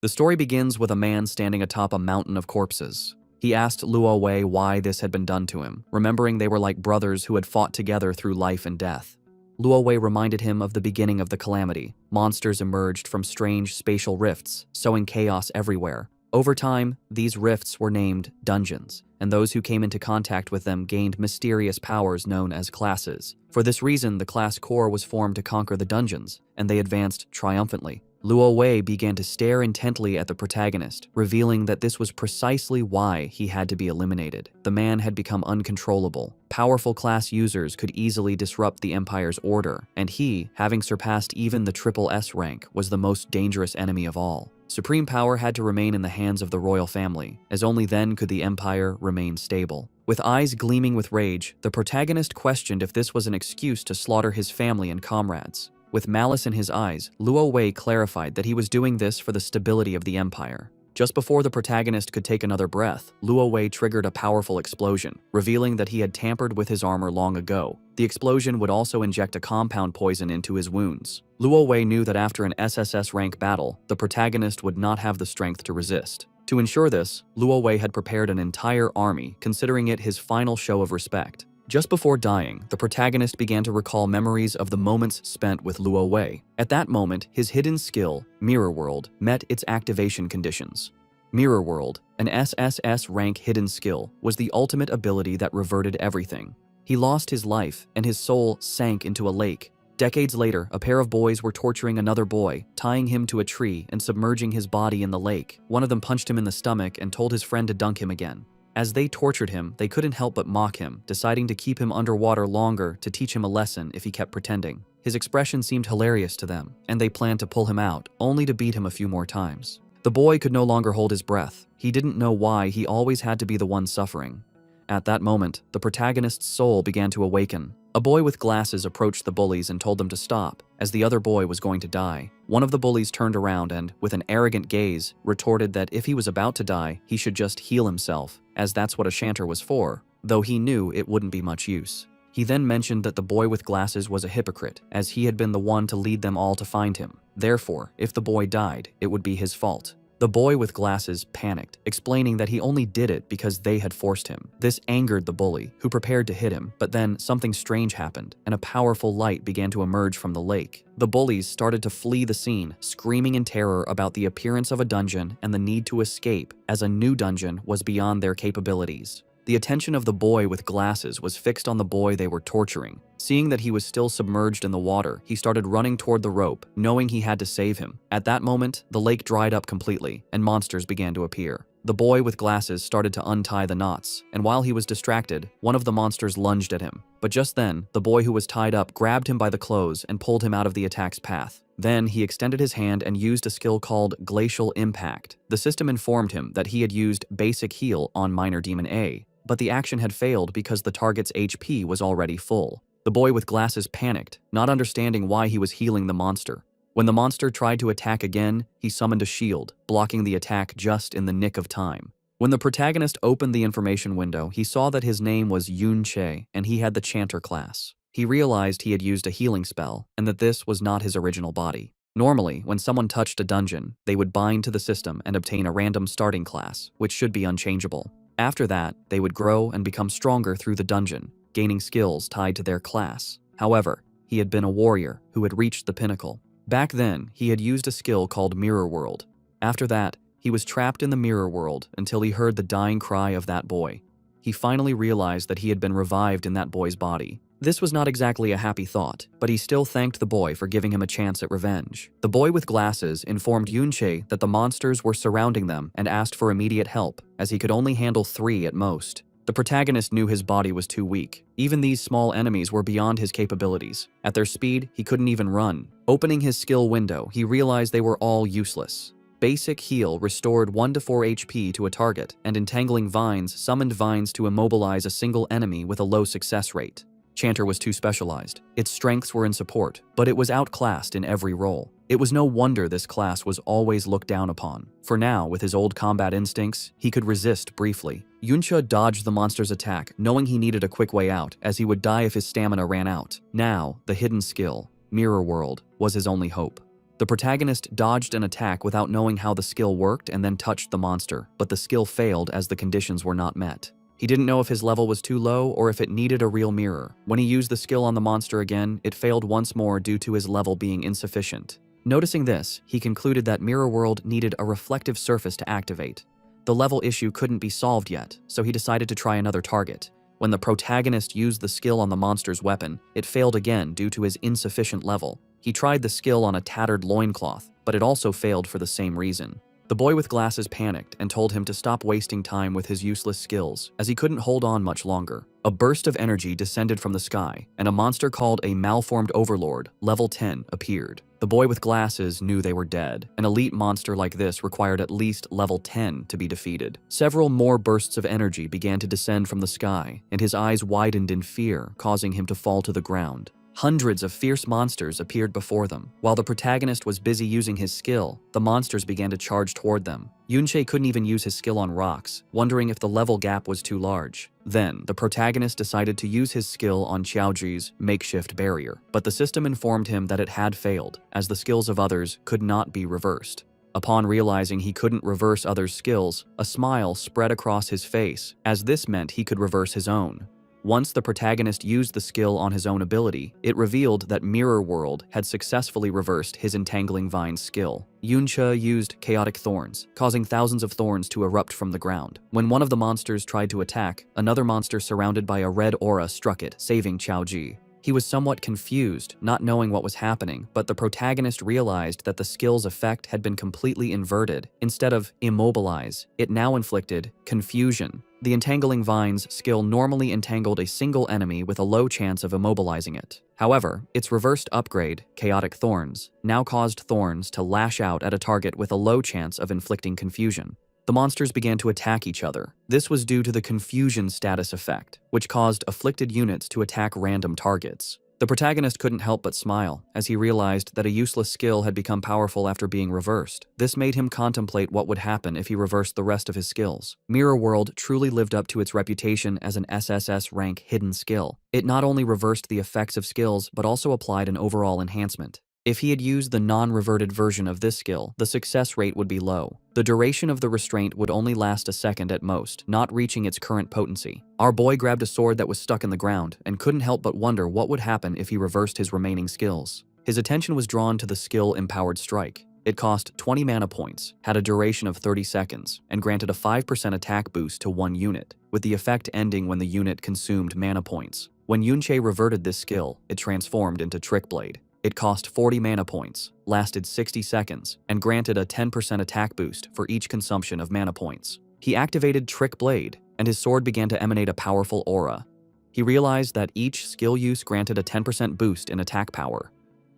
The story begins with a man standing atop a mountain of corpses. He asked Luo Wei why this had been done to him, remembering they were like brothers who had fought together through life and death. Luo Wei reminded him of the beginning of the calamity. Monsters emerged from strange spatial rifts, sowing chaos everywhere. Over time, these rifts were named dungeons, and those who came into contact with them gained mysterious powers known as classes. For this reason, the class core was formed to conquer the dungeons, and they advanced triumphantly. Luo Wei began to stare intently at the protagonist, revealing that this was precisely why he had to be eliminated. The man had become uncontrollable. Powerful class users could easily disrupt the Empire's order, and he, having surpassed even the Triple S rank, was the most dangerous enemy of all. Supreme power had to remain in the hands of the royal family, as only then could the Empire remain stable. With eyes gleaming with rage, the protagonist questioned if this was an excuse to slaughter his family and comrades. With malice in his eyes, Luo Wei clarified that he was doing this for the stability of the Empire. Just before the protagonist could take another breath, Luo Wei triggered a powerful explosion, revealing that he had tampered with his armor long ago. The explosion would also inject a compound poison into his wounds. Luo Wei knew that after an SSS rank battle, the protagonist would not have the strength to resist. To ensure this, Luo Wei had prepared an entire army, considering it his final show of respect. Just before dying, the protagonist began to recall memories of the moments spent with Luo Wei. At that moment, his hidden skill, Mirror World, met its activation conditions. Mirror World, an SSS rank hidden skill, was the ultimate ability that reverted everything. He lost his life, and his soul sank into a lake. Decades later, a pair of boys were torturing another boy, tying him to a tree and submerging his body in the lake. One of them punched him in the stomach and told his friend to dunk him again. As they tortured him, they couldn't help but mock him, deciding to keep him underwater longer to teach him a lesson if he kept pretending. His expression seemed hilarious to them, and they planned to pull him out, only to beat him a few more times. The boy could no longer hold his breath. He didn't know why he always had to be the one suffering. At that moment, the protagonist's soul began to awaken. A boy with glasses approached the bullies and told them to stop, as the other boy was going to die. One of the bullies turned around and, with an arrogant gaze, retorted that if he was about to die, he should just heal himself, as that's what a shanter was for, though he knew it wouldn't be much use. He then mentioned that the boy with glasses was a hypocrite, as he had been the one to lead them all to find him. Therefore, if the boy died, it would be his fault. The boy with glasses panicked, explaining that he only did it because they had forced him. This angered the bully, who prepared to hit him, but then something strange happened, and a powerful light began to emerge from the lake. The bullies started to flee the scene, screaming in terror about the appearance of a dungeon and the need to escape, as a new dungeon was beyond their capabilities. The attention of the boy with glasses was fixed on the boy they were torturing. Seeing that he was still submerged in the water, he started running toward the rope, knowing he had to save him. At that moment, the lake dried up completely, and monsters began to appear. The boy with glasses started to untie the knots, and while he was distracted, one of the monsters lunged at him. But just then, the boy who was tied up grabbed him by the clothes and pulled him out of the attack's path. Then, he extended his hand and used a skill called Glacial Impact. The system informed him that he had used Basic Heal on Minor Demon A, but the action had failed because the target's HP was already full. The boy with glasses panicked, not understanding why he was healing the monster. When the monster tried to attack again, he summoned a shield, blocking the attack just in the nick of time. When the protagonist opened the information window, he saw that his name was Yun Che, and he had the Chanter class. He realized he had used a healing spell, and that this was not his original body. Normally, when someone touched a dungeon, they would bind to the system and obtain a random starting class, which should be unchangeable. After that, they would grow and become stronger through the dungeon, gaining skills tied to their class. However, he had been a warrior who had reached the pinnacle. Back then, he had used a skill called Mirror World. After that, he was trapped in the Mirror World until he heard the dying cry of that boy. He finally realized that he had been revived in that boy's body. This was not exactly a happy thought, but he still thanked the boy for giving him a chance at revenge. The boy with glasses informed Yunche that the monsters were surrounding them and asked for immediate help, as he could only handle 3 at most. The protagonist knew his body was too weak. Even these small enemies were beyond his capabilities. At their speed, he couldn't even run. Opening his skill window, he realized they were all useless. Basic Heal restored 1 to 4 HP to a target, and Entangling Vines summoned vines to immobilize a single enemy with a low success rate. Chanter was too specialized. Its strengths were in support, but it was outclassed in every role. It was no wonder this class was always looked down upon. For now, with his old combat instincts, he could resist briefly. Yuncha dodged the monster's attack, knowing he needed a quick way out, as he would die if his stamina ran out. Now, the hidden skill, Mirror World, was his only hope. The protagonist dodged an attack without knowing how the skill worked and then touched the monster, but the skill failed as the conditions were not met. He didn't know if his level was too low or if it needed a real mirror. When he used the skill on the monster again, it failed once more due to his level being insufficient. Noticing this, he concluded that Mirror World needed a reflective surface to activate. The level issue couldn't be solved yet, so he decided to try another target. When the protagonist used the skill on the monster's weapon, it failed again due to his insufficient level. He tried the skill on a tattered loincloth, but it also failed for the same reason. The boy with glasses panicked and told him to stop wasting time with his useless skills, as he couldn't hold on much longer. A burst of energy descended from the sky, and a monster called a malformed overlord, level 10, appeared. The boy with glasses knew they were dead. An elite monster like this required at least level 10 to be defeated. Several more bursts of energy began to descend from the sky, and his eyes widened in fear, causing him to fall to the ground. Hundreds of fierce monsters appeared before them. While the protagonist was busy using his skill, the monsters began to charge toward them. Yunche couldn't even use his skill on rocks, wondering if the level gap was too large. Then, the protagonist decided to use his skill on Qiaoji's makeshift barrier, but the system informed him that it had failed, as the skills of others could not be reversed. Upon realizing he couldn't reverse others' skills, a smile spread across his face, as this meant he could reverse his own. Once the protagonist used the skill on his own ability, it revealed that Mirror World had successfully reversed his Entangling Vines skill. Yunche used Chaotic Thorns, causing thousands of thorns to erupt from the ground. When one of the monsters tried to attack, another monster surrounded by a red aura struck it, saving Qiaoji. He was somewhat confused, not knowing what was happening, but the protagonist realized that the skill's effect had been completely inverted. Instead of immobilize, it now inflicted confusion. The Entangling Vines skill normally entangled a single enemy with a low chance of immobilizing it. However, its reversed upgrade, Chaotic Thorns, now caused thorns to lash out at a target with a low chance of inflicting confusion. The monsters began to attack each other. This was due to the confusion status effect, which caused afflicted units to attack random targets. The protagonist couldn't help but smile, as he realized that a useless skill had become powerful after being reversed. This made him contemplate what would happen if he reversed the rest of his skills. Mirror World truly lived up to its reputation as an SSS rank hidden skill. It not only reversed the effects of skills, but also applied an overall enhancement. If he had used the non-reverted version of this skill, the success rate would be low. The duration of the restraint would only last a second at most, not reaching its current potency. Our boy grabbed a sword that was stuck in the ground and couldn't help but wonder what would happen if he reversed his remaining skills. His attention was drawn to the skill Empowered Strike. It cost 20 mana points, had a duration of 30 seconds, and granted a 5% attack boost to one unit, with the effect ending when the unit consumed mana points. When Yunche reverted this skill, it transformed into Trick Blade. It cost 40 mana points, lasted 60 seconds, and granted a 10% attack boost for each consumption of mana points. He activated Trick Blade, and his sword began to emanate a powerful aura. He realized that each skill use granted a 10% boost in attack power.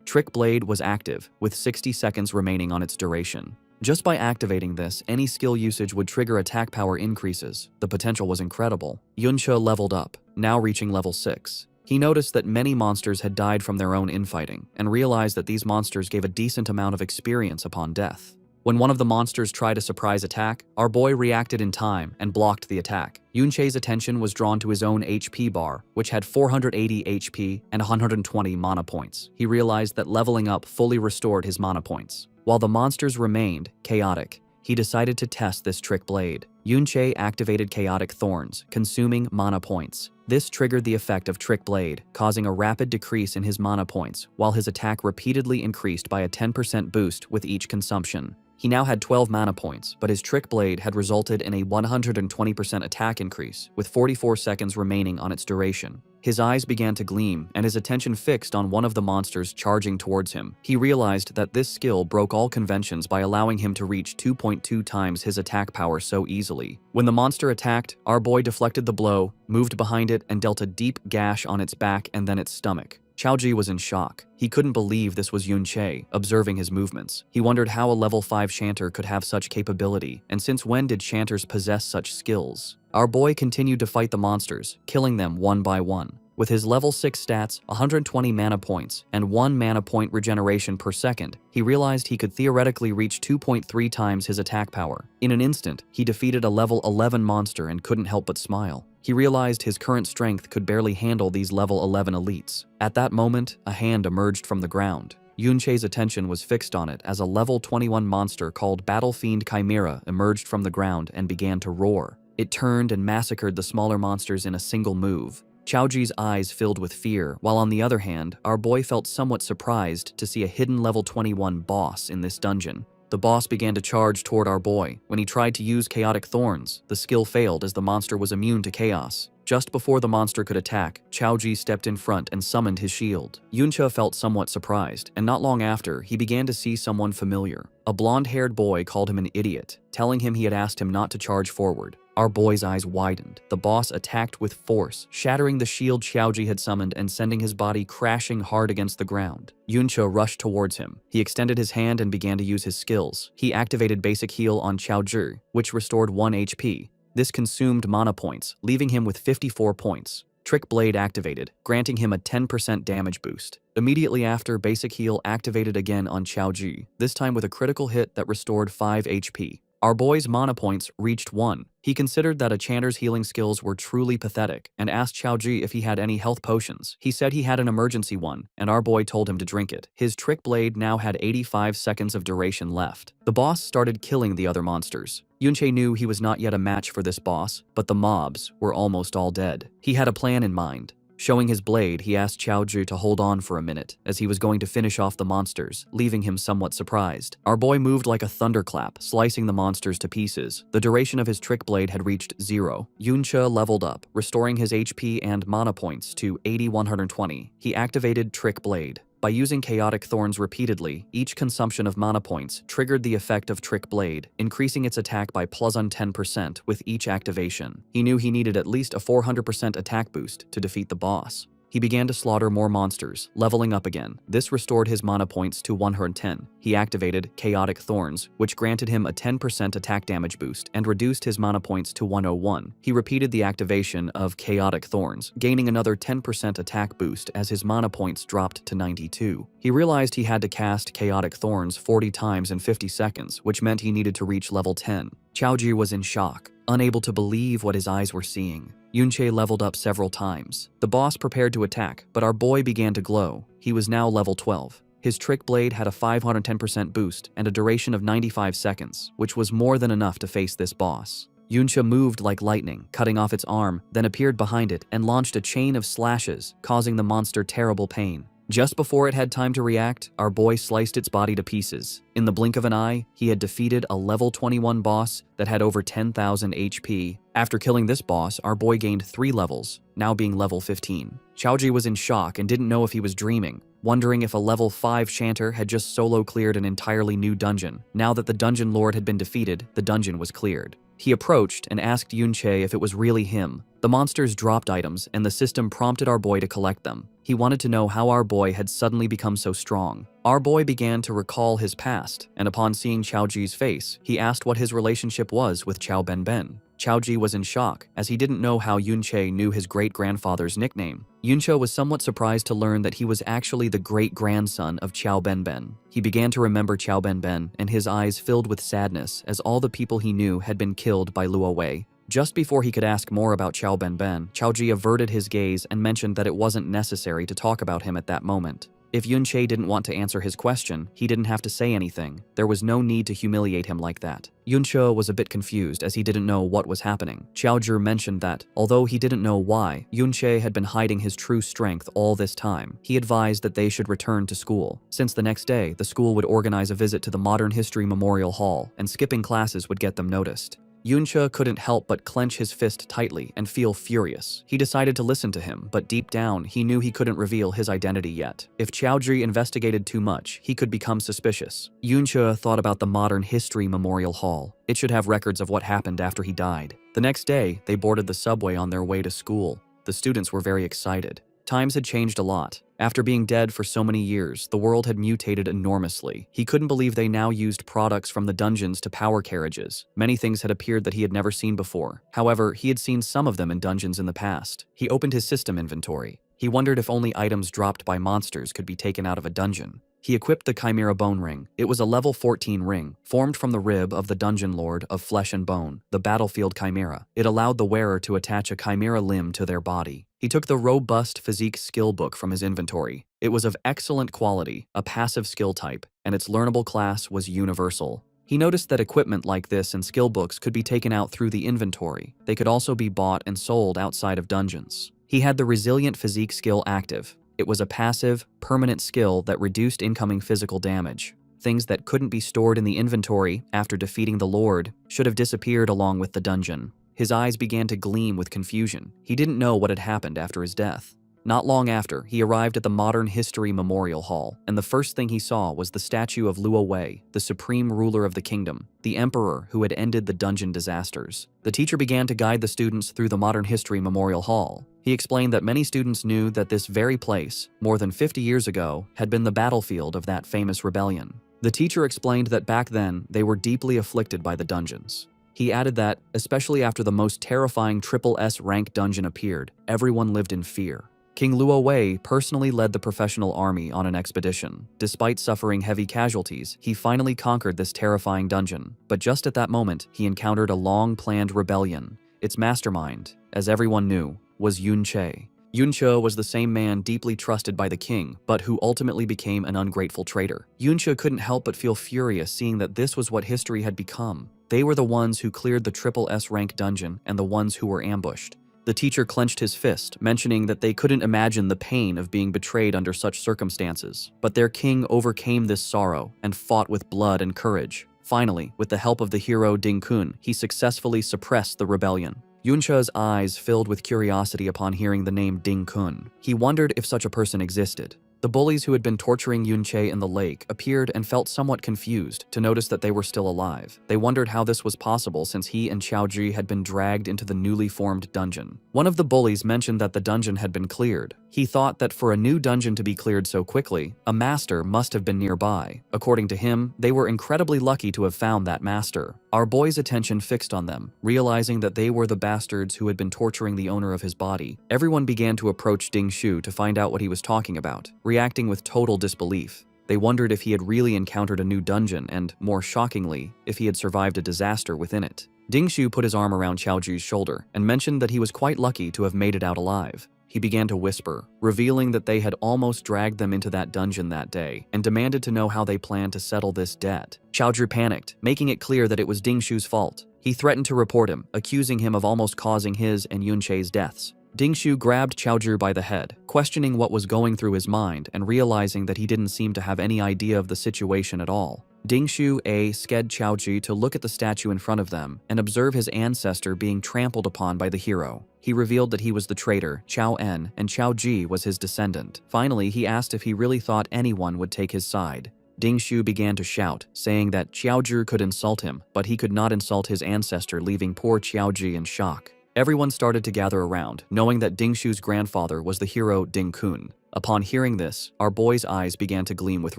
Trick Blade was active, with 60 seconds remaining on its duration. Just by activating this, any skill usage would trigger attack power increases. The potential was incredible. Yunche leveled up, now reaching level 6. He noticed that many monsters had died from their own infighting, and realized that these monsters gave a decent amount of experience upon death. When one of the monsters tried a surprise attack, our boy reacted in time and blocked the attack. Yunche's attention was drawn to his own HP bar, which had 480 HP and 120 mana points. He realized that leveling up fully restored his mana points. While the monsters remained chaotic, he decided to test this Trick Blade. Yunche activated Chaotic Thorns, consuming mana points. This triggered the effect of Trick Blade, causing a rapid decrease in his mana points, while his attack repeatedly increased by a 10% boost with each consumption. He now had 12 mana points, but his Trick Blade had resulted in a 120% attack increase, with 44 seconds remaining on its duration. His eyes began to gleam, and his attention fixed on one of the monsters charging towards him. He realized that this skill broke all conventions by allowing him to reach 2.2 times his attack power so easily. When the monster attacked, our boy deflected the blow, moved behind it, and dealt a deep gash on its back and then its stomach. Qiaoji was in shock. He couldn't believe this was Yunche, observing his movements. He wondered how a level 5 Chanter could have such capability, and since when did Chanters possess such skills? Our boy continued to fight the monsters, killing them one by one. With his level 6 stats, 120 mana points, and 1 mana point regeneration per second, he realized he could theoretically reach 2.3 times his attack power. In an instant, he defeated a level 11 monster and couldn't help but smile. He realized his current strength could barely handle these level 11 elites. At that moment, a hand emerged from the ground. Yunche's attention was fixed on it as a level 21 monster called Battle Fiend Chimera emerged from the ground and began to roar. It turned and massacred the smaller monsters in a single move. Chaoji's eyes filled with fear, while on the other hand, our boy felt somewhat surprised to see a hidden level 21 boss in this dungeon. The boss began to charge toward our boy. When he tried to use Chaotic Thorns, the skill failed as the monster was immune to chaos. Just before the monster could attack, Chaoji stepped in front and summoned his shield. Yunche felt somewhat surprised, and not long after, he began to see someone familiar. A blonde-haired boy called him an idiot, telling him he had asked him not to charge forward. Our boy's eyes widened. The boss attacked with force, shattering the shield Chaoji had summoned and sending his body crashing hard against the ground. Yunche rushed towards him. He extended his hand and began to use his skills. He activated Basic Heal on Chaoji, which restored 1 HP. This consumed mana points, leaving him with 54 points. Trick Blade activated, granting him a 10% damage boost. Immediately after, Basic Heal activated again on Chaoji, this time with a critical hit that restored 5 HP. Our boy's mana points reached 1. He considered that a chanter's healing skills were truly pathetic and asked Chaoji if he had any health potions. He said he had an emergency one, and our boy told him to drink it. His Trick Blade now had 85 seconds of duration left. The boss started killing the other monsters. Yunche knew he was not yet a match for this boss, but the mobs were almost all dead. He had a plan in mind. Showing his blade, he asked Chaoji to hold on for a minute, as he was going to finish off the monsters, leaving him somewhat surprised. Our boy moved like a thunderclap, slicing the monsters to pieces. The duration of his Trick Blade had reached 0. Yunche leveled up, restoring his HP and mana points to 80-120. He activated Trick Blade. By using Chaotic Thorns repeatedly, each consumption of mana points triggered the effect of Trick Blade, increasing its attack by +10% with each activation. He knew he needed at least a 400% attack boost to defeat the boss. He began to slaughter more monsters, leveling up again. This restored his mana points to 110. He activated Chaotic Thorns, which granted him a 10% attack damage boost and reduced his mana points to 101. He repeated the activation of Chaotic Thorns, gaining another 10% attack boost as his mana points dropped to 92. He realized he had to cast Chaotic Thorns 40 times in 50 seconds, which meant he needed to reach level 10. Chaoji was in shock, unable to believe what his eyes were seeing. Yunche leveled up several times. The boss prepared to attack, but our boy began to glow. He was now level 12. His Trick Blade had a 510% boost and a duration of 95 seconds, which was more than enough to face this boss. Yunche moved like lightning, cutting off its arm, then appeared behind it and launched a chain of slashes, causing the monster terrible pain. Just before it had time to react, our boy sliced its body to pieces. In the blink of an eye, he had defeated a level 21 boss that had over 10,000 HP. After killing this boss, our boy gained 3 levels, now being level 15. Chaoji was in shock and didn't know if he was dreaming, wondering if a level 5 chanter had just solo cleared an entirely new dungeon. Now that the dungeon lord had been defeated, the dungeon was cleared. He approached and asked Yunche if it was really him. The monsters dropped items, and the system prompted our boy to collect them. He wanted to know how our boy had suddenly become so strong. Our boy began to recall his past, and upon seeing Chaoji's face, he asked what his relationship was with Chao Benben. Chaoji was in shock, as he didn't know how Yunche knew his great-grandfather's nickname. Yunche was somewhat surprised to learn that he was actually the great-grandson of Chao Benben. He began to remember Chao Benben, and his eyes filled with sadness as all the people he knew had been killed by Luo Wei. Just before he could ask more about Chao Benben, Chaoji averted his gaze and mentioned that it wasn't necessary to talk about him at that moment. If Yunche didn't want to answer his question, he didn't have to say anything. There was no need to humiliate him like that. Yunche was a bit confused as he didn't know what was happening. Chaoji mentioned that, although he didn't know why, Yunche had been hiding his true strength all this time. He advised that they should return to school, since the next day, the school would organize a visit to the Modern History Memorial Hall, and skipping classes would get them noticed. Yunche couldn't help but clench his fist tightly and feel furious. He decided to listen to him, but deep down, he knew he couldn't reveal his identity yet. If Chaoji investigated too much, he could become suspicious. Yunche thought about the Modern History Memorial Hall. It should have records of what happened after he died. The next day, they boarded the subway on their way to school. The students were very excited. Times had changed a lot. After being dead for so many years, the world had mutated enormously. He couldn't believe they now used products from the dungeons to power carriages. Many things had appeared that he had never seen before. However, he had seen some of them in dungeons in the past. He opened his system inventory. He wondered if only items dropped by monsters could be taken out of a dungeon. He equipped the Chimera Bone Ring. It was a level 14 ring, formed from the rib of the Dungeon Lord of Flesh and Bone, the Battlefield Chimera. It allowed the wearer to attach a chimera limb to their body. He took the robust physique skill book from his inventory. It was of excellent quality, a passive skill type, and its learnable class was universal. He noticed that equipment like this and skill books could be taken out through the inventory. They could also be bought and sold outside of dungeons. He had the Resilient Physique skill active. It was a passive, permanent skill that reduced incoming physical damage. Things that couldn't be stored in the inventory after defeating the Lord should have disappeared along with the dungeon. His eyes began to gleam with confusion. He didn't know what had happened after his death. Not long after, he arrived at the Modern History Memorial Hall, and the first thing he saw was the statue of Luo Wei, the supreme ruler of the kingdom, the emperor who had ended the dungeon disasters. The teacher began to guide the students through the Modern History Memorial Hall. He explained that many students knew that this very place, more than 50 years ago, had been the battlefield of that famous rebellion. The teacher explained that back then, they were deeply afflicted by the dungeons. He added that, especially after the most terrifying SSS rank dungeon appeared, everyone lived in fear. King Luo Wei personally led the professional army on an expedition. Despite suffering heavy casualties, he finally conquered this terrifying dungeon. But just at that moment, he encountered a long-planned rebellion. Its mastermind, as everyone knew, was Yun Che. Yun Che was the same man deeply trusted by the king, but who ultimately became an ungrateful traitor. Yun Che couldn't help but feel furious seeing that this was what history had become. They were the ones who cleared the SSS rank dungeon and the ones who were ambushed. The teacher clenched his fist, mentioning that they couldn't imagine the pain of being betrayed under such circumstances. But their king overcame this sorrow and fought with blood and courage. Finally, with the help of the hero Ding Kun, he successfully suppressed the rebellion. Yun Che's eyes filled with curiosity upon hearing the name Ding Kun. He wondered if such a person existed. The bullies who had been torturing Yun Che in the lake appeared and felt somewhat confused to notice that they were still alive. They wondered how this was possible since he and Qiao Ji had been dragged into the newly formed dungeon. One of the bullies mentioned that the dungeon had been cleared. He thought that for a new dungeon to be cleared so quickly, a master must have been nearby. According to him, they were incredibly lucky to have found that master. Our boy's attention fixed on them, realizing that they were the bastards who had been torturing the owner of his body. Everyone began to approach Ding Shu to find out what he was talking about, reacting with total disbelief. They wondered if he had really encountered a new dungeon and, more shockingly, if he had survived a disaster within it. Ding Shu put his arm around Qiao Ji's shoulder and mentioned that he was quite lucky to have made it out alive. He began to whisper, revealing that they had almost dragged them into that dungeon that day and demanded to know how they planned to settle this debt. Qiao Ji panicked, making it clear that it was Ding Shu's fault. He threatened to report him, accusing him of almost causing his and Yun Che's deaths. Ding Shu grabbed Qiao Ji by the head, questioning what was going through his mind and realizing that he didn't seem to have any idea of the situation at all. Ding Shu sked Qiao Ji to look at the statue in front of them and observe his ancestor being trampled upon by the hero. He revealed that he was the traitor, Qiao En, and Qiao Ji was his descendant. Finally, he asked if he really thought anyone would take his side. Ding Shu began to shout, saying that Qiao Ji could insult him, but he could not insult his ancestor, leaving poor Qiao Ji in shock. Everyone started to gather around, knowing that Ding Shu's grandfather was the hero Ding Kun. Upon hearing this, our boy's eyes began to gleam with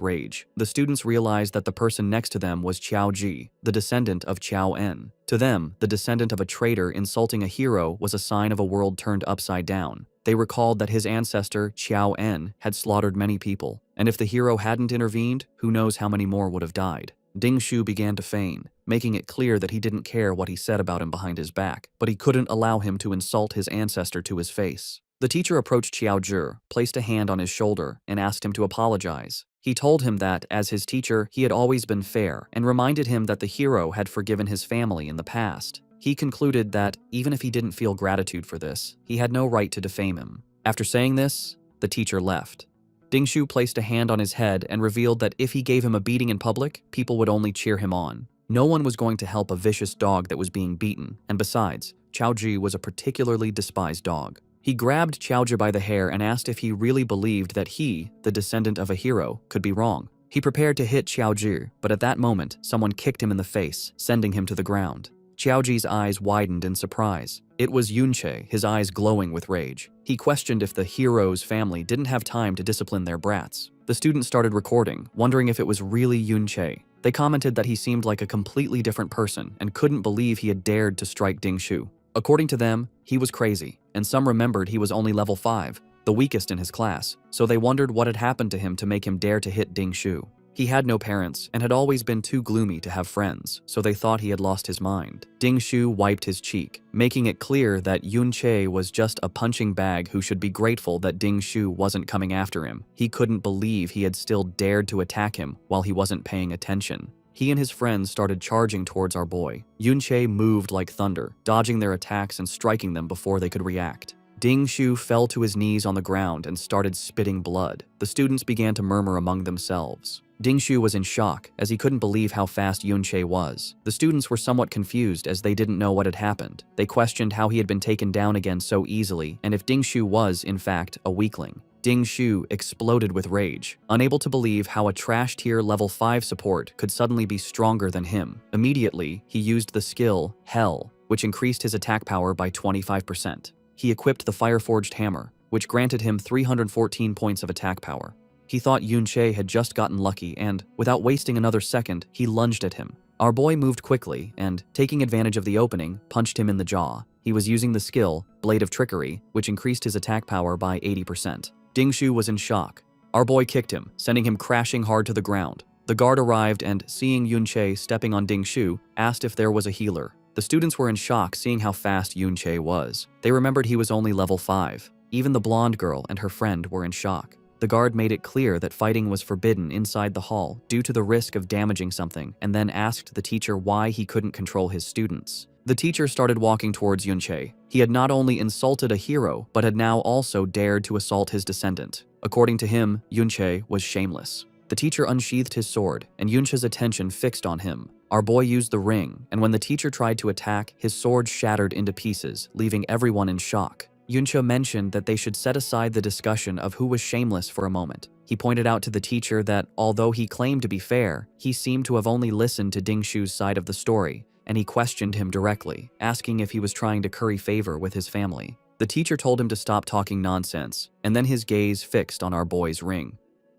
rage. The students realized that the person next to them was Qiao Ji, the descendant of Qiao En. To them, the descendant of a traitor insulting a hero was a sign of a world turned upside down. They recalled that his ancestor, Qiao En, had slaughtered many people, and if the hero hadn't intervened, who knows how many more would have died. Ding Shu began to feign, making it clear that he didn't care what he said about him behind his back, but he couldn't allow him to insult his ancestor to his face. The teacher approached Qiao Ji, placed a hand on his shoulder, and asked him to apologize. He told him that, as his teacher, he had always been fair, and reminded him that the hero had forgiven his family in the past. He concluded that, even if he didn't feel gratitude for this, he had no right to defame him. After saying this, the teacher left. Ding Shu placed a hand on his head and revealed that if he gave him a beating in public, people would only cheer him on. No one was going to help a vicious dog that was being beaten, and besides, Qiao Ji was a particularly despised dog. He grabbed Qiao Ji by the hair and asked if he really believed that he, the descendant of a hero, could be wrong. He prepared to hit Qiao Ji, but at that moment, someone kicked him in the face, sending him to the ground. Qiao Ji's eyes widened in surprise. It was Yun Che, his eyes glowing with rage. He questioned if the hero's family didn't have time to discipline their brats. The students started recording, wondering if it was really Yun Che. They commented that he seemed like a completely different person and couldn't believe he had dared to strike Ding Shu. According to them, he was crazy, and some remembered he was only level 5. the weakest in his class, so they wondered what had happened to him to make him dare to hit Ding Shu. He had no parents and had always been too gloomy to have friends, so they thought he had lost his mind. Ding Shu wiped his cheek, making it clear that Yun Che was just a punching bag who should be grateful that Ding Shu wasn't coming after him. He couldn't believe he had still dared to attack him while he wasn't paying attention. He and his friends started charging towards our boy. Yun Che moved like thunder, dodging their attacks and striking them before they could react. Ding Shu fell to his knees on the ground and started spitting blood. The students began to murmur among themselves. Ding Shu was in shock, as he couldn't believe how fast Yun Che was. The students were somewhat confused as they didn't know what had happened. They questioned how he had been taken down again so easily, and if Ding Shu was, in fact, a weakling. Ding Shu exploded with rage, unable to believe how a trash tier level 5 support could suddenly be stronger than him. Immediately, he used the skill, Hell, which increased his attack power by 25%. He equipped the Fire-Forged Hammer, which granted him 314 points of attack power. He thought Yun Che had just gotten lucky and, without wasting another second, he lunged at him. Our boy moved quickly and, taking advantage of the opening, punched him in the jaw. He was using the skill, Blade of Trickery, which increased his attack power by 80%. Ding Shu was in shock. Our boy kicked him, sending him crashing hard to the ground. The guard arrived and, seeing Yun Che stepping on Ding Shu, asked if there was a healer. The students were in shock seeing how fast Yun Che was. They remembered he was only level 5. Even the blonde girl and her friend were in shock. The guard made it clear that fighting was forbidden inside the hall due to the risk of damaging something, and then asked the teacher why he couldn't control his students. The teacher started walking towards Yun Che. He had not only insulted a hero, but had now also dared to assault his descendant. According to him, Yun Che was shameless. The teacher unsheathed his sword, and Yun Che's attention fixed on him. Our boy used the ring, and when the teacher tried to attack, his sword shattered into pieces, leaving everyone in shock. Yun Che mentioned that they should set aside the discussion of who was shameless for a moment. He pointed out to the teacher that, although he claimed to be fair, he seemed to have only listened to Ding Shu's side of the story, and he questioned him directly, asking if he was trying to curry favor with his family. The teacher told him to stop talking nonsense, and then his gaze fixed on our boy's ring.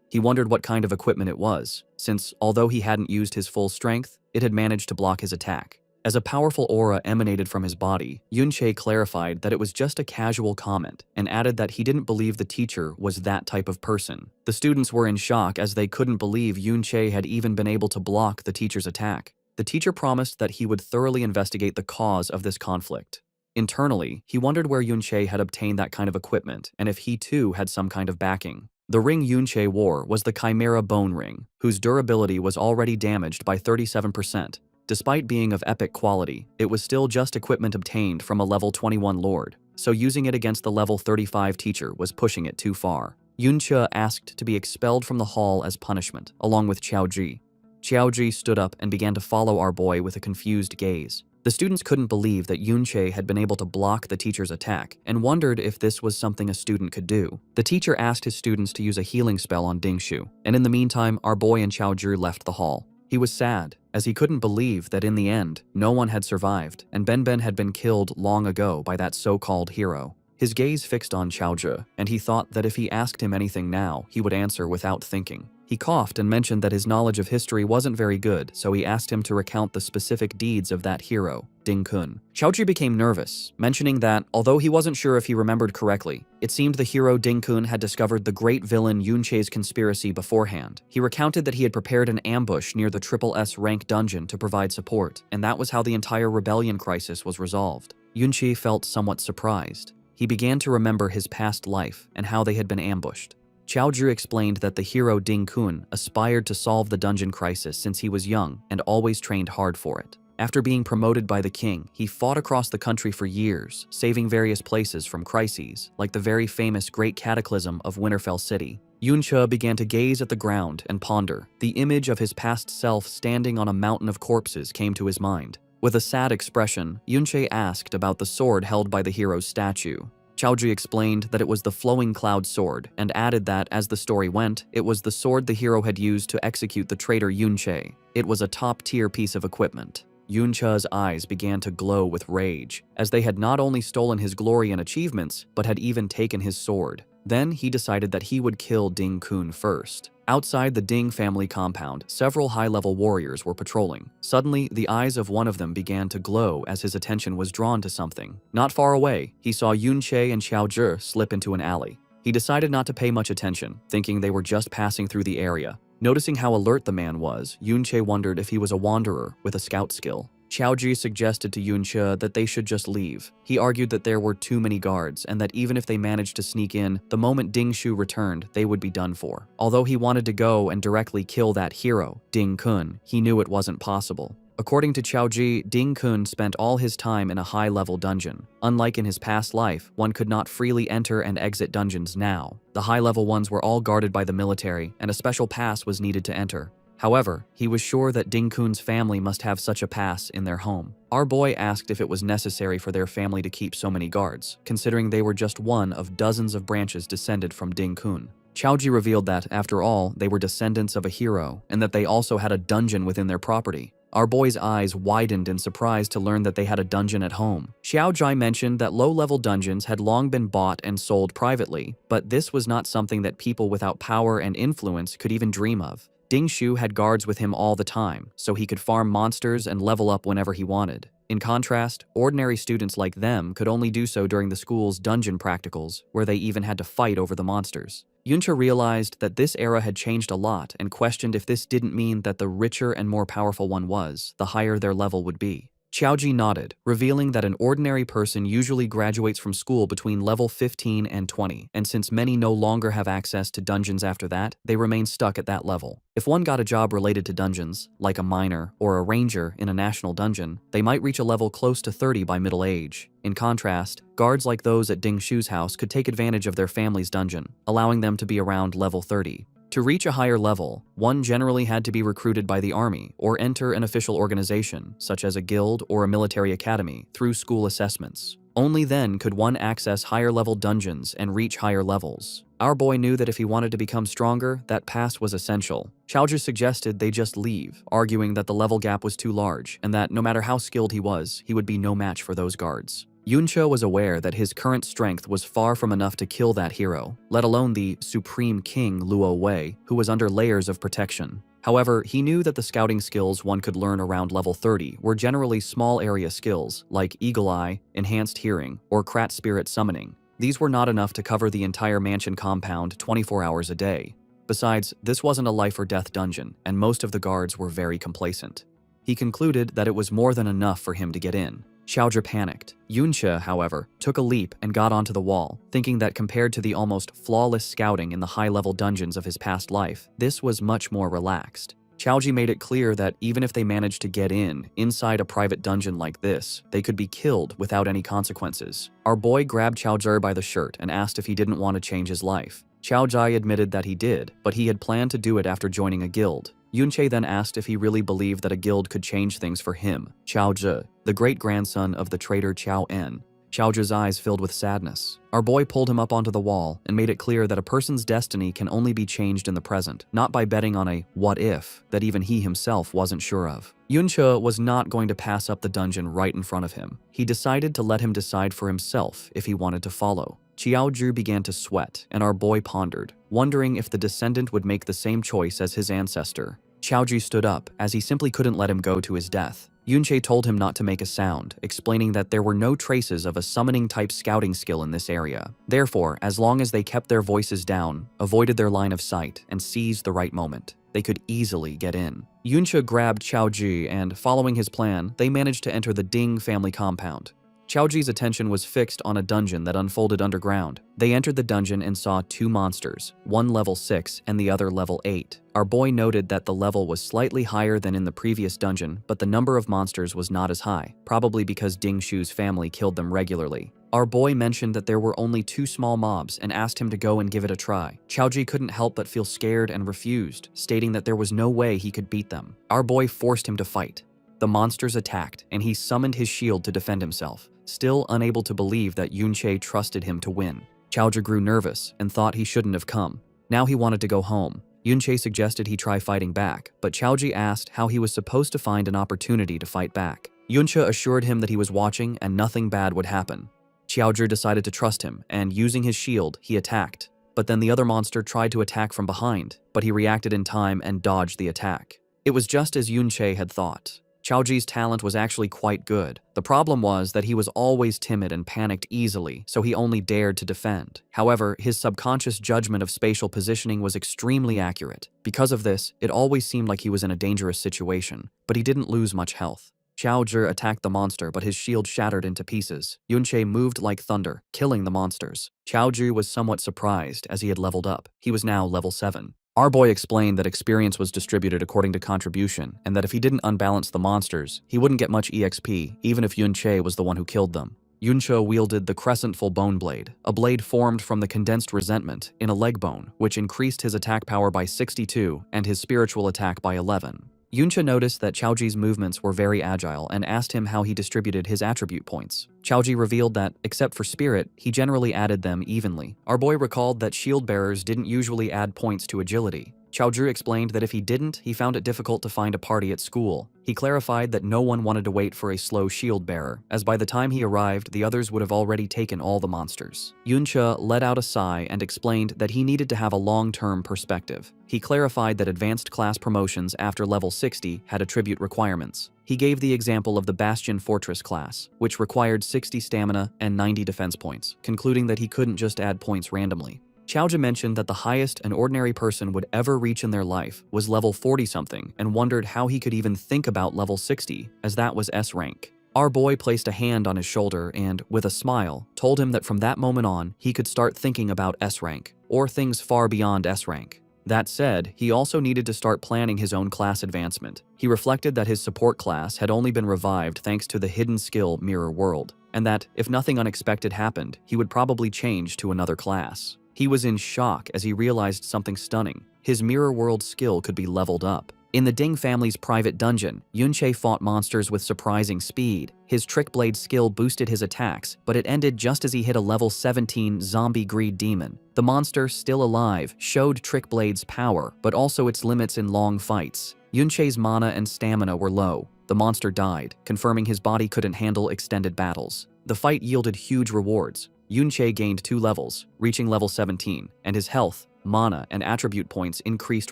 He wondered what kind of equipment it was, since, although he hadn't used his full strength, it had managed to block his attack. As a powerful aura emanated from his body, Yun Che clarified that it was just a casual comment and added that he didn't believe the teacher was that type of person. The students were in shock as they couldn't believe Yun Che had even been able to block the teacher's attack. The teacher promised that he would thoroughly investigate the cause of this conflict. Internally, he wondered where Yun Che had obtained that kind of equipment and if he too had some kind of backing. The ring Yun Che wore was the Chimera Bone Ring, whose durability was already damaged by 37%. Despite being of epic quality, it was still just equipment obtained from a level 21 lord, so using it against the level 35 teacher was pushing it too far. Yun Che asked to be expelled from the hall as punishment, along with Qiao Ji. Qiao Ji stood up and began to follow our boy with a confused gaze. The students couldn't believe that Yun Che had been able to block the teacher's attack and wondered if this was something a student could do. The teacher asked his students to use a healing spell on Ding Shu, and in the meantime, our boy and Qiao Ji left the hall. He was sad, as he couldn't believe that in the end, no one had survived, and Ben had been killed long ago by that so-called hero. His gaze fixed on Qiao Ji, and he thought that if he asked him anything now, he would answer without thinking. He coughed and mentioned that his knowledge of history wasn't very good, so he asked him to recount the specific deeds of that hero, Ding Kun. Qiao Ji became nervous, mentioning that, although he wasn't sure if he remembered correctly, it seemed the hero Ding Kun had discovered the great villain Yun Che's conspiracy beforehand. He recounted that he had prepared an ambush near the SSS rank dungeon to provide support, and that was how the entire rebellion crisis was resolved. Yun Che felt somewhat surprised. He began to remember his past life and how they had been ambushed. Qiao Ji explained that the hero Ding Kun aspired to solve the dungeon crisis since he was young and always trained hard for it. After being promoted by the king, he fought across the country for years, saving various places from crises, like the very famous Great Cataclysm of Winterfell City. Yun Che began to gaze at the ground and ponder. The image of his past self standing on a mountain of corpses came to his mind. With a sad expression, Yun Che asked about the sword held by the hero's statue. Qiao Ji explained that it was the Flowing Cloud Sword, and added that, as the story went, it was the sword the hero had used to execute the traitor Yun Che. It was a top-tier piece of equipment. Yun Che's eyes began to glow with rage, as they had not only stolen his glory and achievements, but had even taken his sword. Then he decided that he would kill Ding Kun first. Outside the Ding family compound, several high-level warriors were patrolling. Suddenly, the eyes of one of them began to glow as his attention was drawn to something. Not far away, he saw Yun Che and Qiao Ji slip into an alley. He decided not to pay much attention, thinking they were just passing through the area. Noticing how alert the man was, Yunche wondered if he was a wanderer with a scout skill. Xiaoji suggested to Yunche that they should just leave. He argued that there were too many guards and that even if they managed to sneak in, the moment Ding Shu returned, they would be done for. Although he wanted to go and directly kill that hero, Ding Kun, he knew it wasn't possible. According to Xiaoji, Ding Kun spent all his time in a high-level dungeon. Unlike in his past life, one could not freely enter and exit dungeons now. The high-level ones were all guarded by the military, and a special pass was needed to enter. However, he was sure that Ding Kun's family must have such a pass in their home. Our boy asked if it was necessary for their family to keep so many guards, considering they were just one of dozens of branches descended from Ding Kun. Xiaoji revealed that, after all, they were descendants of a hero, and that they also had a dungeon within their property. Our boy's eyes widened in surprise to learn that they had a dungeon at home. Xiaojai mentioned that low-level dungeons had long been bought and sold privately, but this was not something that people without power and influence could even dream of. Ding Shu had guards with him all the time, so he could farm monsters and level up whenever he wanted. In contrast, ordinary students like them could only do so during the school's dungeon practicals, where they even had to fight over the monsters. Yunche realized that this era had changed a lot and questioned if this didn't mean that the richer and more powerful one was, the higher their level would be. Xiaoji nodded, revealing that an ordinary person usually graduates from school between level 15 and 20, and since many no longer have access to dungeons after that, they remain stuck at that level. If one got a job related to dungeons, like a miner or a ranger in a national dungeon, they might reach a level close to 30 by middle age. In contrast, guards like those at Ding Shu's house could take advantage of their family's dungeon, allowing them to be around level 30. To reach a higher level, one generally had to be recruited by the army or enter an official organization, such as a guild or a military academy, through school assessments. Only then could one access higher-level dungeons and reach higher levels. Our boy knew that if he wanted to become stronger, that pass was essential. Xiaozhi suggested they just leave, arguing that the level gap was too large and that no matter how skilled he was, he would be no match for those guards. Yunche was aware that his current strength was far from enough to kill that hero, let alone the Supreme King Luo Wei, who was under layers of protection. However, he knew that the scouting skills one could learn around level 30 were generally small area skills like Eagle Eye, Enhanced Hearing, or Krat Spirit Summoning. These were not enough to cover the entire mansion compound 24 hours a day. Besides, this wasn't a life or death dungeon, and most of the guards were very complacent. He concluded that it was more than enough for him to get in. Xiaozhi panicked. Yunche, however, took a leap and got onto the wall, thinking that compared to the almost flawless scouting in the high-level dungeons of his past life, this was much more relaxed. Xiaozhi made it clear that even if they managed to get inside a private dungeon like this, they could be killed without any consequences. Our boy grabbed Xiaozhi by the shirt and asked if he didn't want to change his life. Xiaozhi admitted that he did, but he had planned to do it after joining a guild. Yunche then asked if he really believed that a guild could change things for him. Xiaozhi, the great-grandson of the traitor Qiao En. Xiaozhi's eyes filled with sadness. Our boy pulled him up onto the wall and made it clear that a person's destiny can only be changed in the present, not by betting on a what-if that even he himself wasn't sure of. Yunche was not going to pass up the dungeon right in front of him. He decided to let him decide for himself if he wanted to follow. Qiaozhi began to sweat, and our boy pondered, wondering if the descendant would make the same choice as his ancestor. Xiaozhi stood up, as he simply couldn't let him go to his death. Yunche told him not to make a sound, explaining that there were no traces of a summoning-type scouting skill in this area. Therefore, as long as they kept their voices down, avoided their line of sight, and seized the right moment, they could easily get in. Yunche grabbed Xiaozhi and, following his plan, they managed to enter the Ding family compound. Xiaozhi's attention was fixed on a dungeon that unfolded underground. They entered the dungeon and saw two monsters, one level 6 and the other level 8. Our boy noted that the level was slightly higher than in the previous dungeon, but the number of monsters was not as high, probably because Ding Shu's family killed them regularly. Our boy mentioned that there were only two small mobs and asked him to go and give it a try. Xiaozhi couldn't help but feel scared and refused, stating that there was no way he could beat them. Our boy forced him to fight. The monsters attacked, and he summoned his shield to defend himself, still unable to believe that Yunche trusted him to win. Xiaozhi grew nervous and thought he shouldn't have come. Now he wanted to go home. Yunche suggested he try fighting back, but Xiaozhi asked how he was supposed to find an opportunity to fight back. Yunche assured him that he was watching and nothing bad would happen. Xiaozhi decided to trust him, and using his shield, he attacked. But then the other monster tried to attack from behind, but he reacted in time and dodged the attack. It was just as Yunche had thought. Chaoji's talent was actually quite good. The problem was that he was always timid and panicked easily, so he only dared to defend. However, his subconscious judgment of spatial positioning was extremely accurate. Because of this, it always seemed like he was in a dangerous situation, but he didn't lose much health. Xiao Zhi attacked the monster, but his shield shattered into pieces. Yunche moved like thunder, killing the monsters. Xiao Zhi was somewhat surprised as he had leveled up. He was now level 7. Our boy explained that experience was distributed according to contribution, and that if he didn't unbalance the monsters, he wouldn't get much EXP, even if Yunche was the one who killed them. Yunche wielded the Crescentful Bone Blade, a blade formed from the condensed resentment in a leg bone, which increased his attack power by 62 and his spiritual attack by 11. Yunche noticed that Chaoji's movements were very agile and asked him how he distributed his attribute points. Chaoji revealed that, except for spirit, he generally added them evenly. Our boy recalled that shield bearers didn't usually add points to agility. Xiao Zhi explained that if he didn't, he found it difficult to find a party at school. He clarified that no one wanted to wait for a slow shield bearer, as by the time he arrived, the others would have already taken all the monsters. Yunche let out a sigh and explained that he needed to have a long-term perspective. He clarified that advanced class promotions after level 60 had attribute requirements. He gave the example of the Bastion Fortress class, which required 60 stamina and 90 defense points, concluding that he couldn't just add points randomly. Chaoji mentioned that the highest an ordinary person would ever reach in their life was level 40-something and wondered how he could even think about level 60, as that was S rank. Our boy placed a hand on his shoulder and, with a smile, told him that from that moment on, he could start thinking about S rank, or things far beyond S rank. That said, he also needed to start planning his own class advancement. He reflected that his support class had only been revived thanks to the hidden skill Mirror World, and that, if nothing unexpected happened, he would probably change to another class. He was in shock as he realized something stunning. His Mirror World skill could be leveled up. In the Ding family's private dungeon, Yunche fought monsters with surprising speed. His Trick Blade skill boosted his attacks, but it ended just as he hit a level 17 zombie greed demon. The monster, still alive, showed Trick Blade's power, but also its limits in long fights. Yunche's mana and stamina were low. The monster died, confirming his body couldn't handle extended battles. The fight yielded huge rewards. Yunche gained 2 levels, reaching level 17, and his health, mana, and attribute points increased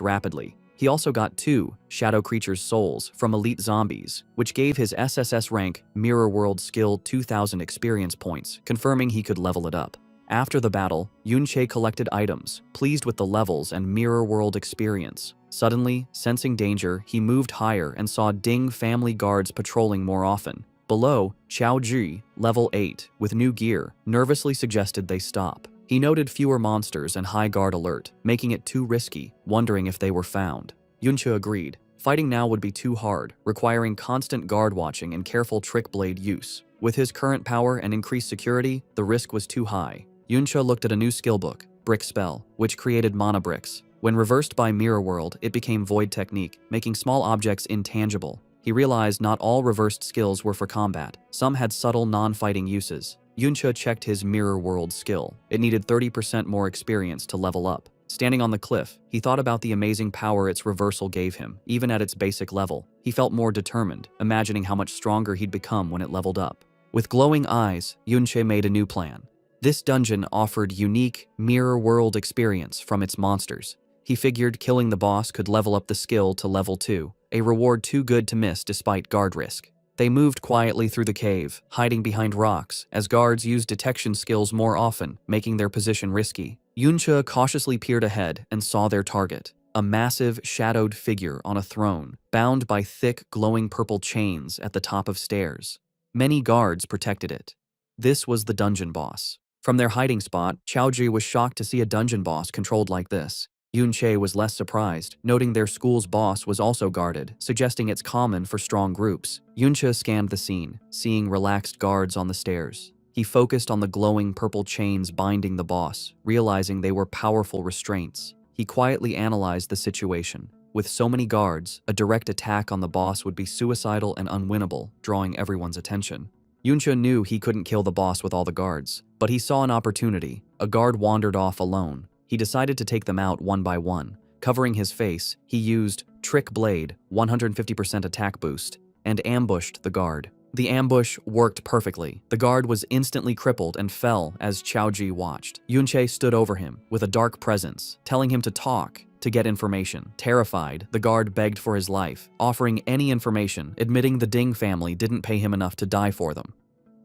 rapidly. He also got 2 Shadow Creatures' souls from elite zombies, which gave his SSS rank Mirror World skill 2,000 experience points, confirming he could level it up. After the battle, Yunche collected items, pleased with the levels and Mirror World experience. Suddenly, sensing danger, he moved higher and saw Ding family guards patrolling more often. Below, Xiao Zhi, level 8, with new gear, nervously suggested they stop. He noted fewer monsters and high guard alert, making it too risky, wondering if they were found. Yunche agreed. Fighting now would be too hard, requiring constant guard watching and careful Trick Blade use. With his current power and increased security, the risk was too high. Yunche looked at a new skill book, Brick Spell, which created mana bricks. When reversed by Mirror World, it became Void Technique, making small objects intangible. He realized not all reversed skills were for combat. Some had subtle non-fighting uses. Yunche checked his Mirror World skill. It needed 30% more experience to level up. Standing on the cliff, he thought about the amazing power its reversal gave him, even at its basic level. He felt more determined, imagining how much stronger he'd become when it leveled up. With glowing eyes, Yunche made a new plan. This dungeon offered unique Mirror World experience from its monsters. He figured killing the boss could level up the skill to level 2, a reward too good to miss despite guard risk. They moved quietly through the cave, hiding behind rocks, as guards used detection skills more often, making their position risky. Yunche cautiously peered ahead and saw their target, a massive, shadowed figure on a throne, bound by thick, glowing purple chains at the top of stairs. Many guards protected it. This was the dungeon boss. From their hiding spot, Chaoji was shocked to see a dungeon boss controlled like this. Yunche was less surprised, noting their school's boss was also guarded, suggesting it's common for strong groups. Yunche scanned the scene, seeing relaxed guards on the stairs. He focused on the glowing purple chains binding the boss, realizing they were powerful restraints. He quietly analyzed the situation. With so many guards, a direct attack on the boss would be suicidal and unwinnable, drawing everyone's attention. Yunche knew he couldn't kill the boss with all the guards, but he saw an opportunity. A guard wandered off alone. He decided to take them out one by one. Covering his face, he used Trick Blade, 150% attack boost, and ambushed the guard. The ambush worked perfectly. The guard was instantly crippled and fell as Chaoji watched. Yunche stood over him with a dark presence, telling him to talk. to get information. Terrified, the guard begged for his life, offering any information, admitting the Ding family didn't pay him enough to die for them.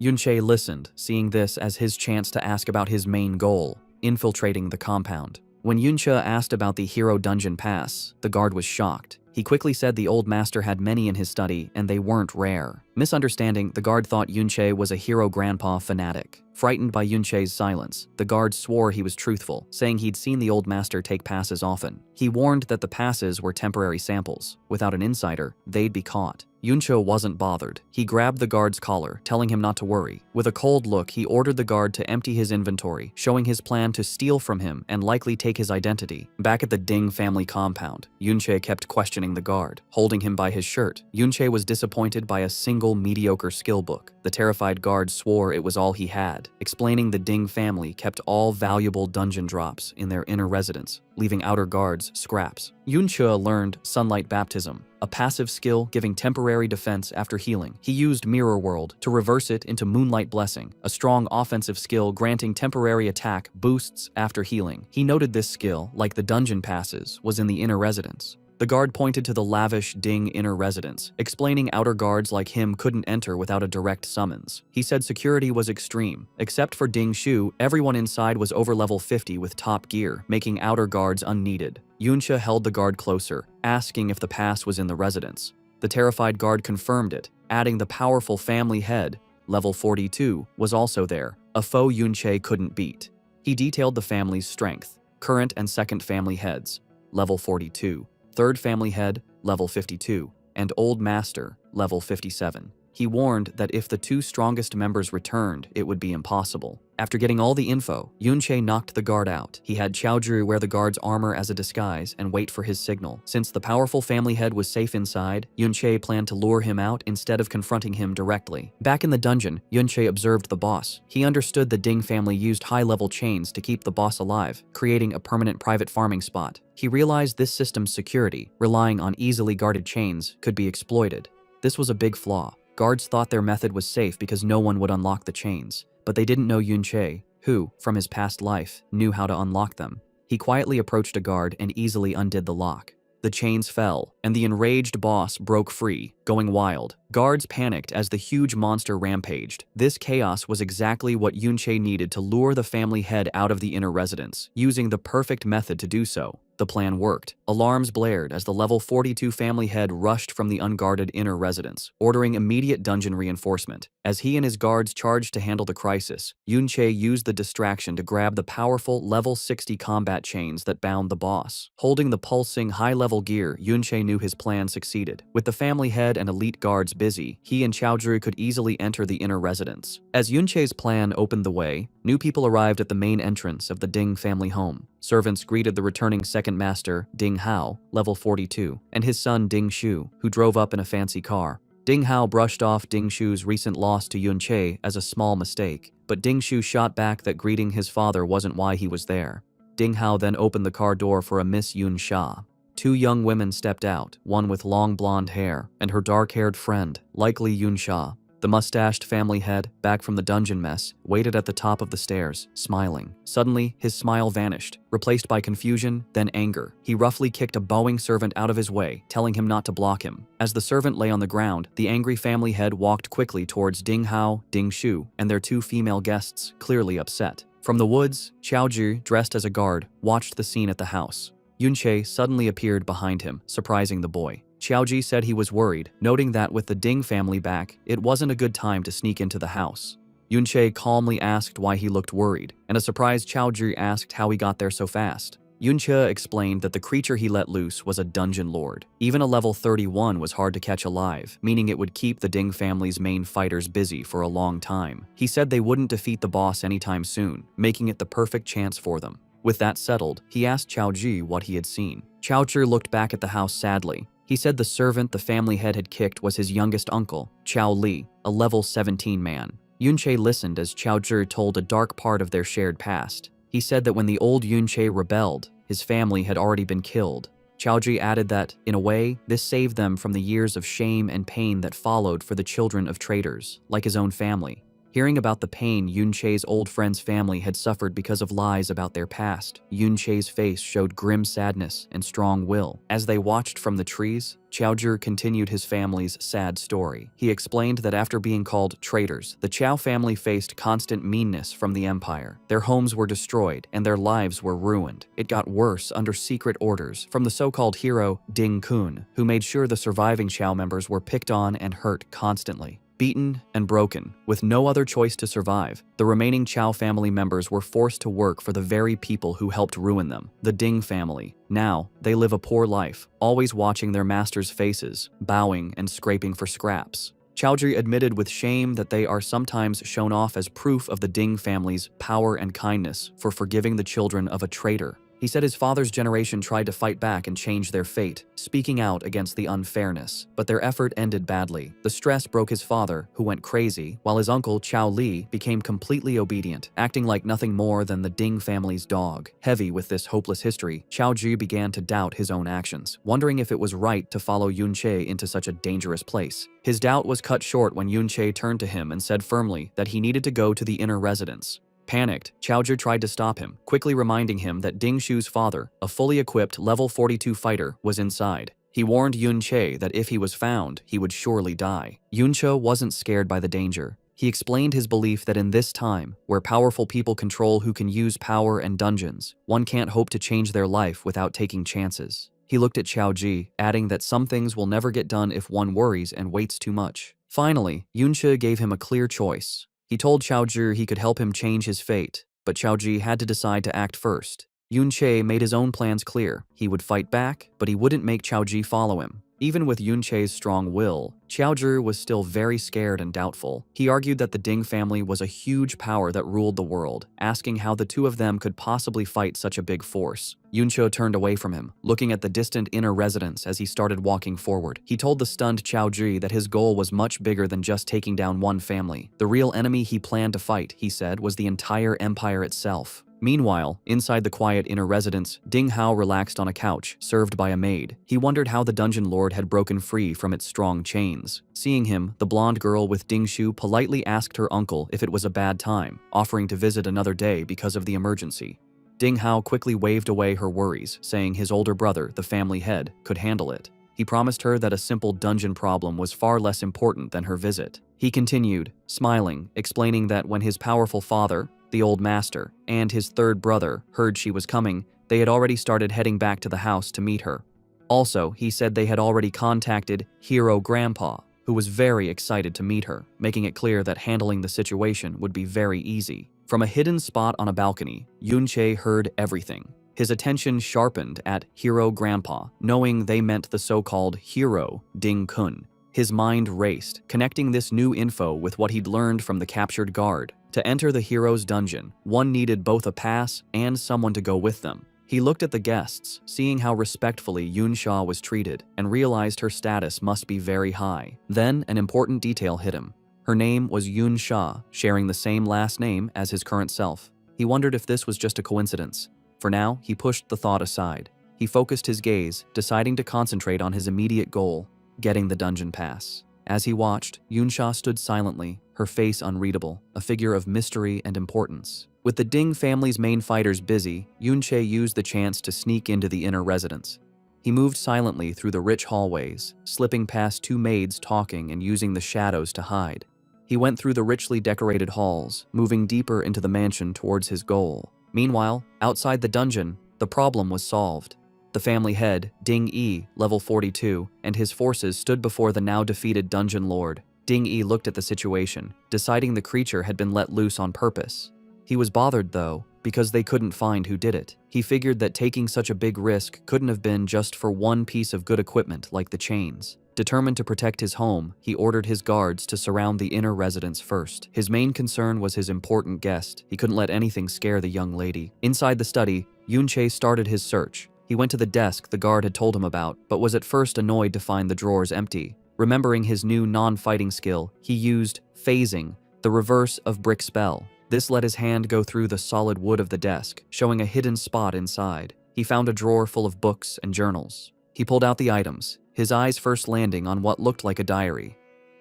Yunche listened, seeing this as his chance to ask about his main goal, infiltrating the compound. When Yunche asked about the Hero Dungeon Pass, the guard was shocked. He quickly said the old master had many in his study and they weren't rare. Misunderstanding, the guard thought Yunche was a hero grandpa fanatic. Frightened by Yunche's silence, the guard swore he was truthful, saying he'd seen the old master take passes often. He warned that the passes were temporary samples. Without an insider, they'd be caught. Yunche wasn't bothered. He grabbed the guard's collar, telling him not to worry. With a cold look, he ordered the guard to empty his inventory, showing his plan to steal from him and likely take his identity. Back at the Ding family compound, Yunche kept questioning the guard, holding him by his shirt. Yunche was disappointed by a single mediocre skill book. The terrified guard swore it was all he had, explaining the Ding family kept all valuable dungeon drops in their inner residence, leaving outer guards scraps. Yunche learned Sunlight Baptism, a passive skill giving temporary defense after healing. He used Mirror World to reverse it into Moonlight Blessing, a strong offensive skill granting temporary attack boosts after healing. He noted this skill, like the dungeon passes, was in the inner residence. The guard pointed to the lavish Ding inner residence, explaining outer guards like him couldn't enter without a direct summons. He said security was extreme. Except for Ding Shu, everyone inside was over level 50 with top gear, making outer guards unneeded. Yunche held the guard closer, asking if the pass was in the residence. The terrified guard confirmed it, adding the powerful family head, level 42, was also there, a foe Yunche couldn't beat. He detailed the family's strength, current and second family heads, level 42. Third family head, level 52, and old master, level 57. He warned that if the two strongest members returned, it would be impossible. After getting all the info, Yunche knocked the guard out. He had Chaozhi wear the guard's armor as a disguise and wait for his signal. Since the powerful family head was safe inside, Yunche planned to lure him out instead of confronting him directly. Back in the dungeon, Yunche observed the boss. He understood the Ding family used high-level chains to keep the boss alive, creating a permanent private farming spot. He realized this system's security, relying on easily guarded chains, could be exploited. This was a big flaw. Guards thought their method was safe because no one would unlock the chains. But they didn't know Yunche, who, from his past life, knew how to unlock them. He quietly approached a guard and easily undid the lock. The chains fell, and the enraged boss broke free, going wild. Guards panicked as the huge monster rampaged. This chaos was exactly what Yunche needed to lure the family head out of the inner residence, using the perfect method to do so. The plan worked. Alarms blared as the level 42 family head rushed from the unguarded inner residence, ordering immediate dungeon reinforcement. As he and his guards charged to handle the crisis, Yunche used the distraction to grab the powerful level 60 combat chains that bound the boss. Holding the pulsing high-level gear, Yunche knew his plan succeeded. With the family head and elite guards busy, he and Chaozhi could easily enter the inner residence. As Yunche's plan opened the way, new people arrived at the main entrance of the Ding family home. Servants greeted the returning second master, Ding Hao, level 42, and his son Ding Shu, who drove up in a fancy car. Ding Hao brushed off Ding Shu's recent loss to Yunche as a small mistake, but Ding Shu shot back that greeting his father wasn't why he was there. Ding Hao then opened the car door for a Miss Yun Sha. Two young women stepped out, one with long blonde hair, and her dark-haired friend, likely Yun Sha. The mustached family head, back from the dungeon mess, waited at the top of the stairs, smiling. Suddenly, his smile vanished, replaced by confusion, then anger. He roughly kicked a bowing servant out of his way, telling him not to block him. As the servant lay on the ground, the angry family head walked quickly towards Ding Hao, Ding Shu, and their two female guests, clearly upset. From the woods, Chaozhi, dressed as a guard, watched the scene at the house. Yunche suddenly appeared behind him, surprising the boy. Chaozhi said he was worried, noting that with the Ding family back, it wasn't a good time to sneak into the house. Yunche calmly asked why he looked worried, and a surprised Chaozhi asked how he got there so fast. Yunche explained that the creature he let loose was a dungeon lord. Even a level 31 was hard to catch alive, meaning it would keep the Ding family's main fighters busy for a long time. He said they wouldn't defeat the boss anytime soon, making it the perfect chance for them. With that settled, he asked Chaozhi what he had seen. Chaozhi looked back at the house sadly. He said the servant the family head had kicked was his youngest uncle, Chao Li, a level 17 man. Yunche listened as Chaozhi told a dark part of their shared past. He said that when the old Yunche rebelled, his family had already been killed. Chaozhi added that, in a way, this saved them from the years of shame and pain that followed for the children of traitors, like his own family. Hearing about the pain Yun Che's old friend's family had suffered because of lies about their past, Yun Che's face showed grim sadness and strong will. As they watched from the trees, Qiaozhi continued his family's sad story. He explained that after being called traitors, the Qiao family faced constant meanness from the empire. Their homes were destroyed and their lives were ruined. It got worse under secret orders from the so-called hero Ding Kun, who made sure the surviving Qiao members were picked on and hurt constantly. Beaten and broken, with no other choice to survive, the remaining Qiao family members were forced to work for the very people who helped ruin them, the Ding family. Now, they live a poor life, always watching their masters' faces, bowing and scraping for scraps. Qiaozhi admitted with shame that they are sometimes shown off as proof of the Ding family's power and kindness for forgiving the children of a traitor. He said his father's generation tried to fight back and change their fate, speaking out against the unfairness, but their effort ended badly. The stress broke his father, who went crazy, while his uncle Qiao Li became completely obedient, acting like nothing more than the Ding family's dog. Heavy with this hopeless history, Qiaozhi began to doubt his own actions, wondering if it was right to follow Yun Che into such a dangerous place. His doubt was cut short when Yun Che turned to him and said firmly that he needed to go to the inner residence. Panicked, Qiaozhi tried to stop him, quickly reminding him that Ding Shu's father, a fully equipped level 42 fighter, was inside. He warned Yun Che that if he was found, he would surely die. Yun Che wasn't scared by the danger. He explained his belief that in this time, where powerful people control who can use power and dungeons, one can't hope to change their life without taking chances. He looked at Qiaozhi, adding that some things will never get done if one worries and waits too much. Finally, Yun Che gave him a clear choice. He told Qiaozhi he could help him change his fate, but Qiaozhi had to decide to act first. Yun Che made his own plans clear. He would fight back, but he wouldn't make Qiaozhi follow him. Even with Yun Che's strong will, Qiaozhi was still very scared and doubtful. He argued that the Ding family was a huge power that ruled the world, asking how the two of them could possibly fight such a big force. Yun Che turned away from him, looking at the distant inner residence as he started walking forward. He told the stunned Qiaozhi that his goal was much bigger than just taking down one family. The real enemy he planned to fight, he said, was the entire empire itself. Meanwhile, inside the quiet inner residence, Ding Hao relaxed on a couch, served by a maid. He wondered how the dungeon lord had broken free from its strong chains. Seeing him, the blonde girl with Ding Shu politely asked her uncle if it was a bad time, offering to visit another day because of the emergency. Ding Hao quickly waved away her worries, saying his older brother, the family head, could handle it. He promised her that a simple dungeon problem was far less important than her visit. He continued, smiling, explaining that when his powerful father, the old master, and his third brother heard she was coming, they had already started heading back to the house to meet her. Also, he said they had already contacted Hero Grandpa, who was very excited to meet her, making it clear that handling the situation would be very easy. From a hidden spot on a balcony, Yun Che heard everything. His attention sharpened at Hero Grandpa, knowing they meant the so-called hero Ding Kun. His mind raced, connecting this new info with what he'd learned from the captured guard. To enter the hero's dungeon, one needed both a pass and someone to go with them. He looked at the guests, seeing how respectfully Yun Sha was treated, and realized her status must be very high. Then, an important detail hit him. Her name was Yun Sha, sharing the same last name as his current self. He wondered if this was just a coincidence. For now, he pushed the thought aside. He focused his gaze, deciding to concentrate on his immediate goal, getting the dungeon pass. As he watched, Yun Sha stood silently, her face unreadable, a figure of mystery and importance. With the Ding family's main fighters busy, Yun Che used the chance to sneak into the inner residence. He moved silently through the rich hallways, slipping past two maids talking and using the shadows to hide. He went through the richly decorated halls, moving deeper into the mansion towards his goal. Meanwhile, outside the dungeon, the problem was solved. The family head, Ding Yi, level 42, and his forces stood before the now defeated dungeon lord. Ding Yi looked at the situation, deciding the creature had been let loose on purpose. He was bothered, though, because they couldn't find who did it. He figured that taking such a big risk couldn't have been just for one piece of good equipment like the chains. Determined to protect his home, he ordered his guards to surround the inner residence first. His main concern was his important guest. He couldn't let anything scare the young lady. Inside the study, Yun Che started his search. He went to the desk the guard had told him about, but was at first annoyed to find the drawers empty. Remembering his new non-fighting skill, he used phasing, the reverse of brick spell. This let his hand go through the solid wood of the desk, showing a hidden spot inside. He found a drawer full of books and journals. He pulled out the items, his eyes first landing on what looked like a diary.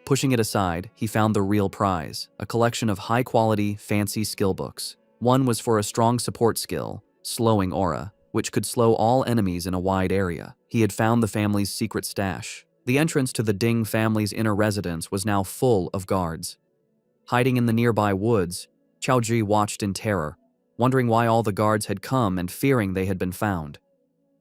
Pushing it aside, he found the real prize, a collection of high-quality, fancy skill books. One was for a strong support skill, Slowing Aura, which could slow all enemies in a wide area. He had found the family's secret stash. The entrance to the Ding family's inner residence was now full of guards. Hiding in the nearby woods, Qiaoji watched in terror, wondering why all the guards had come and fearing they had been found.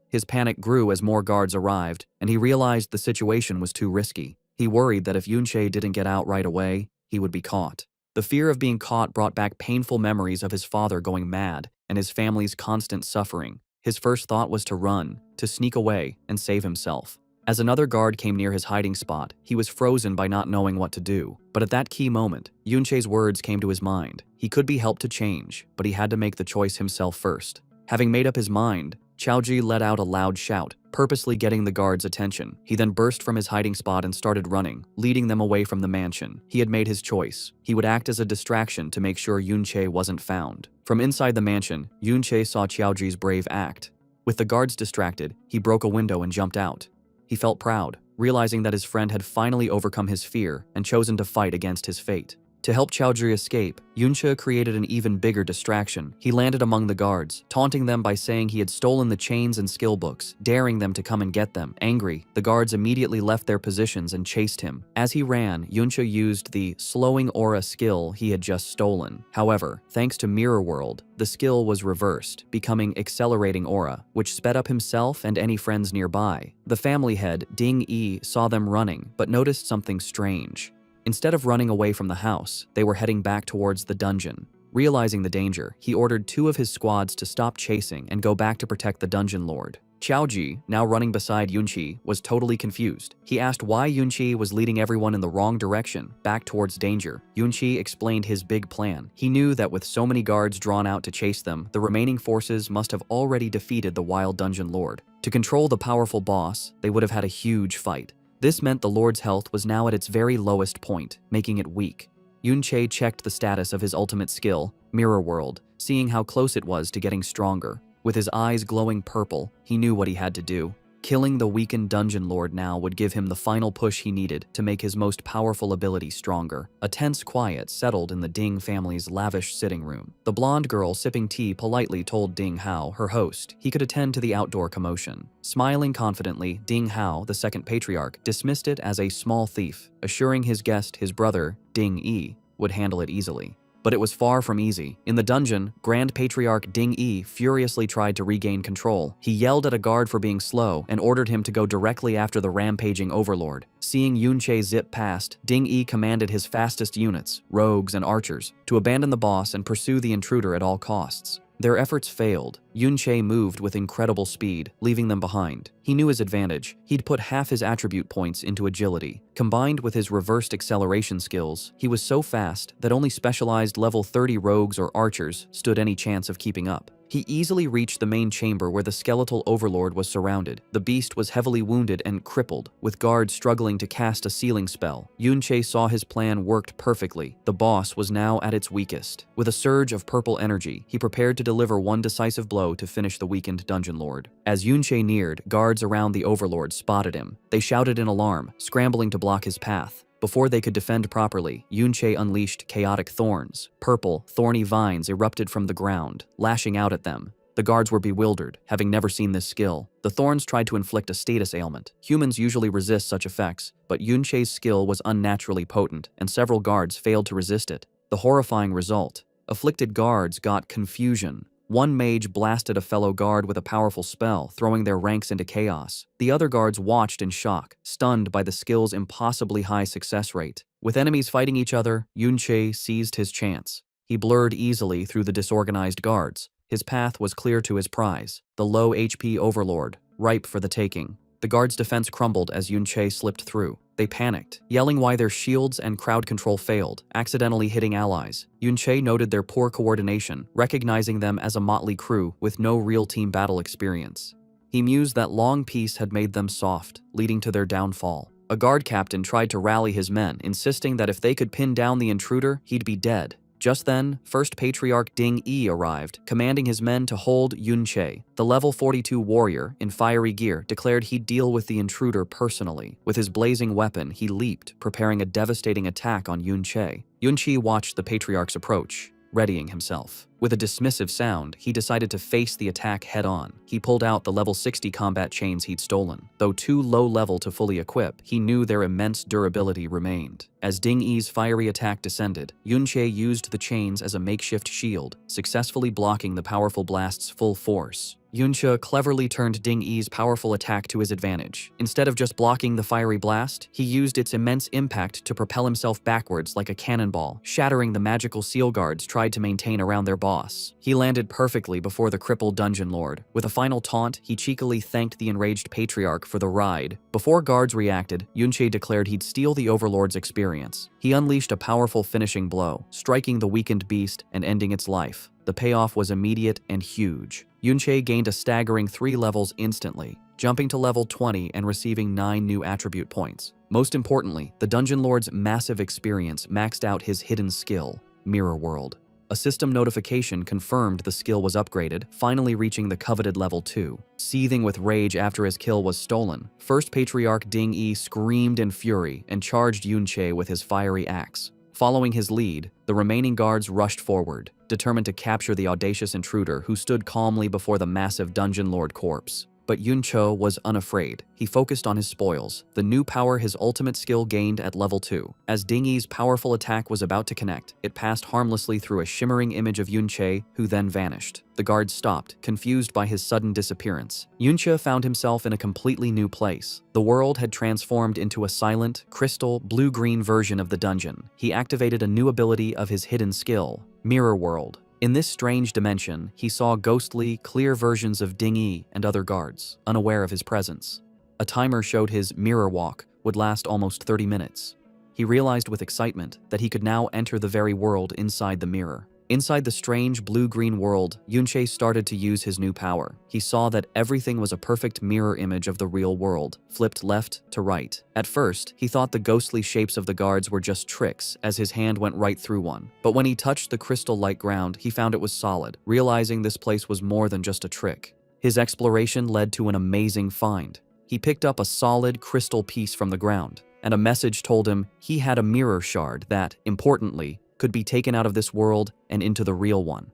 His panic grew as more guards arrived, and he realized the situation was too risky. He worried that if Yunche didn't get out right away, he would be caught. The fear of being caught brought back painful memories of his father going mad and his family's constant suffering. His first thought was to run, to sneak away, and save himself. As another guard came near his hiding spot, he was frozen by not knowing what to do. But at that key moment, Yunche's words came to his mind. He could be helped to change, but he had to make the choice himself first. Having made up his mind, Qiaoji let out a loud shout, purposely getting the guards' attention. He then burst from his hiding spot and started running, leading them away from the mansion. He had made his choice. He would act as a distraction to make sure Yunche wasn't found. From inside the mansion, Yunche saw Qiaoji's brave act. With the guards distracted, he broke a window and jumped out. He felt proud, realizing that his friend had finally overcome his fear and chosen to fight against his fate. To help Qiaoji escape, Yunche created an even bigger distraction. He landed among the guards, taunting them by saying he had stolen the chains and skill books, daring them to come and get them. Angry, the guards immediately left their positions and chased him. As he ran, Yunche used the Slowing Aura skill he had just stolen. However, thanks to Mirror World, the skill was reversed, becoming Accelerating Aura, which sped up himself and any friends nearby. The family head, Ding Yi, saw them running, but noticed something strange. Instead of running away from the house, they were heading back towards the dungeon. Realizing the danger, he ordered 2 of his squads to stop chasing and go back to protect the dungeon lord. Qiaoji, now running beside Yunqi, was totally confused. He asked why Yunqi was leading everyone in the wrong direction, back towards danger. Yunqi explained his big plan. He knew that with so many guards drawn out to chase them, the remaining forces must have already defeated the wild dungeon lord. To control the powerful boss, they would have had a huge fight. This meant the lord's health was now at its very lowest point, making it weak. Yunche checked the status of his ultimate skill, Mirror World, seeing how close it was to getting stronger. With his eyes glowing purple, he knew what he had to do. Killing the weakened dungeon lord now would give him the final push he needed to make his most powerful ability stronger. A tense quiet settled in the Ding family's lavish sitting room. The blonde girl sipping tea politely told Ding Hao, her host, he could attend to the outdoor commotion. Smiling confidently, Ding Hao, the second patriarch, dismissed it as a small thief, assuring his guest, his brother, Ding Yi, would handle it easily. But it was far from easy. In the dungeon, Grand Patriarch Ding Yi furiously tried to regain control. He yelled at a guard for being slow and ordered him to go directly after the rampaging overlord. Seeing Yunche zip past, Ding Yi commanded his fastest units, rogues and archers, to abandon the boss and pursue the intruder at all costs. Their efforts failed. Yunche moved with incredible speed, leaving them behind. He knew his advantage. He'd put half his attribute points into agility. Combined with his reversed acceleration skills, he was so fast that only specialized level 30 rogues or archers stood any chance of keeping up. He easily reached the main chamber where the skeletal overlord was surrounded. The beast was heavily wounded and crippled, with guards struggling to cast a sealing spell. Yunche saw his plan worked perfectly. The boss was now at its weakest. With a surge of purple energy, he prepared to deliver one decisive blow to finish the weakened dungeon lord. As Yunche neared, guards around the overlord spotted him. They shouted in alarm, scrambling to block his path. Before they could defend properly, Yunche unleashed chaotic thorns. Purple, thorny vines erupted from the ground, lashing out at them. The guards were bewildered, having never seen this skill. The thorns tried to inflict a status ailment. Humans usually resist such effects, but Yunche's skill was unnaturally potent, and several guards failed to resist it. The horrifying result: afflicted guards got confusion. One mage blasted a fellow guard with a powerful spell, throwing their ranks into chaos. The other guards watched in shock, stunned by the skill's impossibly high success rate. With enemies fighting each other, Yunche seized his chance. He blurred easily through the disorganized guards. His path was clear to his prize, the low HP overlord, ripe for the taking. The guards' defense crumbled as Yunche slipped through. They panicked, yelling why their shields and crowd control failed, accidentally hitting allies. Yunche noted their poor coordination, recognizing them as a motley crew with no real team battle experience. He mused that long peace had made them soft, leading to their downfall. A guard captain tried to rally his men, insisting that if they could pin down the intruder, he'd be dead. Just then, First Patriarch Ding Yi arrived, commanding his men to hold Yun Che. The level 42 warrior, in fiery gear, declared he'd deal with the intruder personally. With his blazing weapon, he leaped, preparing a devastating attack on Yun Che. Yun Che watched the Patriarch's approach, readying himself. With a dismissive sound, he decided to face the attack head-on. He pulled out the level 60 combat chains he'd stolen. Though too low-level to fully equip, he knew their immense durability remained. As Ding Yi's fiery attack descended, Yun Che used the chains as a makeshift shield, successfully blocking the powerful blast's full force. Yun Che cleverly turned Ding Yi's powerful attack to his advantage. Instead of just blocking the fiery blast, he used its immense impact to propel himself backwards like a cannonball, shattering the magical seal guards tried to maintain around their boss. He landed perfectly before the crippled dungeon lord. With a final taunt, he cheekily thanked the enraged patriarch for the ride. Before guards reacted, Yun Che declared he'd steal the overlord's experience. He unleashed a powerful finishing blow, striking the weakened beast and ending its life. The payoff was immediate and huge. Yun Che gained a staggering 3 levels instantly, jumping to level 20 and receiving 9 new attribute points. Most importantly, the Dungeon Lord's massive experience maxed out his hidden skill, Mirror World. A system notification confirmed the skill was upgraded, finally reaching the coveted level 2. Seething with rage after his kill was stolen, First Patriarch Ding Yi screamed in fury and charged Yun Che with his fiery axe. Following his lead, the remaining guards rushed forward, determined to capture the audacious intruder who stood calmly before the massive Dungeon Lord corpse. But Yun Che was unafraid. He focused on his spoils, the new power his ultimate skill gained at level 2. As Ding Yi's powerful attack was about to connect, it passed harmlessly through a shimmering image of Yun Che, who then vanished. The guards stopped, confused by his sudden disappearance. Yun Che found himself in a completely new place. The world had transformed into a silent, crystal, blue-green version of the dungeon. He activated a new ability of his hidden skill, Mirror World. In this strange dimension, he saw ghostly, clear versions of Ding Yi and other guards, unaware of his presence. A timer showed his mirror walk would last almost 30 minutes. He realized with excitement that he could now enter the very world inside the mirror. Inside the strange blue-green world, Yun Che started to use his new power. He saw that everything was a perfect mirror image of the real world, flipped left to right. At first, he thought the ghostly shapes of the guards were just tricks, as his hand went right through one. But when he touched the crystal-like ground, he found it was solid, realizing this place was more than just a trick. His exploration led to an amazing find. He picked up a solid crystal piece from the ground, and a message told him he had a mirror shard that, importantly, could be taken out of this world and into the real one.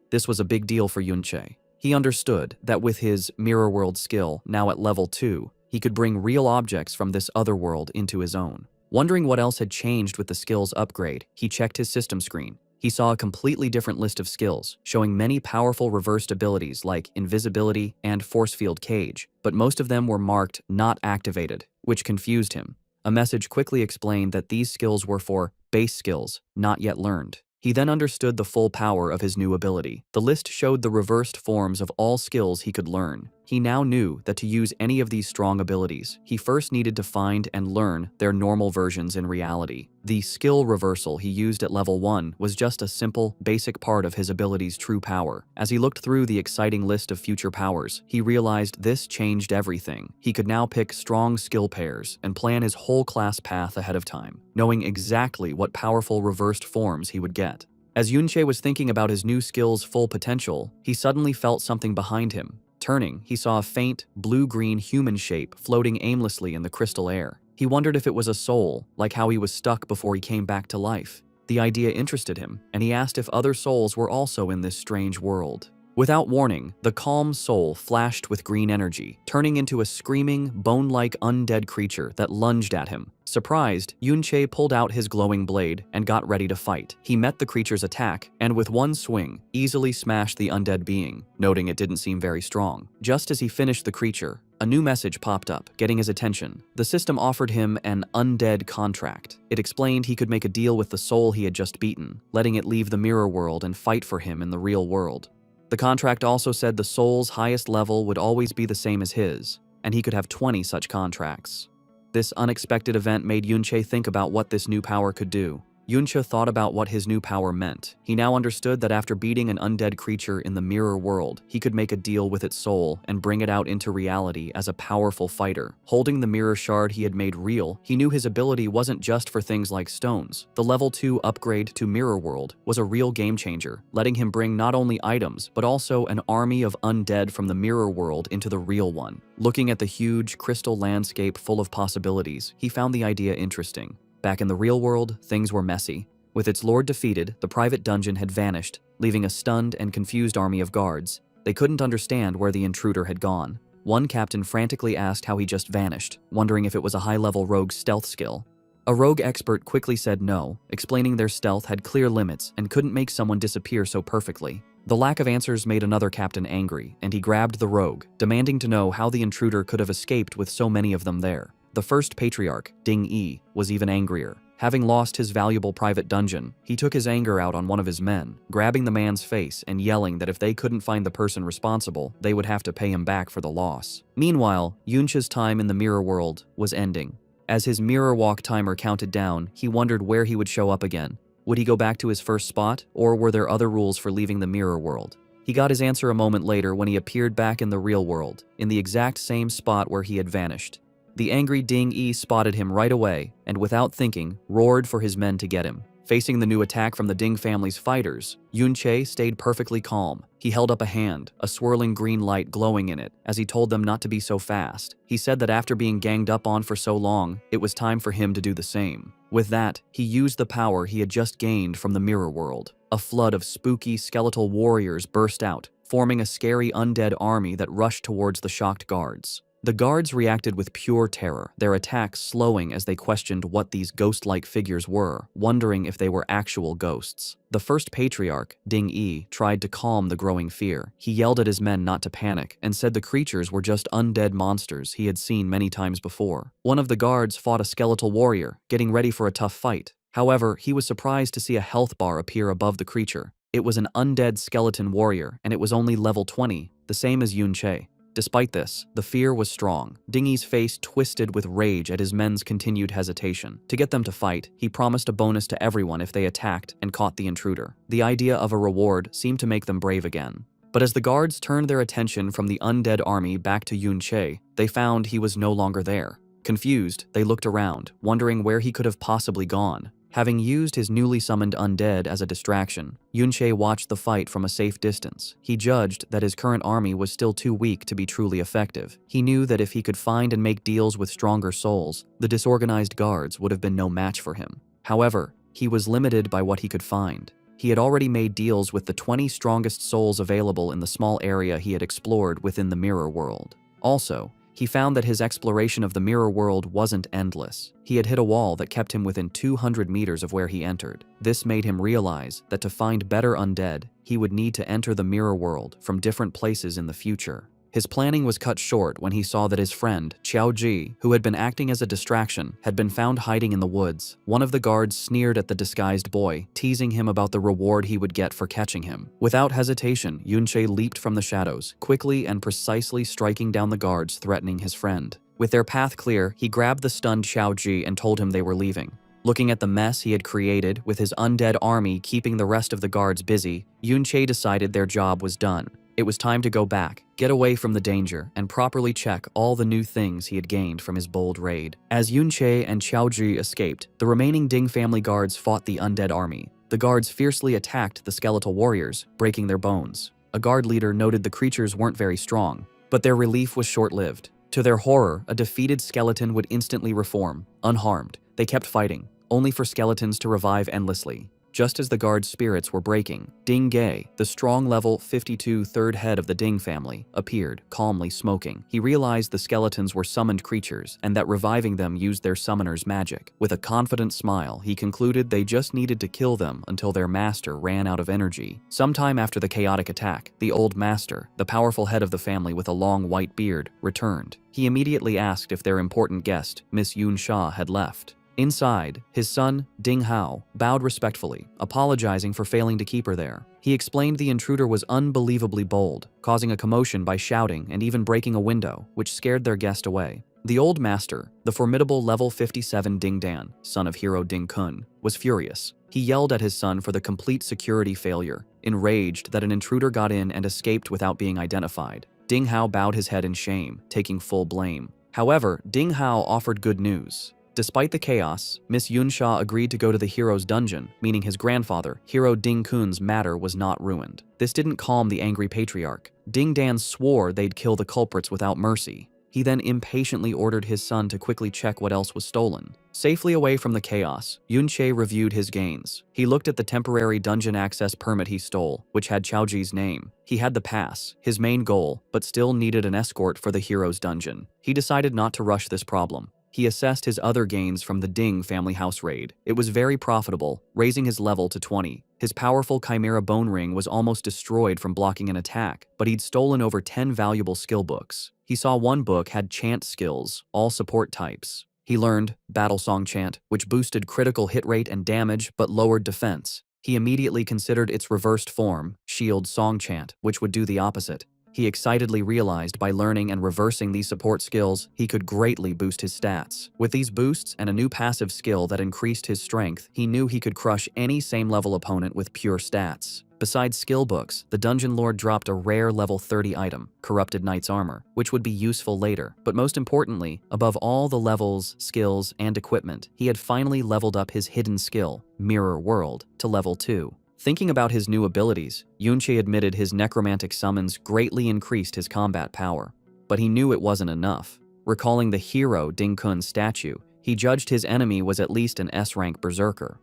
This was a big deal for Yun Che. He understood that with his Mirror World skill, now at level 2, he could bring real objects from this other world into his own. Wondering what else had changed with the skill's upgrade, he checked his system screen. He saw a completely different list of skills, showing many powerful reversed abilities like invisibility and force field cage, but most of them were marked not activated, which confused him. A message quickly explained that these skills were for base skills, not yet learned. He then understood the full power of his new ability. The list showed the reversed forms of all skills he could learn. He now knew that to use any of these strong abilities, he first needed to find and learn their normal versions in reality. The skill reversal he used at level 1 was just a simple, basic part of his ability's true power. As he looked through the exciting list of future powers, he realized this changed everything. He could now pick strong skill pairs and plan his whole class path ahead of time, knowing exactly what powerful reversed forms he would get. As Yun Che was thinking about his new skill's full potential, he suddenly felt something behind him. Turning, he saw a faint, blue-green human shape floating aimlessly in the crystal air. He wondered if it was a soul, like how he was stuck before he came back to life. The idea interested him, and he asked if other souls were also in this strange world. Without warning, the calm soul flashed with green energy, turning into a screaming, bone-like undead creature that lunged at him. Surprised, Yun Che pulled out his glowing blade and got ready to fight. He met the creature's attack, and with one swing, easily smashed the undead being, noting it didn't seem very strong. Just as he finished the creature, a new message popped up, getting his attention. The system offered him an undead contract. It explained he could make a deal with the soul he had just beaten, letting it leave the mirror world and fight for him in the real world. The contract also said the soul's highest level would always be the same as his, and he could have 20 such contracts. This unexpected event made Yun Che think about what this new power could do. Yunche thought about what his new power meant. He now understood that after beating an undead creature in the mirror world, he could make a deal with its soul and bring it out into reality as a powerful fighter. Holding the mirror shard he had made real, he knew his ability wasn't just for things like stones. The level 2 upgrade to mirror world was a real game changer, letting him bring not only items, but also an army of undead from the mirror world into the real one. Looking at the huge crystal landscape full of possibilities, he found the idea interesting. Back in the real world, things were messy. With its lord defeated, the private dungeon had vanished, leaving a stunned and confused army of guards. They couldn't understand where the intruder had gone. One captain frantically asked how he just vanished, wondering if it was a high-level rogue stealth skill. A rogue expert quickly said no, explaining their stealth had clear limits and couldn't make someone disappear so perfectly. The lack of answers made another captain angry, and he grabbed the rogue, demanding to know how the intruder could have escaped with so many of them there. The first patriarch, Ding Yi, was even angrier. Having lost his valuable private dungeon, he took his anger out on one of his men, grabbing the man's face and yelling that if they couldn't find the person responsible, they would have to pay him back for the loss. Meanwhile, Yunche's time in the mirror world was ending. As his mirror walk timer counted down, he wondered where he would show up again. Would he go back to his first spot, or were there other rules for leaving the mirror world? He got his answer a moment later when he appeared back in the real world, in the exact same spot where he had vanished. The angry Ding Yi spotted him right away and, without thinking, roared for his men to get him. Facing the new attack from the Ding family's fighters, Yunche stayed perfectly calm. He held up a hand, a swirling green light glowing in it, as he told them not to be so fast. He said that after being ganged up on for so long, it was time for him to do the same. With that, he used the power he had just gained from the mirror world. A flood of spooky skeletal warriors burst out, forming a scary undead army that rushed towards the shocked guards. The guards reacted with pure terror, their attacks slowing as they questioned what these ghost-like figures were, wondering if they were actual ghosts. The first patriarch, Ding Yi, tried to calm the growing fear. He yelled at his men not to panic and said the creatures were just undead monsters he had seen many times before. One of the guards fought a skeletal warrior, getting ready for a tough fight. However, he was surprised to see a health bar appear above the creature. It was an undead skeleton warrior, and it was only level 20, the same as Yunche. Despite this, the fear was strong. Ding Yi's face twisted with rage at his men's continued hesitation. To get them to fight, he promised a bonus to everyone if they attacked and caught the intruder. The idea of a reward seemed to make them brave again. But as the guards turned their attention from the undead army back to Yunche, they found he was no longer there. Confused, they looked around, wondering where he could have possibly gone. Having used his newly summoned undead as a distraction, Yunche watched the fight from a safe distance. He judged that his current army was still too weak to be truly effective. He knew that if he could find and make deals with stronger souls, the disorganized guards would have been no match for him. However, he was limited by what he could find. He had already made deals with the 20 strongest souls available in the small area he had explored within the mirror world. Also, he found that his exploration of the mirror world wasn't endless. He had hit a wall that kept him within 200 meters of where he entered. This made him realize that to find better undead, he would need to enter the mirror world from different places in the future. His planning was cut short when he saw that his friend, Qiao Ji, who had been acting as a distraction, had been found hiding in the woods. One of the guards sneered at the disguised boy, teasing him about the reward he would get for catching him. Without hesitation, Yunche leaped from the shadows, quickly and precisely striking down the guards threatening his friend. With their path clear, he grabbed the stunned Qiao Ji and told him they were leaving. Looking at the mess he had created, with his undead army keeping the rest of the guards busy, Yunche decided their job was done. It was time to go back, get away from the danger, and properly check all the new things he had gained from his bold raid. As Yunche and Qiao Ji escaped, the remaining Ding family guards fought the undead army. The guards fiercely attacked the skeletal warriors, breaking their bones. A guard leader noted the creatures weren't very strong, but their relief was short-lived. To their horror, a defeated skeleton would instantly reform, unharmed. They kept fighting, only for skeletons to revive endlessly. Just as the guards' spirits were breaking, Ding Ge, the strong level 52 third head of the Ding family, appeared, calmly smoking. He realized the skeletons were summoned creatures and that reviving them used their summoner's magic. With a confident smile, he concluded they just needed to kill them until their master ran out of energy. Sometime after the chaotic attack, the old master, the powerful head of the family with a long white beard, returned. He immediately asked if their important guest, Miss Yun Sha, had left. Inside, his son, Ding Hao, bowed respectfully, apologizing for failing to keep her there. He explained the intruder was unbelievably bold, causing a commotion by shouting and even breaking a window, which scared their guest away. The old master, the formidable level 57 Ding Dan, son of hero Ding Kun, was furious. He yelled at his son for the complete security failure, enraged that an intruder got in and escaped without being identified. Ding Hao bowed his head in shame, taking full blame. However, Ding Hao offered good news. Despite the chaos, Miss Yunsha agreed to go to the hero's dungeon, meaning his grandfather, Hero Ding Kun's matter was not ruined. This didn't calm the angry patriarch. Ding Dan swore they'd kill the culprits without mercy. He then impatiently ordered his son to quickly check what else was stolen. Safely away from the chaos, Yunche reviewed his gains. He looked at the temporary dungeon access permit he stole, which had Chaoji's name. He had the pass, his main goal, but still needed an escort for the hero's dungeon. He decided not to rush this problem. He assessed his other gains from the Ding family house raid. It was very profitable, raising his level to 20. His powerful Chimera Bone Ring was almost destroyed from blocking an attack, but he'd stolen over 10 valuable skill books. He saw one book had chant skills, all support types. He learned Battle Song Chant, which boosted critical hit rate and damage but lowered defense. He immediately considered its reversed form, Shield Song Chant, which would do the opposite. He excitedly realized by learning and reversing these support skills, he could greatly boost his stats. With these boosts and a new passive skill that increased his strength, he knew he could crush any same-level opponent with pure stats. Besides skill books, the Dungeon Lord dropped a rare level 30 item, Corrupted Knight's Armor, which would be useful later. But most importantly, above all the levels, skills, and equipment, he had finally leveled up his hidden skill, Mirror World, to level 2. Thinking about his new abilities, Yunche admitted his necromantic summons greatly increased his combat power. But he knew it wasn't enough. Recalling the hero Ding Kun's statue, he judged his enemy was at least an S-rank berserker.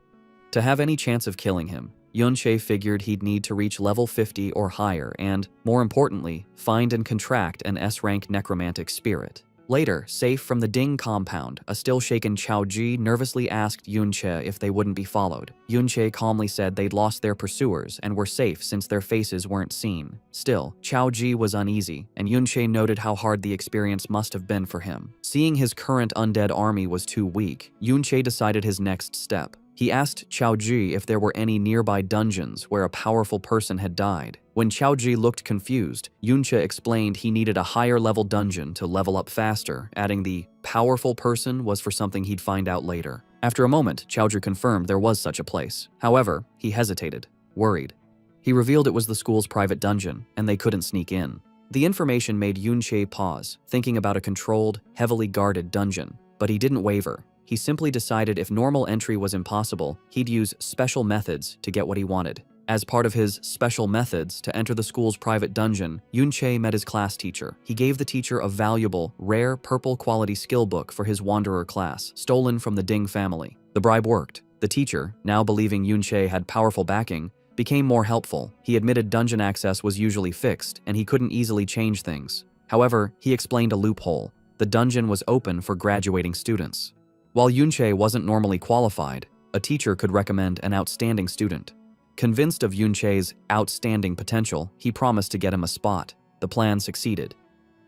To have any chance of killing him, Yunche figured he'd need to reach level 50 or higher and, more importantly, find and contract an S-rank necromantic spirit. Later, safe from the Ding compound, a still-shaken Chaoji nervously asked Yunche if they wouldn't be followed. Yunche calmly said they'd lost their pursuers and were safe since their faces weren't seen. Still, Chaoji was uneasy, and Yunche noted how hard the experience must have been for him. Seeing his current undead army was too weak, Yunche decided his next step. He asked Chaoji if there were any nearby dungeons where a powerful person had died. When Chaoji looked confused, Yunche explained he needed a higher-level dungeon to level up faster, adding the powerful person was for something he'd find out later. After a moment, Chaoji confirmed there was such a place. However, he hesitated, worried. He revealed it was the school's private dungeon, and they couldn't sneak in. The information made Yunche pause, thinking about a controlled, heavily guarded dungeon. But he didn't waver. He simply decided if normal entry was impossible, he'd use special methods to get what he wanted. As part of his special methods to enter the school's private dungeon, Yunche met his class teacher. He gave the teacher a valuable, rare purple-quality skill book for his Wanderer class, stolen from the Ding family. The bribe worked. The teacher, now believing Yunche had powerful backing, became more helpful. He admitted dungeon access was usually fixed, and he couldn't easily change things. However, he explained a loophole. The dungeon was open for graduating students. While Yunche wasn't normally qualified, a teacher could recommend an outstanding student. Convinced of Yunche's outstanding potential, he promised to get him a spot. The plan succeeded.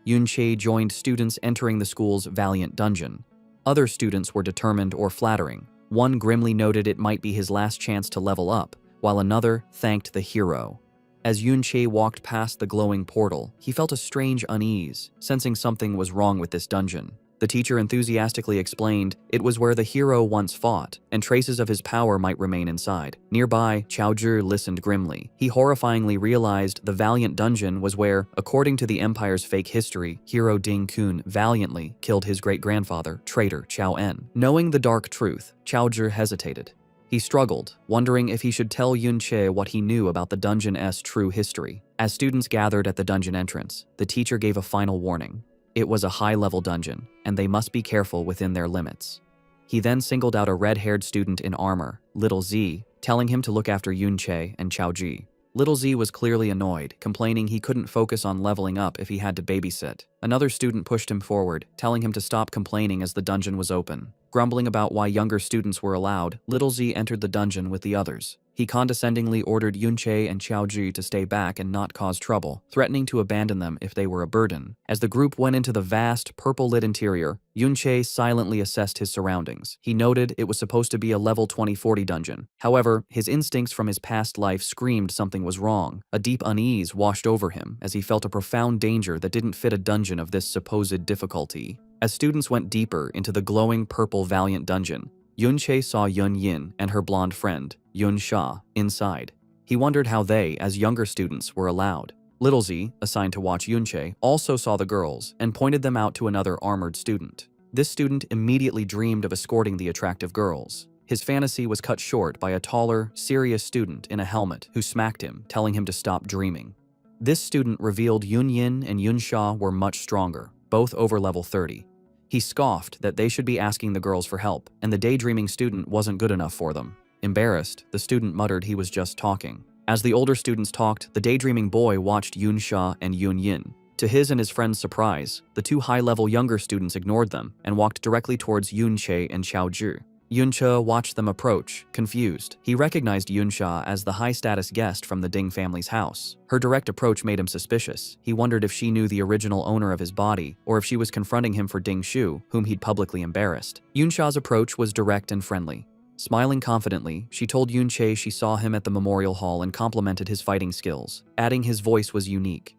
Yunche joined students entering the school's Valiant Dungeon. Other students were determined or flattering. One grimly noted it might be his last chance to level up, while another thanked the hero. As Yunche walked past the glowing portal, he felt a strange unease, sensing something was wrong with this dungeon. The teacher enthusiastically explained it was where the hero once fought, and traces of his power might remain inside. Nearby, Chaoji listened grimly. He horrifyingly realized the Valiant Dungeon was where, according to the Empire's fake history, Hero Ding Kun valiantly killed his great-grandfather, traitor Chao En. Knowing the dark truth, Chaoji hesitated. He struggled, wondering if he should tell Yunche what he knew about the dungeon's true history. As students gathered at the dungeon entrance, the teacher gave a final warning. It was a high-level dungeon, and they must be careful within their limits. He then singled out a red-haired student in armor, Little Z, telling him to look after Yunche and Chaoji. Little Z was clearly annoyed, complaining he couldn't focus on leveling up if he had to babysit. Another student pushed him forward, telling him to stop complaining as the dungeon was open. Grumbling about why younger students were allowed, Little Z entered the dungeon with the others. He condescendingly ordered Yunche and Chaoji to stay back and not cause trouble, threatening to abandon them if they were a burden. As the group went into the vast, purple-lit interior, Yunche silently assessed his surroundings. He noted it was supposed to be a level 20-40 dungeon. However, his instincts from his past life screamed something was wrong. A deep unease washed over him as he felt a profound danger that didn't fit a dungeon of this supposed difficulty. As students went deeper into the glowing purple Valiant Dungeon, Yun Che saw Yun Yin and her blonde friend, Yun Sha, inside. He wondered how they, as younger students, were allowed. Little Z, assigned to watch Yun Che, also saw the girls and pointed them out to another armored student. This student immediately dreamed of escorting the attractive girls. His fantasy was cut short by a taller, serious student in a helmet who smacked him, telling him to stop dreaming. This student revealed Yun Yin and Yun Sha were much stronger, both over level 30. He scoffed that they should be asking the girls for help, and the daydreaming student wasn't good enough for them. Embarrassed, the student muttered he was just talking. As the older students talked, the daydreaming boy watched Yun Sha and Yun Yin. To his and his friend's surprise, the two high-level younger students ignored them and walked directly towards Yun Che and Xiao Zhi. Yun Che watched them approach, confused. He recognized Yun Sha as the high-status guest from the Ding family's house. Her direct approach made him suspicious. He wondered if she knew the original owner of his body, or if she was confronting him for Ding Shu, whom he'd publicly embarrassed. Yun Sha's approach was direct and friendly. Smiling confidently, she told Yun Che she saw him at the memorial hall and complimented his fighting skills, adding his voice was unique.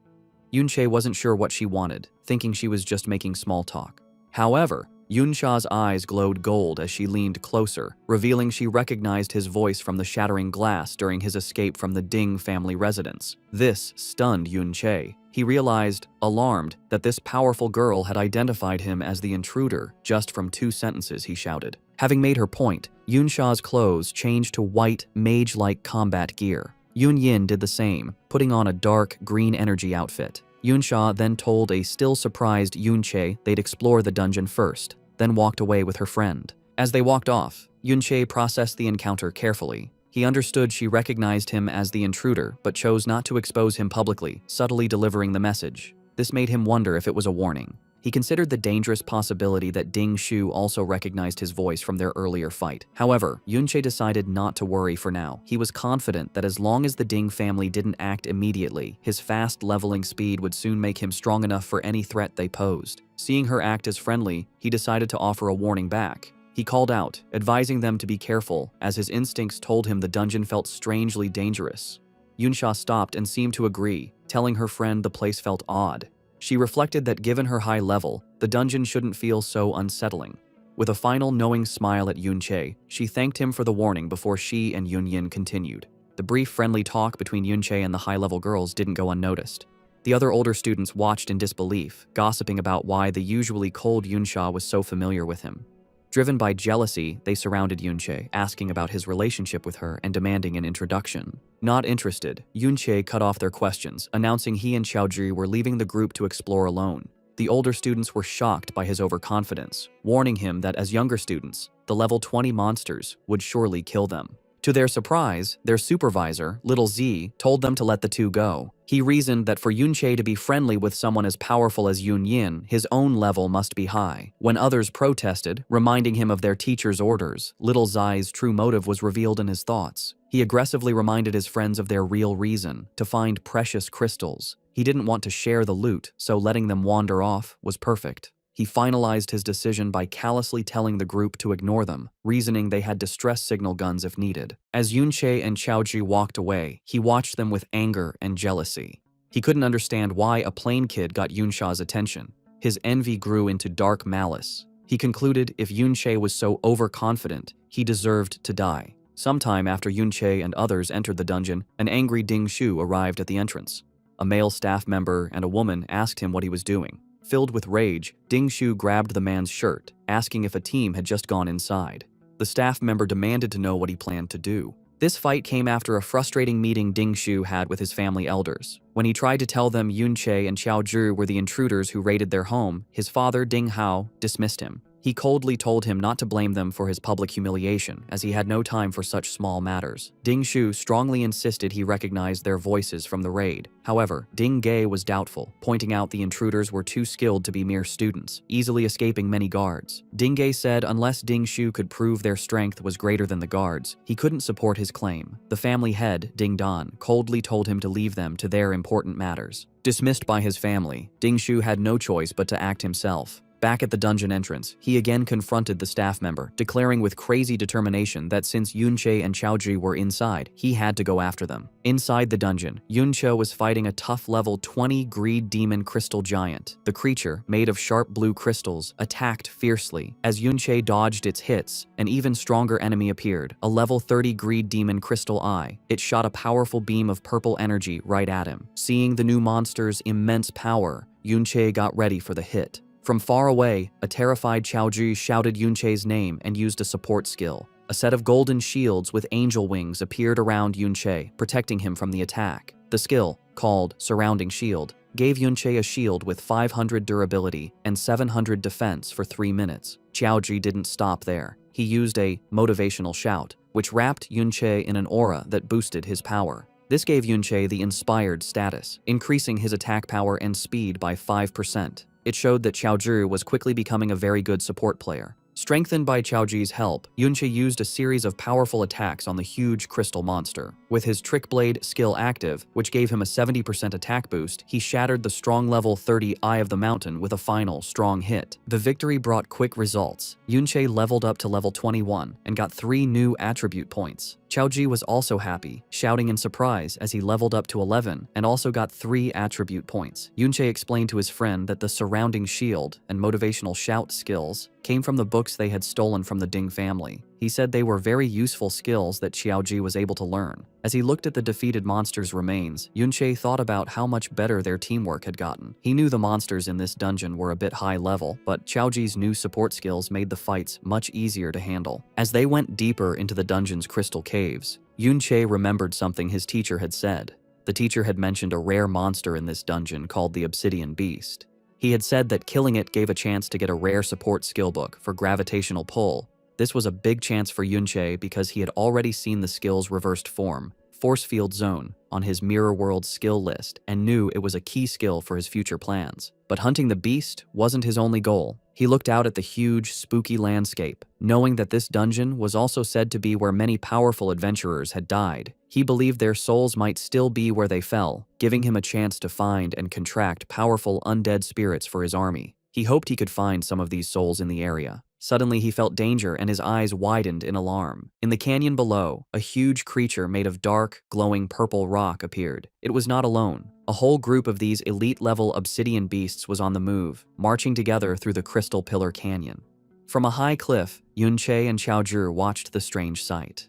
Yun Che wasn't sure what she wanted, thinking she was just making small talk. However, Yun Sha's eyes glowed gold as she leaned closer, revealing she recognized his voice from the shattering glass during his escape from the Ding family residence. This stunned Yun Che. He realized, alarmed, that this powerful girl had identified him as the intruder just from 2 sentences he shouted. Having made her point, Yun Sha's clothes changed to white, mage-like combat gear. Yun Yin did the same, putting on a dark, green energy outfit. Yun Sha then told a still surprised Yun Che they'd explore the dungeon first, then walked away with her friend. As they walked off, Yun Che processed the encounter carefully. He understood she recognized him as the intruder, but chose not to expose him publicly, subtly delivering the message. This made him wonder if it was a warning. He considered the dangerous possibility that Ding Shu also recognized his voice from their earlier fight. However, Yun Che decided not to worry for now. He was confident that as long as the Ding family didn't act immediately, his fast leveling speed would soon make him strong enough for any threat they posed. Seeing her act as friendly, he decided to offer a warning back. He called out, advising them to be careful, as his instincts told him the dungeon felt strangely dangerous. Yun Sha stopped and seemed to agree, telling her friend the place felt odd. She reflected that given her high level, the dungeon shouldn't feel so unsettling. With a final knowing smile at Yun Che, she thanked him for the warning before she and Yun Yin continued. The brief friendly talk between Yun Che and the high-level girls didn't go unnoticed. The other older students watched in disbelief, gossiping about why the usually cold Yun Sha was so familiar with him. Driven by jealousy, they surrounded Yun Che, asking about his relationship with her and demanding an introduction. Not interested, Yun Che cut off their questions, announcing he and Xiao Zhi were leaving the group to explore alone. The older students were shocked by his overconfidence, warning him that as younger students, the level 20 monsters would surely kill them. To their surprise, their supervisor, Little Z, told them to let the two go. He reasoned that for Yun Che to be friendly with someone as powerful as Yun Yin, his own level must be high. When others protested, reminding him of their teacher's orders, Little Zai's true motive was revealed in his thoughts. He aggressively reminded his friends of their real reason, to find precious crystals. He didn't want to share the loot, so letting them wander off was perfect. He finalized his decision by callously telling the group to ignore them, reasoning they had distress signal guns if needed. As Yun Che and Xiao Zhi walked away, he watched them with anger and jealousy. He couldn't understand why a plain kid got Yun Sha's attention. His envy grew into dark malice. He concluded if Yun Che was so overconfident, he deserved to die. Sometime after Yun Che and others entered the dungeon, an angry Ding Shu arrived at the entrance. A male staff member and a woman asked him what he was doing. Filled with rage, Ding Shu grabbed the man's shirt, asking if a team had just gone inside. The staff member demanded to know what he planned to do. This fight came after a frustrating meeting Ding Shu had with his family elders. When he tried to tell them Yun Che and Xiao Zhi were the intruders who raided their home, his father, Ding Hao, dismissed him. He coldly told him not to blame them for his public humiliation, as he had no time for such small matters. Ding Shu strongly insisted he recognized their voices from the raid. However, Ding Ge was doubtful, pointing out the intruders were too skilled to be mere students, easily escaping many guards. Ding Ge said unless Ding Shu could prove their strength was greater than the guards, he couldn't support his claim. The family head, Ding Dan, coldly told him to leave them to their important matters. Dismissed by his family, Ding Shu had no choice but to act himself. Back at the dungeon entrance, he again confronted the staff member, declaring with crazy determination that since Yunche and Chaoji were inside, he had to go after them. Inside the dungeon, Yunche was fighting a tough level 20 greed demon crystal giant. The creature, made of sharp blue crystals, attacked fiercely. As Yunche dodged its hits, an even stronger enemy appeared, a level 30 greed demon crystal eye. It shot a powerful beam of purple energy right at him. Seeing the new monster's immense power, Yunche got ready for the hit. From far away, a terrified Chaoji shouted Yunche's name and used a support skill. A set of golden shields with angel wings appeared around Yunche, protecting him from the attack. The skill, called Surrounding Shield, gave Yunche a shield with 500 durability and 700 defense for 3 minutes. Chaoji didn't stop there. He used a motivational shout, which wrapped Yunche in an aura that boosted his power. This gave Yunche the inspired status, increasing his attack power and speed by 5%. It showed that Chaoji was quickly becoming a very good support player. Strengthened by Chaoji's help, Yunche used a series of powerful attacks on the huge crystal monster. With his Trick Blade skill active, which gave him a 70% attack boost, he shattered the strong level 30 Eye of the Mountain with a final, strong hit. The victory brought quick results. Yunche leveled up to level 21 and got 3 new attribute points. Chaoji was also happy, shouting in surprise as he leveled up to 11 and also got 3 attribute points. Yunche explained to his friend that the Surrounding Shield and Motivational Shout skills came from the books they had stolen from the Ding family. He said they were very useful skills that Chaoji was able to learn. As he looked at the defeated monster's remains, Yunche thought about how much better their teamwork had gotten. He knew the monsters in this dungeon were a bit high level, but Chaoji's new support skills made the fights much easier to handle. As they went deeper into the dungeon's crystal caves, Yunche remembered something his teacher had said. The teacher had mentioned a rare monster in this dungeon called the Obsidian Beast. He had said that killing it gave a chance to get a rare support skill book for gravitational pull. This was a big chance for Yunche because he had already seen the skill's reversed form, Force Field Zone, on his Mirror World skill list and knew it was a key skill for his future plans. But hunting the beast wasn't his only goal. He looked out at the huge, spooky landscape. Knowing that this dungeon was also said to be where many powerful adventurers had died, he believed their souls might still be where they fell, giving him a chance to find and contract powerful undead spirits for his army. He hoped he could find some of these souls in the area. Suddenly he felt danger and his eyes widened in alarm. In the canyon below, a huge creature made of dark, glowing purple rock appeared. It was not alone. A whole group of these elite-level obsidian beasts was on the move, marching together through the Crystal Pillar Canyon. From a high cliff, Yunche and Chaoji watched the strange sight.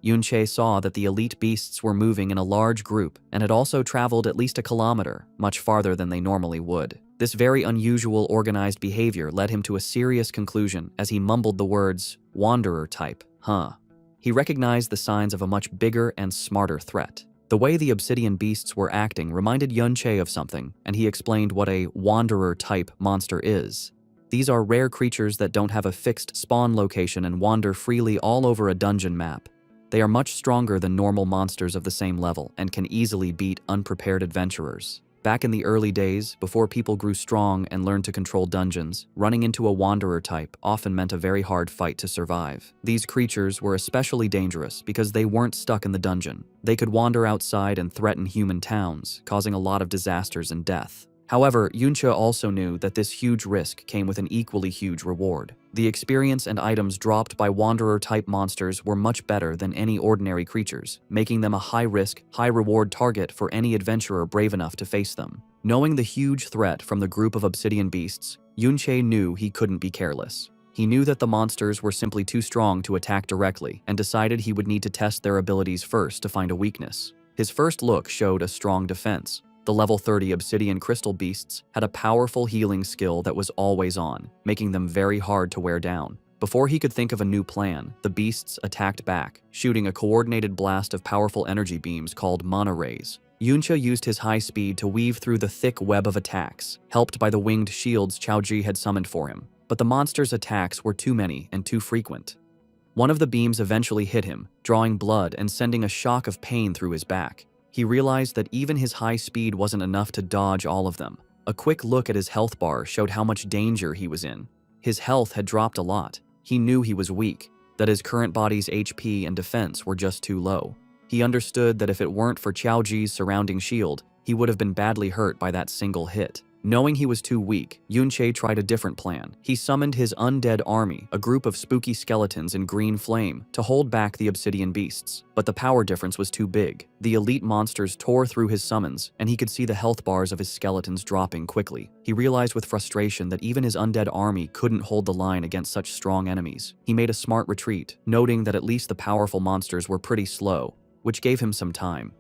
Yunche saw that the elite beasts were moving in a large group and had also traveled at least a kilometer, much farther than they normally would. This very unusual organized behavior led him to a serious conclusion as he mumbled the words, "Wanderer type, huh?" He recognized the signs of a much bigger and smarter threat. The way the obsidian beasts were acting reminded Yunche of something, and he explained what a wanderer type monster is. These are rare creatures that don't have a fixed spawn location and wander freely all over a dungeon map. They are much stronger than normal monsters of the same level and can easily beat unprepared adventurers. Back in the early days, before people grew strong and learned to control dungeons, running into a wanderer type often meant a very hard fight to survive. These creatures were especially dangerous because they weren't stuck in the dungeon. They could wander outside and threaten human towns, causing a lot of disasters and death. However, Yunche also knew that this huge risk came with an equally huge reward. The experience and items dropped by wanderer-type monsters were much better than any ordinary creatures, making them a high-risk, high-reward target for any adventurer brave enough to face them. Knowing the huge threat from the group of obsidian beasts, Yunche knew he couldn't be careless. He knew that the monsters were simply too strong to attack directly and decided he would need to test their abilities first to find a weakness. His first look showed a strong defense. The level 30 obsidian crystal beasts had a powerful healing skill that was always on, making them very hard to wear down. Before he could think of a new plan, the beasts attacked back, shooting a coordinated blast of powerful energy beams called mana rays. Yunche used his high speed to weave through the thick web of attacks, helped by the winged shields Chaoji had summoned for him. But the monster's attacks were too many and too frequent. One of the beams eventually hit him, drawing blood and sending a shock of pain through his back. He realized that even his high speed wasn't enough to dodge all of them. A quick look at his health bar showed how much danger he was in. His health had dropped a lot. He knew he was weak, that his current body's HP and defense were just too low. He understood that if it weren't for Chaoji's surrounding shield, he would have been badly hurt by that single hit. Knowing he was too weak, Yunche tried a different plan. He summoned his undead army, a group of spooky skeletons in green flame, to hold back the obsidian beasts. But the power difference was too big. The elite monsters tore through his summons, and he could see the health bars of his skeletons dropping quickly. He realized with frustration that even his undead army couldn't hold the line against such strong enemies. He made a smart retreat, noting that at least the powerful monsters were pretty slow, which gave him some time.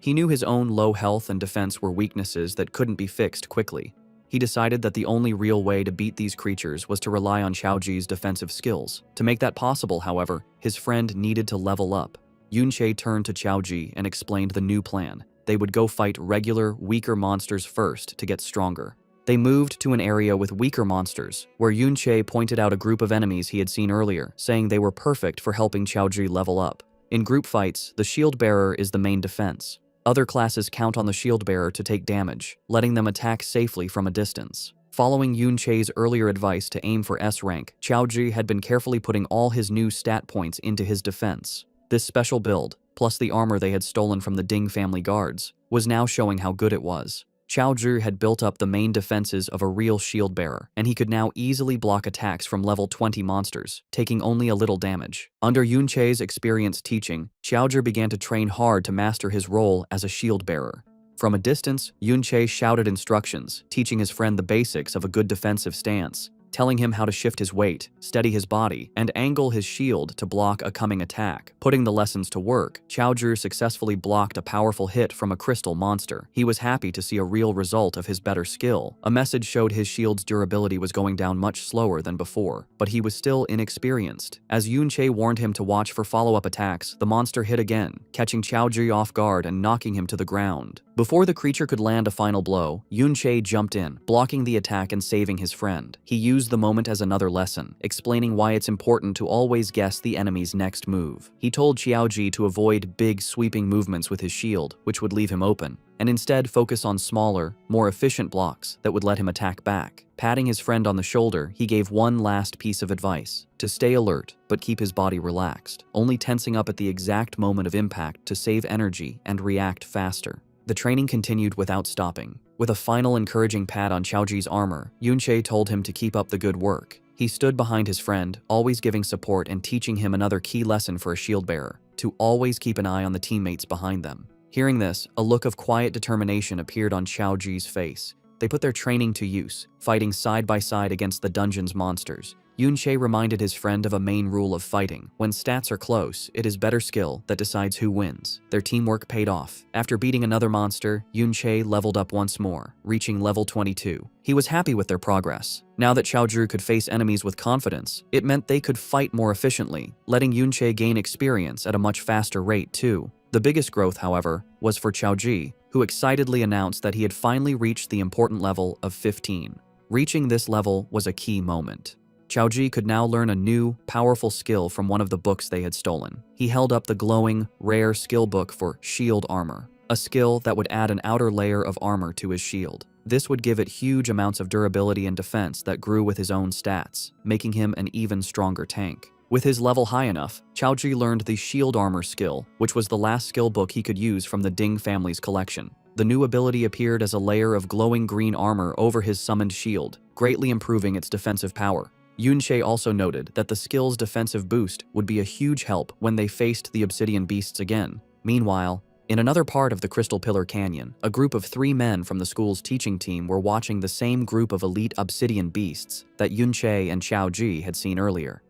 He knew his own low health and defense were weaknesses that couldn't be fixed quickly. He decided that the only real way to beat these creatures was to rely on Xiaoji's defensive skills. To make that possible, however, his friend needed to level up. Yunche turned to Xiaoji and explained the new plan. They would go fight regular, weaker monsters first to get stronger. They moved to an area with weaker monsters, where Yunche pointed out a group of enemies he had seen earlier, saying they were perfect for helping Xiaoji level up. In group fights, the shield bearer is the main defense. Other classes count on the shield bearer to take damage, letting them attack safely from a distance. Following Yunche's earlier advice to aim for S rank, Xiaoji had been carefully putting all his new stat points into his defense. This special build, plus the armor they had stolen from the Ding family guards, was now showing how good it was. Xiaoji had built up the main defenses of a real shield bearer, and he could now easily block attacks from level 20 monsters, taking only a little damage. Under Yunche's experienced teaching, Xiaoji began to train hard to master his role as a shield bearer. From a distance, Yunche shouted instructions, teaching his friend the basics of a good defensive stance, telling him how to shift his weight, steady his body, and angle his shield to block a coming attack. Putting the lessons to work, Xiaoji successfully blocked a powerful hit from a crystal monster. He was happy to see a real result of his better skill. A message showed his shield's durability was going down much slower than before, but he was still inexperienced. As Yunche warned him to watch for follow-up attacks, the monster hit again, catching Xiaoji off guard and knocking him to the ground. Before the creature could land a final blow, Yunche jumped in, blocking the attack and saving his friend. He used the moment as another lesson, explaining why it's important to always guess the enemy's next move. He told Xiaoji to avoid big, sweeping movements with his shield, which would leave him open, and instead focus on smaller, more efficient blocks that would let him attack back. Patting his friend on the shoulder, he gave one last piece of advice: to stay alert, but keep his body relaxed, only tensing up at the exact moment of impact to save energy and react faster. The training continued without stopping. With a final encouraging pat on Xiaoji's armor, Yunche told him to keep up the good work. He stood behind his friend, always giving support and teaching him another key lesson for a shield bearer: to always keep an eye on the teammates behind them. Hearing this, a look of quiet determination appeared on Xiaoji's face. They put their training to use, fighting side by side against the dungeon's monsters. Yunche reminded his friend of a main rule of fighting: when stats are close, it is better skill that decides who wins. Their teamwork paid off. After beating another monster, Yunche leveled up once more, reaching level 22. He was happy with their progress. Now that Xiaoji could face enemies with confidence, it meant they could fight more efficiently, letting Yunche gain experience at a much faster rate too. The biggest growth, however, was for Xiaoji, who excitedly announced that he had finally reached the important level of 15. Reaching this level was a key moment. Xiaoji could now learn a new, powerful skill from one of the books they had stolen. He held up the glowing, rare skill book for shield armor, a skill that would add an outer layer of armor to his shield. This would give it huge amounts of durability and defense that grew with his own stats, making him an even stronger tank. With his level high enough, Xiaoji learned the shield armor skill, which was the last skill book he could use from the Ding family's collection. The new ability appeared as a layer of glowing green armor over his summoned shield, greatly improving its defensive power. Yunche also noted that the skill's defensive boost would be a huge help when they faced the obsidian beasts again. Meanwhile, in another part of the Crystal Pillar Canyon, a group of 3 men from the school's teaching team were watching the same group of elite obsidian beasts that Yunche and Xiaoji had seen earlier.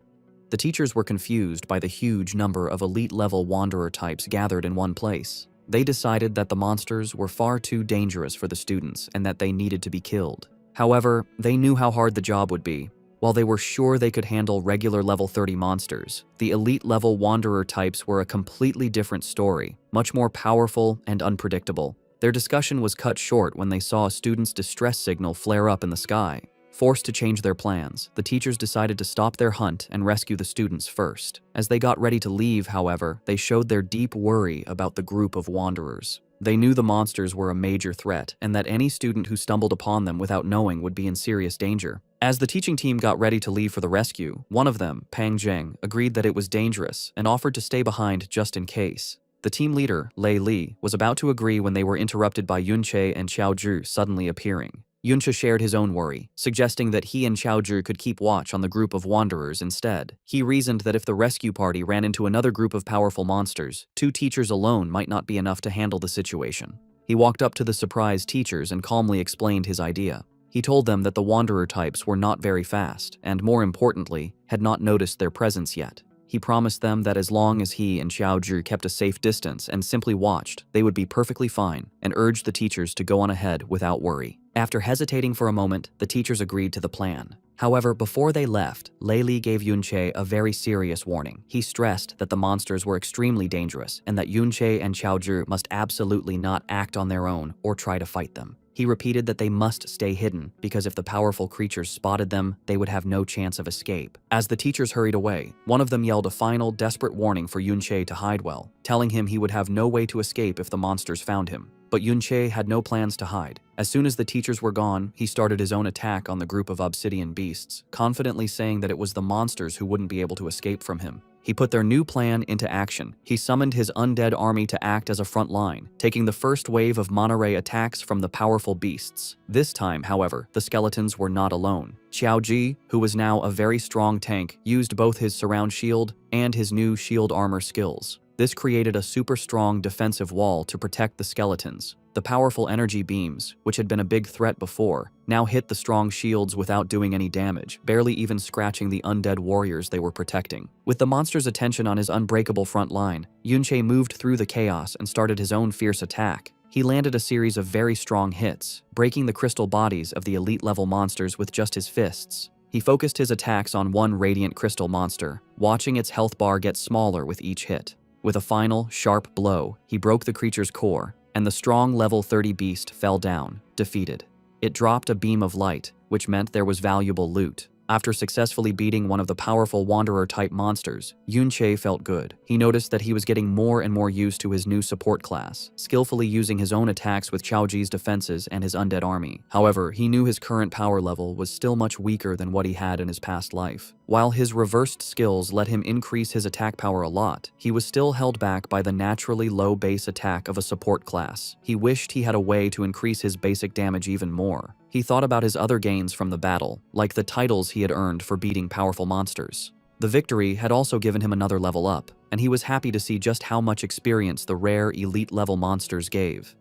The teachers were confused by the huge number of elite-level wanderer types gathered in one place. They decided that the monsters were far too dangerous for the students and that they needed to be killed. However, they knew how hard the job would be. While they were sure they could handle regular level 30 monsters, the elite-level wanderer types were a completely different story, much more powerful and unpredictable. Their discussion was cut short when they saw a student's distress signal flare up in the sky. Forced to change their plans, the teachers decided to stop their hunt and rescue the students first. As they got ready to leave, however, they showed their deep worry about the group of wanderers. They knew the monsters were a major threat, and that any student who stumbled upon them without knowing would be in serious danger. As the teaching team got ready to leave for the rescue, one of them, Pang Zheng, agreed that it was dangerous and offered to stay behind just in case. The team leader, Lei Li, was about to agree when they were interrupted by Yunche and Xiaoji suddenly appearing. Yunche shared his own worry, suggesting that he and Xiaozhi could keep watch on the group of wanderers instead. He reasoned that if the rescue party ran into another group of powerful monsters, 2 teachers alone might not be enough to handle the situation. He walked up to the surprised teachers and calmly explained his idea. He told them that the wanderer types were not very fast and, more importantly, had not noticed their presence yet. He promised them that as long as he and Xiaozhi kept a safe distance and simply watched, they would be perfectly fine, and urged the teachers to go on ahead without worry. After hesitating for a moment, the teachers agreed to the plan. However, before they left, Lei Li gave Yunche a very serious warning. He stressed that the monsters were extremely dangerous and that Yunche and Xiaozhi must absolutely not act on their own or try to fight them. He repeated that they must stay hidden because if the powerful creatures spotted them, they would have no chance of escape. As the teachers hurried away, one of them yelled a final, desperate warning for Yunche to hide well, telling him he would have no way to escape if the monsters found him. But Yunche had no plans to hide. As soon as the teachers were gone, he started his own attack on the group of obsidian beasts, confidently saying that it was the monsters who wouldn't be able to escape from him. He put their new plan into action. He summoned his undead army to act as a front line, taking the first wave of Manhwa attacks from the powerful beasts. This time, however, the skeletons were not alone. Xiaozhi, who was now a very strong tank, used both his surround shield and his new shield armor skills. This created a super strong defensive wall to protect the skeletons. The powerful energy beams, which had been a big threat before, now hit the strong shields without doing any damage, barely even scratching the undead warriors they were protecting. With the monster's attention on his unbreakable front line, Yunche moved through the chaos and started his own fierce attack. He landed a series of very strong hits, breaking the crystal bodies of the elite-level monsters with just his fists. He focused his attacks on one radiant crystal monster, watching its health bar get smaller with each hit. With a final, sharp blow, he broke the creature's core, and the strong level 30 beast fell down, defeated. It dropped a beam of light, which meant there was valuable loot. After successfully beating one of the powerful wanderer-type monsters, Yunche felt good. He noticed that he was getting more and more used to his new support class, skillfully using his own attacks with Xiaozhi's defenses and his undead army. However, he knew his current power level was still much weaker than what he had in his past life. While his reversed skills let him increase his attack power a lot, he was still held back by the naturally low base attack of a support class. He wished he had a way to increase his basic damage even more. He thought about his other gains from the battle, like the titles he had earned for beating powerful monsters. The victory had also given him another level up, and he was happy to see just how much experience the rare elite-level monsters gave.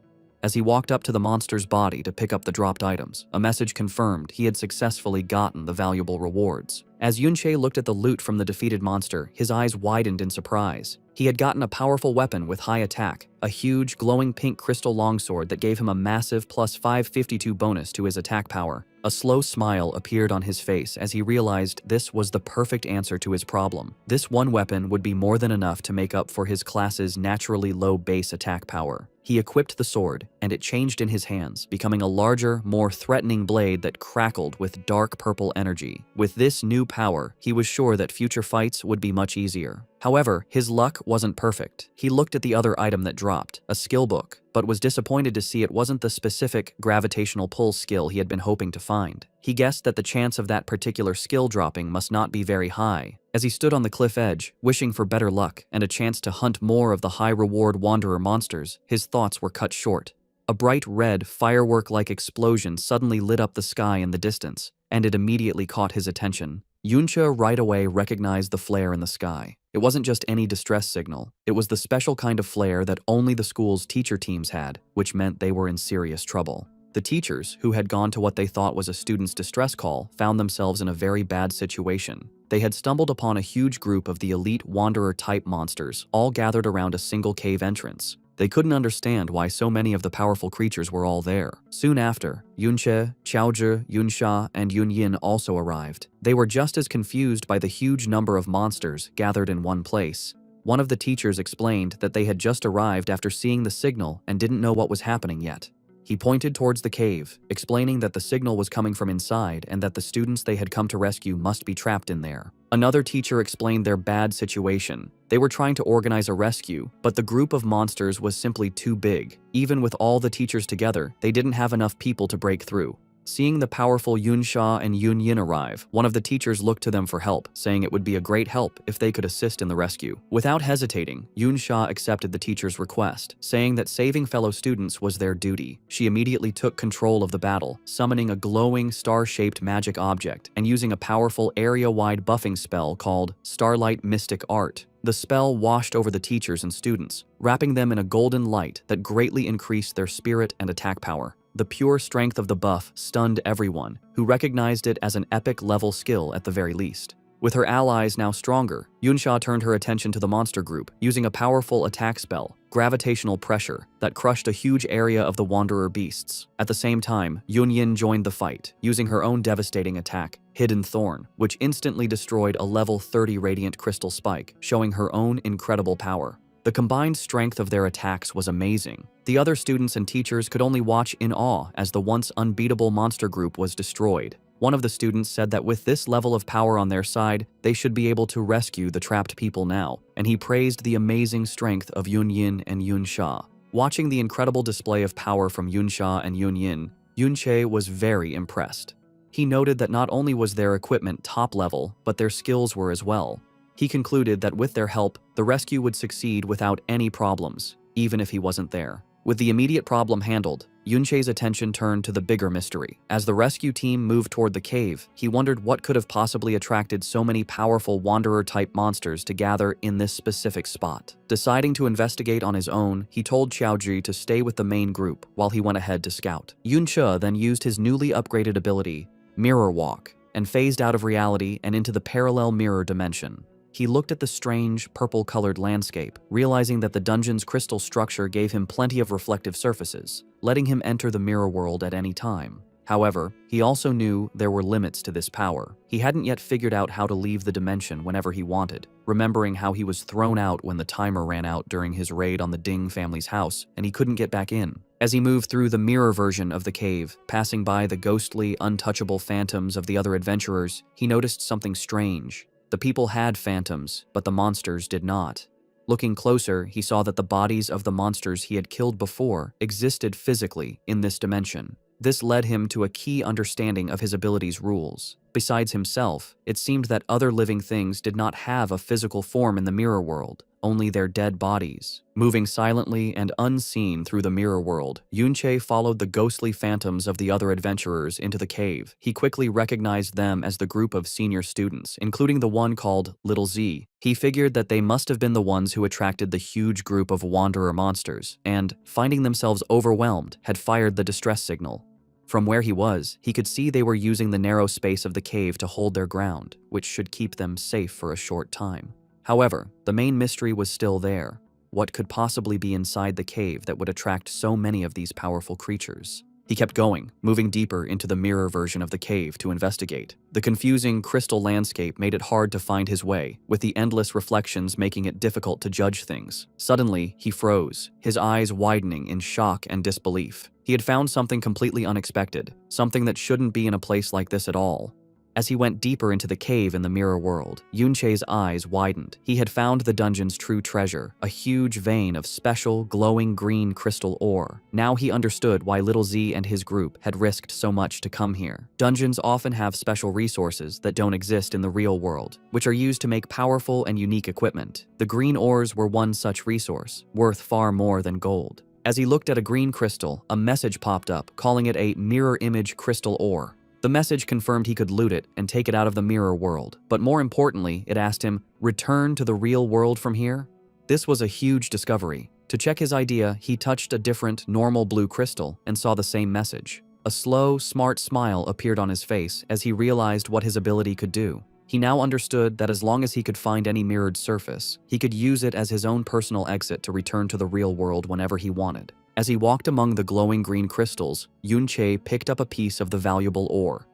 As he walked up to the monster's body to pick up the dropped items, a message confirmed he had successfully gotten the valuable rewards. As Yunche looked at the loot from the defeated monster, his eyes widened in surprise. He had gotten a powerful weapon with high attack, a huge, glowing pink crystal longsword that gave him a massive plus 552 bonus to his attack power. A slow smile appeared on his face as he realized this was the perfect answer to his problem. This one weapon would be more than enough to make up for his class's naturally low base attack power. He equipped the sword, and it changed in his hands, becoming a larger, more threatening blade that crackled with dark purple energy. With this new power, he was sure that future fights would be much easier. However, his luck wasn't perfect. He looked at the other item that dropped, a skill book, but was disappointed to see it wasn't the specific gravitational pull skill he had been hoping to find. He guessed that the chance of that particular skill dropping must not be very high. As he stood on the cliff edge, wishing for better luck and a chance to hunt more of the high-reward wanderer monsters, his thoughts were cut short. A bright red, firework-like explosion suddenly lit up the sky in the distance, and it immediately caught his attention. Yunche right away recognized the flare in the sky. It wasn't just any distress signal. It was the special kind of flare that only the school's teacher teams had, which meant they were in serious trouble. The teachers, who had gone to what they thought was a student's distress call, found themselves in a very bad situation. They had stumbled upon a huge group of the elite wanderer-type monsters, all gathered around a single cave entrance. They couldn't understand why so many of the powerful creatures were all there. Soon after, Yunche, Xiaozhi, Yunsha, and Yunyin also arrived. They were just as confused by the huge number of monsters gathered in one place. One of the teachers explained that they had just arrived after seeing the signal and didn't know what was happening yet. He pointed towards the cave, explaining that the signal was coming from inside and that the students they had come to rescue must be trapped in there. Another teacher explained their bad situation. They were trying to organize a rescue, but the group of monsters was simply too big. Even with all the teachers together, they didn't have enough people to break through. Seeing the powerful Yunsha and Yunyin arrive, one of the teachers looked to them for help, saying it would be a great help if they could assist in the rescue. Without hesitating, Yunsha accepted the teacher's request, saying that saving fellow students was their duty. She immediately took control of the battle, summoning a glowing star-shaped magic object and using a powerful area-wide buffing spell called Starlight Mystic Art. The spell washed over the teachers and students, wrapping them in a golden light that greatly increased their spirit and attack power. The pure strength of the buff stunned everyone, who recognized it as an epic-level skill at the very least. With her allies now stronger, Yunsha turned her attention to the monster group, using a powerful attack spell, Gravitational Pressure, that crushed a huge area of the Wanderer beasts. At the same time, Yunyin joined the fight, using her own devastating attack, Hidden Thorn, which instantly destroyed a level 30 radiant crystal spike, showing her own incredible power. The combined strength of their attacks was amazing. The other students and teachers could only watch in awe as the once unbeatable monster group was destroyed. One of the students said that with this level of power on their side, they should be able to rescue the trapped people now, and he praised the amazing strength of Yunyin and Yunsha. Watching the incredible display of power from Yunsha and Yunyin, Yunche was very impressed. He noted that not only was their equipment top level, but their skills were as well. He concluded that with their help, the rescue would succeed without any problems, even if he wasn't there. With the immediate problem handled, Yunche's attention turned to the bigger mystery. As the rescue team moved toward the cave, he wondered what could have possibly attracted so many powerful Wanderer-type monsters to gather in this specific spot. Deciding to investigate on his own, he told Xiaoji to stay with the main group while he went ahead to scout. Yunche then used his newly upgraded ability, Mirror Walk, and phased out of reality and into the parallel mirror dimension. He looked at the strange, purple-colored landscape, realizing that the dungeon's crystal structure gave him plenty of reflective surfaces, letting him enter the mirror world at any time. However, he also knew there were limits to this power. He hadn't yet figured out how to leave the dimension whenever he wanted, remembering how he was thrown out when the timer ran out during his raid on the Ding family's house, and he couldn't get back in. As he moved through the mirror version of the cave, passing by the ghostly, untouchable phantoms of the other adventurers, he noticed something strange. The people had phantoms, but the monsters did not. Looking closer, he saw that the bodies of the monsters he had killed before existed physically in this dimension. This led him to a key understanding of his ability's rules. Besides himself, it seemed that other living things did not have a physical form in the mirror world, only their dead bodies. Moving silently and unseen through the mirror world, Yunche followed the ghostly phantoms of the other adventurers into the cave. He quickly recognized them as the group of senior students, including the one called Little Z. He figured that they must have been the ones who attracted the huge group of wanderer monsters, and, finding themselves overwhelmed, had fired the distress signal. From where he was, he could see they were using the narrow space of the cave to hold their ground, which should keep them safe for a short time. However, the main mystery was still there. What could possibly be inside the cave that would attract so many of these powerful creatures? He kept going, moving deeper into the mirror version of the cave to investigate. The confusing crystal landscape made it hard to find his way, with the endless reflections making it difficult to judge things. Suddenly, he froze, his eyes widening in shock and disbelief. He had found something completely unexpected, something that shouldn't be in a place like this at all. As he went deeper into the cave in the mirror world, Yunche's eyes widened. He had found the dungeon's true treasure, a huge vein of special, glowing green crystal ore. Now he understood why Little Z and his group had risked so much to come here. Dungeons often have special resources that don't exist in the real world, which are used to make powerful and unique equipment. The green ores were one such resource, worth far more than gold. As he looked at a green crystal, a message popped up, calling it a mirror image crystal ore. The message confirmed he could loot it and take it out of the mirror world, but more importantly, it asked him, "Return to the real world from here?" This was a huge discovery. To check his idea, he touched a different, normal blue crystal and saw the same message. A slow, smart smile appeared on his face as he realized what his ability could do. He now understood that as long as he could find any mirrored surface, he could use it as his own personal exit to return to the real world whenever he wanted. As he walked among the glowing green crystals, Yunche picked up a piece of the valuable ore.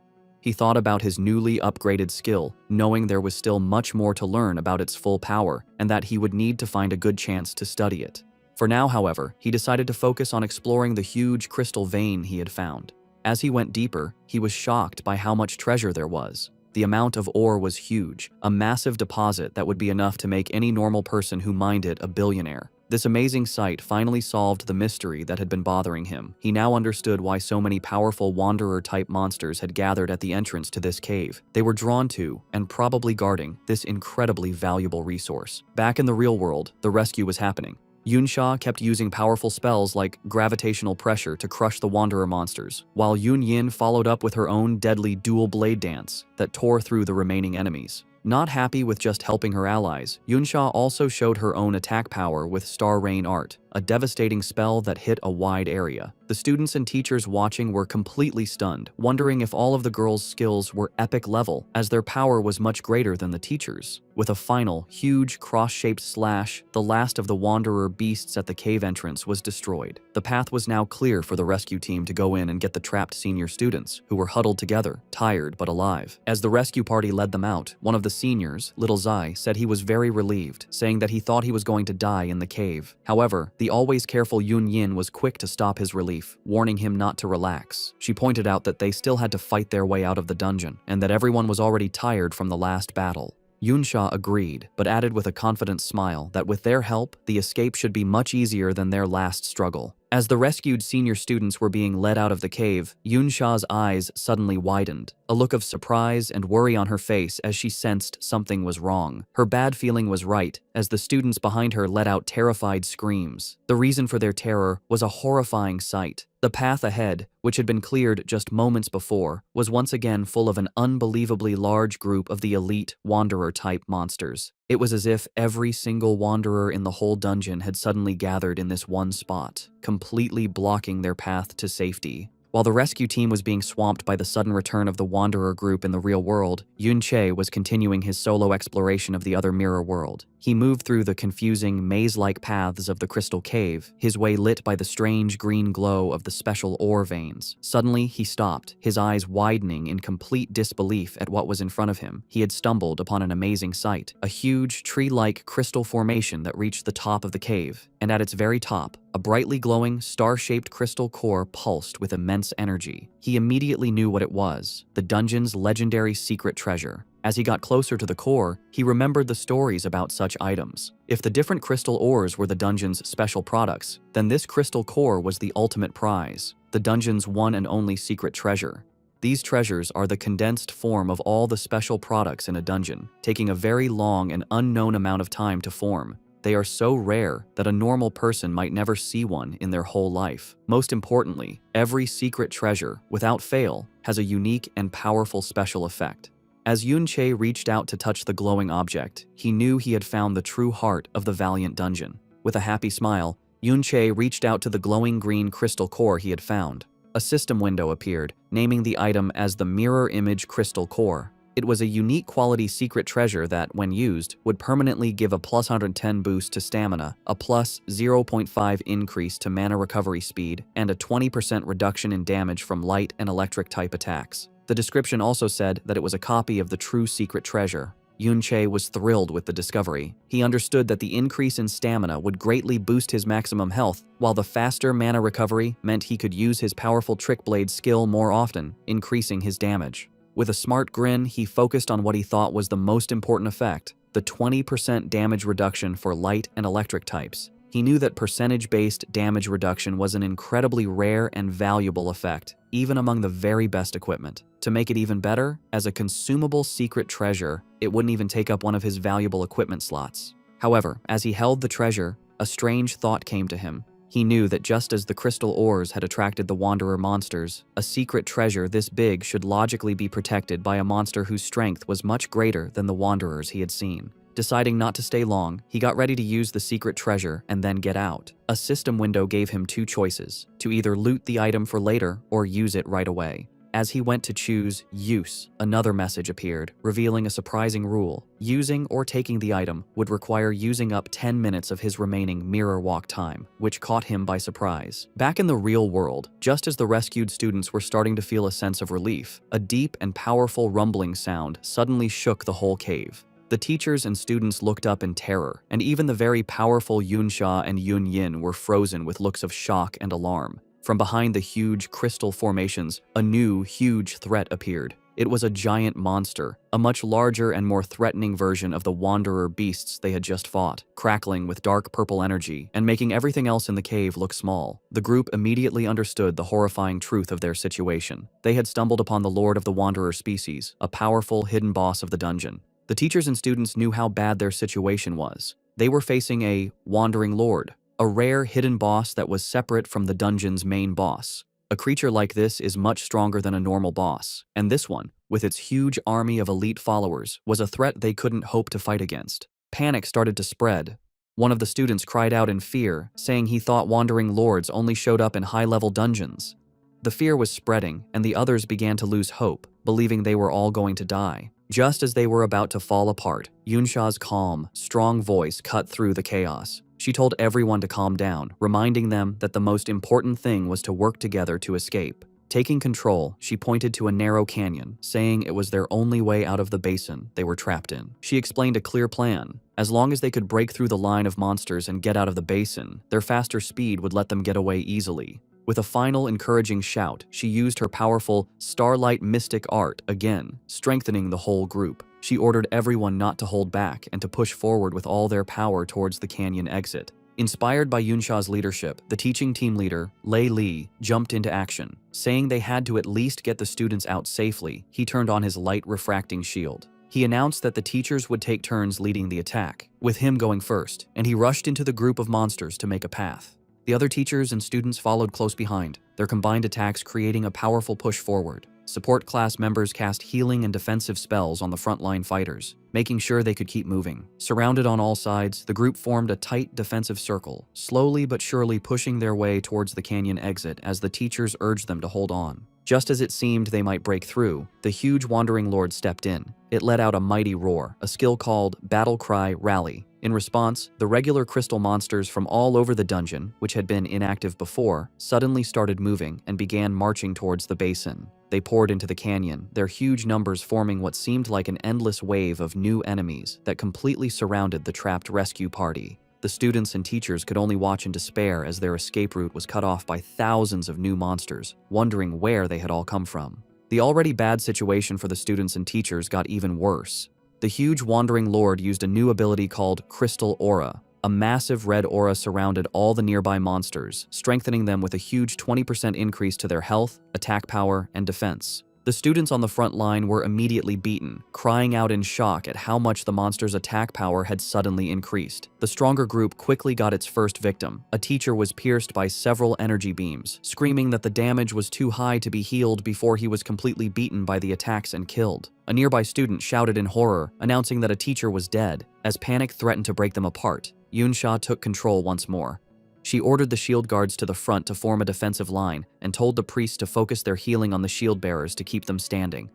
He thought about his newly upgraded skill, knowing there was still much more to learn about its full power, and that he would need to find a good chance to study it. For now, however, he decided to focus on exploring the huge crystal vein he had found. As he went deeper, he was shocked by how much treasure there was. The amount of ore was huge, a massive deposit that would be enough to make any normal person who mined it a billionaire. This amazing sight finally solved the mystery that had been bothering him. He now understood why so many powerful wanderer-type monsters had gathered at the entrance to this cave. They were drawn to, and probably guarding, this incredibly valuable resource. Back in the real world, the rescue was happening. Yunsha kept using powerful spells like gravitational pressure to crush the wanderer monsters, while Yunyin followed up with her own deadly dual blade dance that tore through the remaining enemies. Not happy with just helping her allies, Yunsha also showed her own attack power with Star Rain Art, a devastating spell that hit a wide area. The students and teachers watching were completely stunned, wondering if all of the girls' skills were epic level, as their power was much greater than the teachers'. With a final, huge, cross-shaped slash, the last of the wanderer beasts at the cave entrance was destroyed. The path was now clear for the rescue team to go in and get the trapped senior students, who were huddled together, tired but alive. As the rescue party led them out, one of the seniors, Little Zai, said he was very relieved, saying that he thought he was going to die in the cave. However, the always careful Yun Yin was quick to stop his relief, warning him not to relax. She pointed out that they still had to fight their way out of the dungeon, and that everyone was already tired from the last battle. Yunsha agreed, but added with a confident smile that with their help, the escape should be much easier than their last struggle. As the rescued senior students were being led out of the cave, Yunsha's eyes suddenly widened, a look of surprise and worry on her face as she sensed something was wrong. Her bad feeling was right, as the students behind her let out terrified screams. The reason for their terror was a horrifying sight. The path ahead, which had been cleared just moments before, was once again full of an unbelievably large group of the elite wanderer-type monsters. It was as if every single wanderer in the whole dungeon had suddenly gathered in this one spot, completely blocking their path to safety. While the rescue team was being swamped by the sudden return of the wanderer group in the real world, Yun Che was continuing his solo exploration of the other mirror world. He moved through the confusing, maze-like paths of the crystal cave, his way lit by the strange green glow of the special ore veins. Suddenly, he stopped, his eyes widening in complete disbelief at what was in front of him. He had stumbled upon an amazing sight, a huge, tree-like crystal formation that reached the top of the cave, and at its very top, a brightly glowing, star-shaped crystal core pulsed with immense energy. He immediately knew what it was, the dungeon's legendary secret treasure. As he got closer to the core, he remembered the stories about such items. If the different crystal ores were the dungeon's special products, then this crystal core was the ultimate prize, the dungeon's one and only secret treasure. These treasures are the condensed form of all the special products in a dungeon, taking a very long and unknown amount of time to form. They are so rare that a normal person might never see one in their whole life. Most importantly, every secret treasure, without fail, has a unique and powerful special effect. As Yun Che reached out to touch the glowing object, he knew he had found the true heart of the Valiant Dungeon. With a happy smile, Yun Che reached out to the glowing green crystal core he had found. A system window appeared, naming the item as the Mirror Image Crystal Core. It was a unique quality secret treasure that, when used, would permanently give a plus 110 boost to stamina, a plus 0.5 increase to mana recovery speed, and a 20% reduction in damage from light and electric type attacks. The description also said that it was a copy of the true secret treasure. Yun Che was thrilled with the discovery. He understood that the increase in stamina would greatly boost his maximum health, while the faster mana recovery meant he could use his powerful Trick Blade skill more often, increasing his damage. With a smart grin, he focused on what he thought was the most important effect, the 20% damage reduction for light and electric types. He knew that percentage-based damage reduction was an incredibly rare and valuable effect, even among the very best equipment. To make it even better, as a consumable secret treasure, it wouldn't even take up one of his valuable equipment slots. However, as he held the treasure, a strange thought came to him. He knew that just as the crystal ores had attracted the wanderer monsters, a secret treasure this big should logically be protected by a monster whose strength was much greater than the wanderers he had seen. Deciding not to stay long, he got ready to use the secret treasure and then get out. A system window gave him two choices, to either loot the item for later or use it right away. As he went to choose use, another message appeared, revealing a surprising rule. Using or taking the item would require using up 10 minutes of his remaining mirror walk time, which caught him by surprise. Back in the real world, just as the rescued students were starting to feel a sense of relief, a deep and powerful rumbling sound suddenly shook the whole cave. The teachers and students looked up in terror, and even the very powerful Yunsha and Yun Yin were frozen with looks of shock and alarm. From behind the huge crystal formations, a new, huge threat appeared. It was a giant monster, a much larger and more threatening version of the wanderer beasts they had just fought, crackling with dark purple energy and making everything else in the cave look small. The group immediately understood the horrifying truth of their situation. They had stumbled upon the Lord of the Wanderer species, a powerful, hidden boss of the dungeon. The teachers and students knew how bad their situation was. They were facing a wandering lord, a rare hidden boss that was separate from the dungeon's main boss. A creature like this is much stronger than a normal boss, and this one, with its huge army of elite followers, was a threat they couldn't hope to fight against. Panic started to spread. One of the students cried out in fear, saying he thought wandering lords only showed up in high-level dungeons. The fear was spreading, and the others began to lose hope, believing they were all going to die. Just as they were about to fall apart, Yunsha's calm, strong voice cut through the chaos. She told everyone to calm down, reminding them that the most important thing was to work together to escape. Taking control, she pointed to a narrow canyon, saying it was their only way out of the basin they were trapped in. She explained a clear plan. As long as they could break through the line of monsters and get out of the basin, their faster speed would let them get away easily. With a final encouraging shout, she used her powerful Starlight Mystic Art again, strengthening the whole group. She ordered everyone not to hold back and to push forward with all their power towards the canyon exit. Inspired by Yunsha's leadership, the teaching team leader, Lei Li, jumped into action. Saying they had to at least get the students out safely, he turned on his light refracting shield. He announced that the teachers would take turns leading the attack, with him going first, and he rushed into the group of monsters to make a path. The other teachers and students followed close behind, their combined attacks creating a powerful push forward. Support class members cast healing and defensive spells on the frontline fighters, making sure they could keep moving. Surrounded on all sides, the group formed a tight defensive circle, slowly but surely pushing their way towards the canyon exit as the teachers urged them to hold on. Just as it seemed they might break through, the huge wandering lord stepped in. It let out a mighty roar, a skill called Battle Cry Rally. In response, the regular crystal monsters from all over the dungeon, which had been inactive before, suddenly started moving and began marching towards the basin. They poured into the canyon, their huge numbers forming what seemed like an endless wave of new enemies that completely surrounded the trapped rescue party. The students and teachers could only watch in despair as their escape route was cut off by thousands of new monsters, wondering where they had all come from. The already bad situation for the students and teachers got even worse. The huge wandering lord used a new ability called Crystal Aura. A massive red aura surrounded all the nearby monsters, strengthening them with a huge 20% increase to their health, attack power, and defense. The students on the front line were immediately beaten, crying out in shock at how much the monster's attack power had suddenly increased. The stronger group quickly got its first victim. A teacher was pierced by several energy beams, screaming that the damage was too high to be healed before he was completely beaten by the attacks and killed. A nearby student shouted in horror, announcing that a teacher was dead. As panic threatened to break them apart, Yunsha took control once more. She ordered the shield guards to the front to form a defensive line and told the priests to focus their healing on the shield bearers to keep them standing.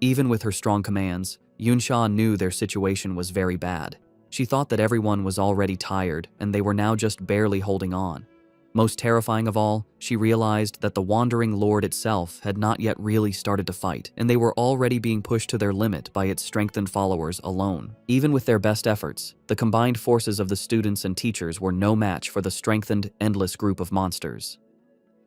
Even with her strong commands, Yunsha knew their situation was very bad. She thought that everyone was already tired and they were now just barely holding on. Most terrifying of all, she realized that the Wandering Lord itself had not yet really started to fight, and they were already being pushed to their limit by its strengthened followers alone. Even with their best efforts, the combined forces of the students and teachers were no match for the strengthened, endless group of monsters.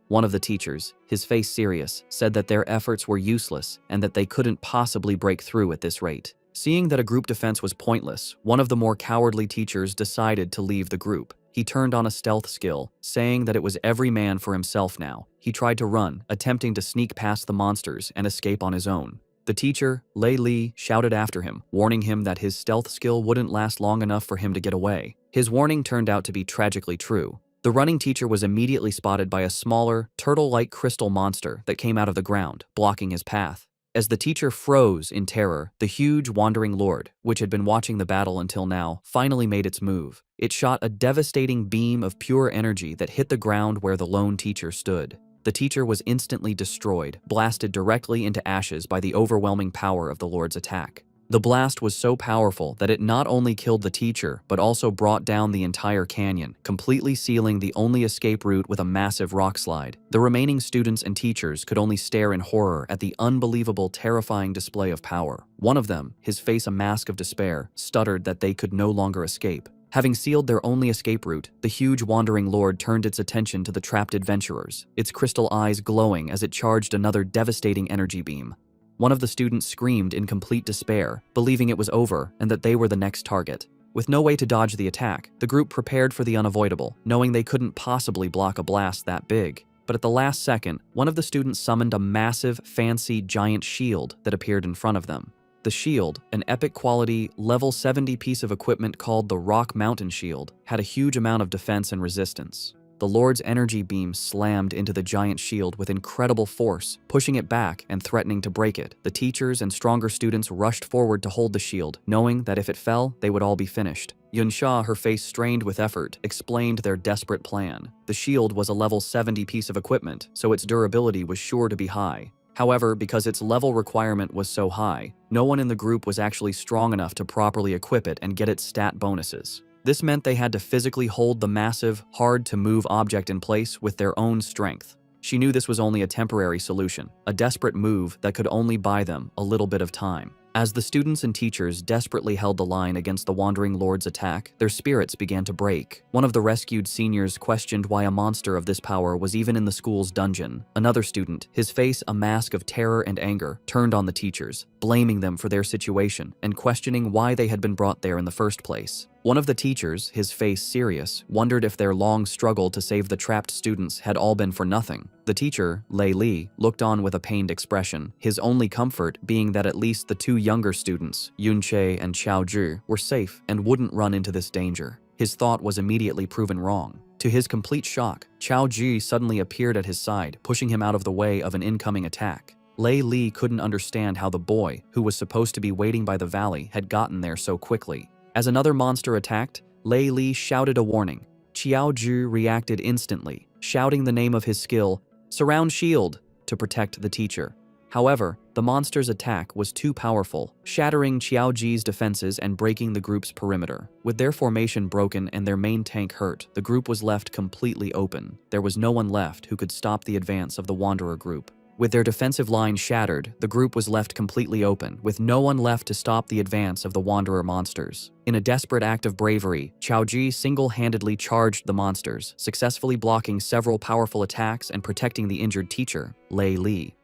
One of the teachers, his face serious, said that their efforts were useless and that they couldn't possibly break through at this rate. Seeing that a group defense was pointless, one of the more cowardly teachers decided to leave the group. He turned on a stealth skill, saying that it was every man for himself now. He tried to run, attempting to sneak past the monsters and escape on his own. The teacher, Lei Li, shouted after him, warning him that his stealth skill wouldn't last long enough for him to get away. His warning turned out to be tragically true. The running teacher was immediately spotted by a smaller, turtle-like crystal monster that came out of the ground, blocking his path. As the teacher froze in terror, the huge Wandering Lord, which had been watching the battle until now, finally made its move. It shot a devastating beam of pure energy that hit the ground where the lone teacher stood. The teacher was instantly destroyed, blasted directly into ashes by the overwhelming power of the Lord's attack. The blast was so powerful that it not only killed the teacher, but also brought down the entire canyon, completely sealing the only escape route with a massive rock slide. The remaining students and teachers could only stare in horror at the unbelievable, terrifying display of power. One of them, his face a mask of despair, stuttered that they could no longer escape. Having sealed their only escape route, the huge Wandering Lord turned its attention to the trapped adventurers, its crystal eyes glowing as it charged another devastating energy beam. One of the students screamed in complete despair, believing it was over and that they were the next target. With no way to dodge the attack, the group prepared for the unavoidable, knowing they couldn't possibly block a blast that big. But at the last second, one of the students summoned a massive, fancy, giant shield that appeared in front of them. The shield, an epic quality, level 70 piece of equipment called the Rock Mountain Shield, had a huge amount of defense and resistance. The Lord's energy beam slammed into the giant shield with incredible force, pushing it back and threatening to break it. The teachers and stronger students rushed forward to hold the shield, knowing that if it fell, they would all be finished. Yunsha, her face strained with effort, explained their desperate plan. The shield was a level 70 piece of equipment, so its durability was sure to be high. However, because its level requirement was so high, no one in the group was actually strong enough to properly equip it and get its stat bonuses. This meant they had to physically hold the massive, hard-to-move object in place with their own strength. She knew this was only a temporary solution, a desperate move that could only buy them a little bit of time. As the students and teachers desperately held the line against the Wandering Lord's attack, their spirits began to break. One of the rescued seniors questioned why a monster of this power was even in the school's dungeon. Another student, his face a mask of terror and anger, turned on the teachers, blaming them for their situation and questioning why they had been brought there in the first place. One of the teachers, his face serious, wondered if their long struggle to save the trapped students had all been for nothing. The teacher, Lei Li, looked on with a pained expression, his only comfort being that at least the two younger students, Yunche and Xiao Zhi, were safe and wouldn't run into this danger. His thought was immediately proven wrong. To his complete shock, Xiao Zhi suddenly appeared at his side, pushing him out of the way of an incoming attack. Lei Li couldn't understand how the boy, who was supposed to be waiting by the valley, had gotten there so quickly. As another monster attacked, Lei Li shouted a warning. Xiao Zhi reacted instantly, shouting the name of his skill, "Surround Shield," to protect the teacher. However, the monster's attack was too powerful, shattering Xiao Zhi's defenses and breaking the group's perimeter. With their formation broken and their main tank hurt, the group was left completely open. There was no one left who could stop the advance of the Wanderer group. With their defensive line shattered, the group was left completely open, with no one left to stop the advance of the Wanderer monsters. In a desperate act of bravery, Xiao Zhi single-handedly charged the monsters, successfully blocking several powerful attacks and protecting the injured teacher, Lei Li.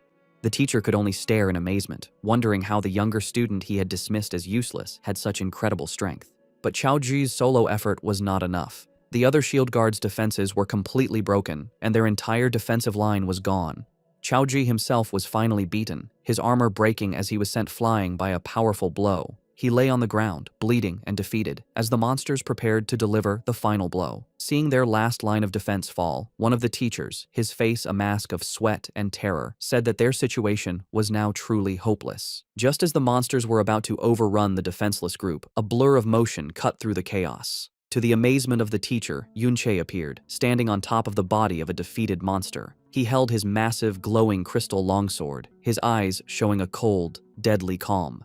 The teacher could only stare in amazement, wondering how the younger student he had dismissed as useless had such incredible strength. But Xiao Zhi's solo effort was not enough. The other shield guards' defenses were completely broken, and their entire defensive line was gone. Xiao Zhi himself was finally beaten, his armor breaking as he was sent flying by a powerful blow. He lay on the ground, bleeding and defeated, as the monsters prepared to deliver the final blow. Seeing their last line of defense fall, one of the teachers, his face a mask of sweat and terror, said that their situation was now truly hopeless. Just as the monsters were about to overrun the defenseless group, a blur of motion cut through the chaos. To the amazement of the teacher, Yunche appeared, standing on top of the body of a defeated monster. He held his massive, glowing crystal longsword, his eyes showing a cold, deadly calm.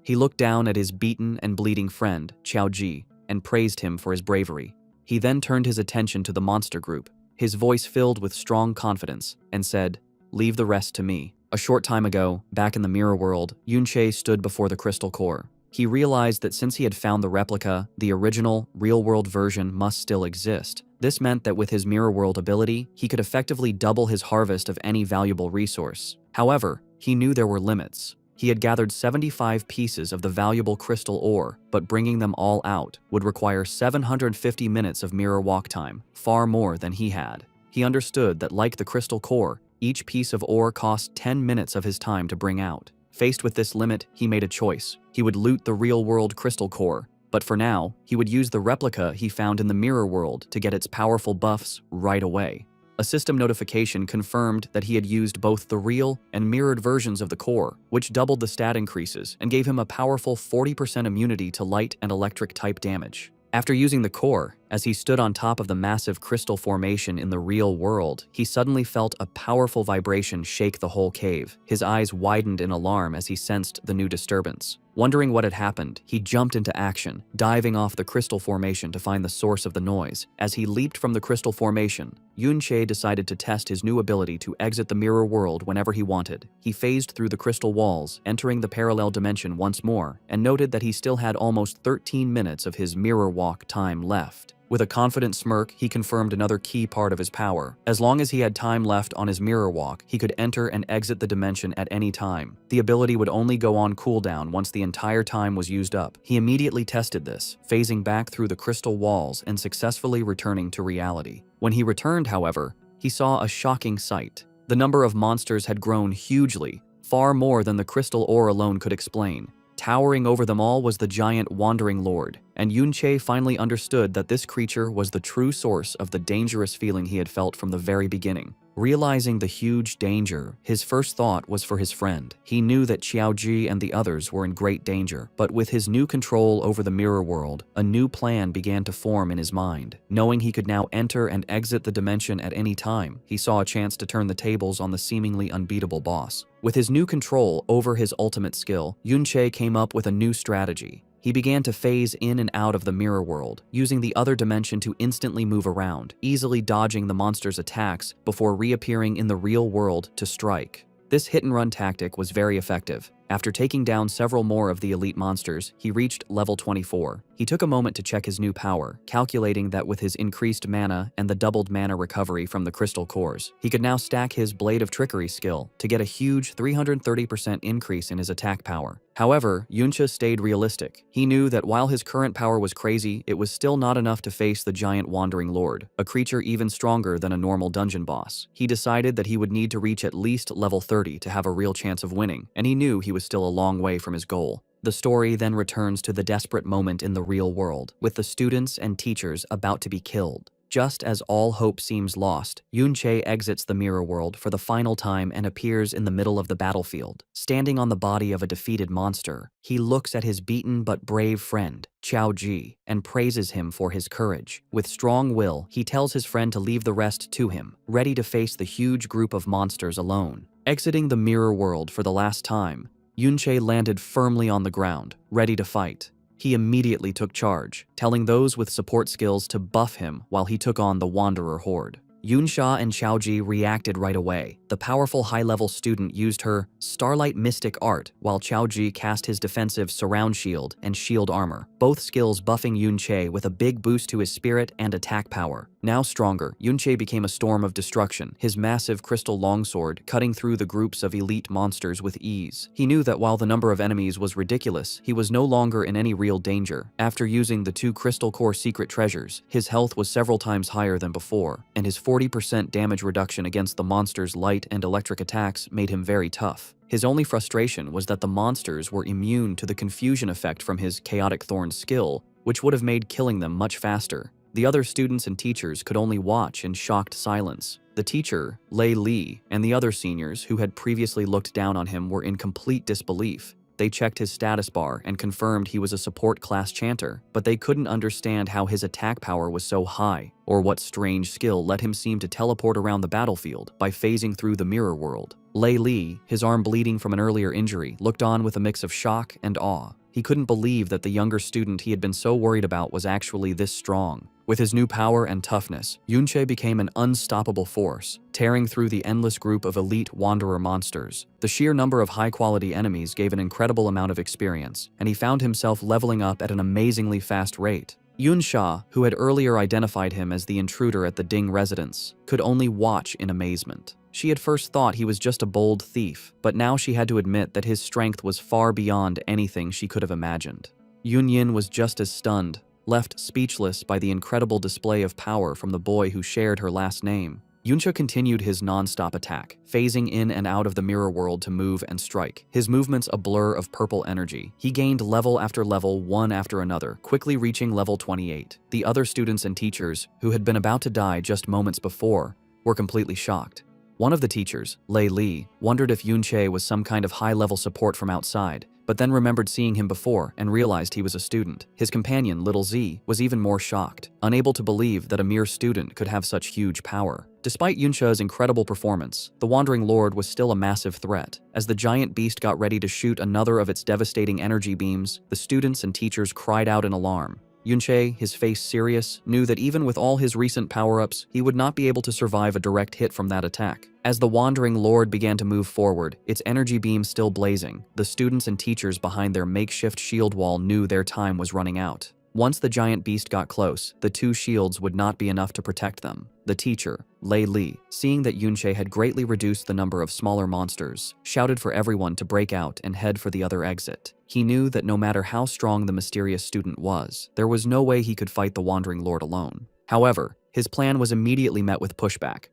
He looked down at his beaten and bleeding friend, Xiao Zhi, and praised him for his bravery. He then turned his attention to the monster group, his voice filled with strong confidence, and said, "Leave the rest to me." A short time ago, back in the mirror world, Yunche stood before the crystal core. He realized that since he had found the replica, the original, real-world version must still exist. This meant that with his mirror world ability, he could effectively double his harvest of any valuable resource. However, he knew there were limits. He had gathered 75 pieces of the valuable crystal ore, but bringing them all out would require 750 minutes of mirror walk time, far more than he had. He understood that like the crystal core, each piece of ore cost 10 minutes of his time to bring out. Faced with this limit, he made a choice. He would loot the real-world crystal core, but for now, he would use the replica he found in the mirror world to get its powerful buffs right away. A system notification confirmed that he had used both the real and mirrored versions of the core, which doubled the stat increases and gave him a powerful 40% immunity to light and electric type damage. After using the core, as he stood on top of the massive crystal formation in the real world, he suddenly felt a powerful vibration shake the whole cave. His eyes widened in alarm as he sensed the new disturbance. Wondering what had happened, he jumped into action, diving off the crystal formation to find the source of the noise. As he leaped from the crystal formation, Yunche decided to test his new ability to exit the mirror world whenever he wanted. He phased through the crystal walls, entering the parallel dimension once more, and noted that he still had almost 13 minutes of his mirror walk time left. With a confident smirk, he confirmed another key part of his power. As long as he had time left on his mirror walk, he could enter and exit the dimension at any time. The ability would only go on cooldown once the entire time was used up. He immediately tested this, phasing back through the crystal walls and successfully returning to reality. When he returned, however, he saw a shocking sight. The number of monsters had grown hugely, far more than the crystal ore alone could explain. Towering over them all was the giant Wandering Lord, and Yunche finally understood that this creature was the true source of the dangerous feeling he had felt from the very beginning. Realizing the huge danger, his first thought was for his friend. He knew that Xiaoji and the others were in great danger, but with his new control over the mirror world, a new plan began to form in his mind. Knowing he could now enter and exit the dimension at any time, he saw a chance to turn the tables on the seemingly unbeatable boss. With his new control over his ultimate skill, Yunche came up with a new strategy. He began to phase in and out of the mirror world, using the other dimension to instantly move around, easily dodging the monster's attacks before reappearing in the real world to strike. This hit-and-run tactic was very effective. After taking down several more of the elite monsters, he reached level 24. He took a moment to check his new power, calculating that with his increased mana and the doubled mana recovery from the crystal cores, he could now stack his Blade of Trickery skill to get a huge 330% increase in his attack power. However, Yunche stayed realistic. He knew that while his current power was crazy, it was still not enough to face the giant Wandering Lord, a creature even stronger than a normal dungeon boss. He decided that he would need to reach at least level 30 to have a real chance of winning, and he knew he was still a long way from his goal. The story then returns to the desperate moment in the real world, with the students and teachers about to be killed. Just as all hope seems lost, Yunche exits the mirror world for the final time and appears in the middle of the battlefield. Standing on the body of a defeated monster, he looks at his beaten but brave friend, Xiaoji, and praises him for his courage. With strong will, he tells his friend to leave the rest to him, ready to face the huge group of monsters alone. Exiting the mirror world for the last time, Yunche landed firmly on the ground, ready to fight. He immediately took charge, telling those with support skills to buff him while he took on the Wanderer Horde. Yunsha and Xiaoji reacted right away. The powerful high-level student used her Starlight Mystic Art, while Xiaoji cast his defensive Surround Shield and Shield Armor, both skills buffing Yunche with a big boost to his spirit and attack power. Now stronger, Yunche became a storm of destruction, his massive crystal longsword cutting through the groups of elite monsters with ease. He knew that while the number of enemies was ridiculous, he was no longer in any real danger. After using the 2 crystal core secret treasures, his health was several times higher than before, and his 40% damage reduction against the monster's light and electric attacks made him very tough. His only frustration was that the monsters were immune to the confusion effect from his Chaotic Thorn's skill, which would have made killing them much faster. The other students and teachers could only watch in shocked silence. The teacher, Lei Li, and the other seniors who had previously looked down on him were in complete disbelief. They checked his status bar and confirmed he was a support class chanter, but they couldn't understand how his attack power was so high, or what strange skill let him seem to teleport around the battlefield by phasing through the mirror world. Lei Li, his arm bleeding from an earlier injury, looked on with a mix of shock and awe. He couldn't believe that the younger student he had been so worried about was actually this strong. With his new power and toughness, Yunche became an unstoppable force, tearing through the endless group of elite wanderer monsters. The sheer number of high-quality enemies gave an incredible amount of experience, and he found himself leveling up at an amazingly fast rate. Yunsha, who had earlier identified him as the intruder at the Ding residence, could only watch in amazement. She had first thought he was just a bold thief, but now she had to admit that his strength was far beyond anything she could have imagined. Yunyin was just as stunned, left speechless by the incredible display of power from the boy who shared her last name. Yuncha continued his non-stop attack, phasing in and out of the mirror world to move and strike, his movements a blur of purple energy. He gained level after level, one after another, quickly reaching level 28. The other students and teachers, who had been about to die just moments before, were completely shocked. One of the teachers, Lei Li, wondered if Yunche was some kind of high-level support from outside, but then remembered seeing him before and realized he was a student. His companion, Little Z, was even more shocked, unable to believe that a mere student could have such huge power. Despite Yuncha's incredible performance, the Wandering Lord was still a massive threat. As the giant beast got ready to shoot another of its devastating energy beams, the students and teachers cried out in alarm. Yunche, his face serious, knew that even with all his recent power-ups, he would not be able to survive a direct hit from that attack. As the Wandering Lord began to move forward, its energy beam still blazing, the students and teachers behind their makeshift shield wall knew their time was running out. Once the giant beast got close, the two shields would not be enough to protect them. The teacher, Lei Li, seeing that Yunche had greatly reduced the number of smaller monsters, shouted for everyone to break out and head for the other exit. He knew that no matter how strong the mysterious student was, there was no way he could fight the Wandering Lord alone. However, his plan was immediately met with pushback.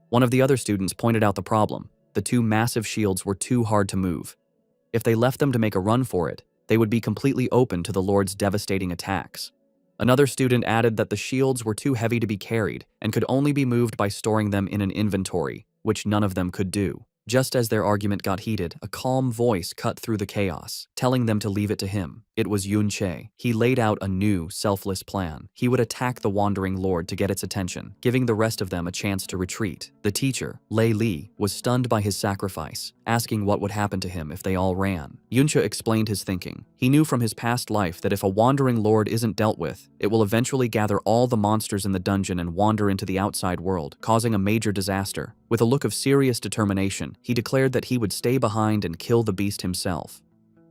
One of the other students pointed out the problem. The two massive shields were too hard to move. If they left them to make a run for it, they would be completely open to the Lord's devastating attacks. Another student added that the shields were too heavy to be carried and could only be moved by storing them in an inventory, which none of them could do. Just as their argument got heated, a calm voice cut through the chaos, telling them to leave it to him. It was Yunche. He laid out a new, selfless plan. He would attack the Wandering Lord to get its attention, giving the rest of them a chance to retreat. The teacher, Lei Li, was stunned by his sacrifice, asking what would happen to him if they all ran. Yunche explained his thinking. He knew from his past life that if a Wandering Lord isn't dealt with, it will eventually gather all the monsters in the dungeon and wander into the outside world, causing a major disaster. With a look of serious determination, he declared that he would stay behind and kill the beast himself.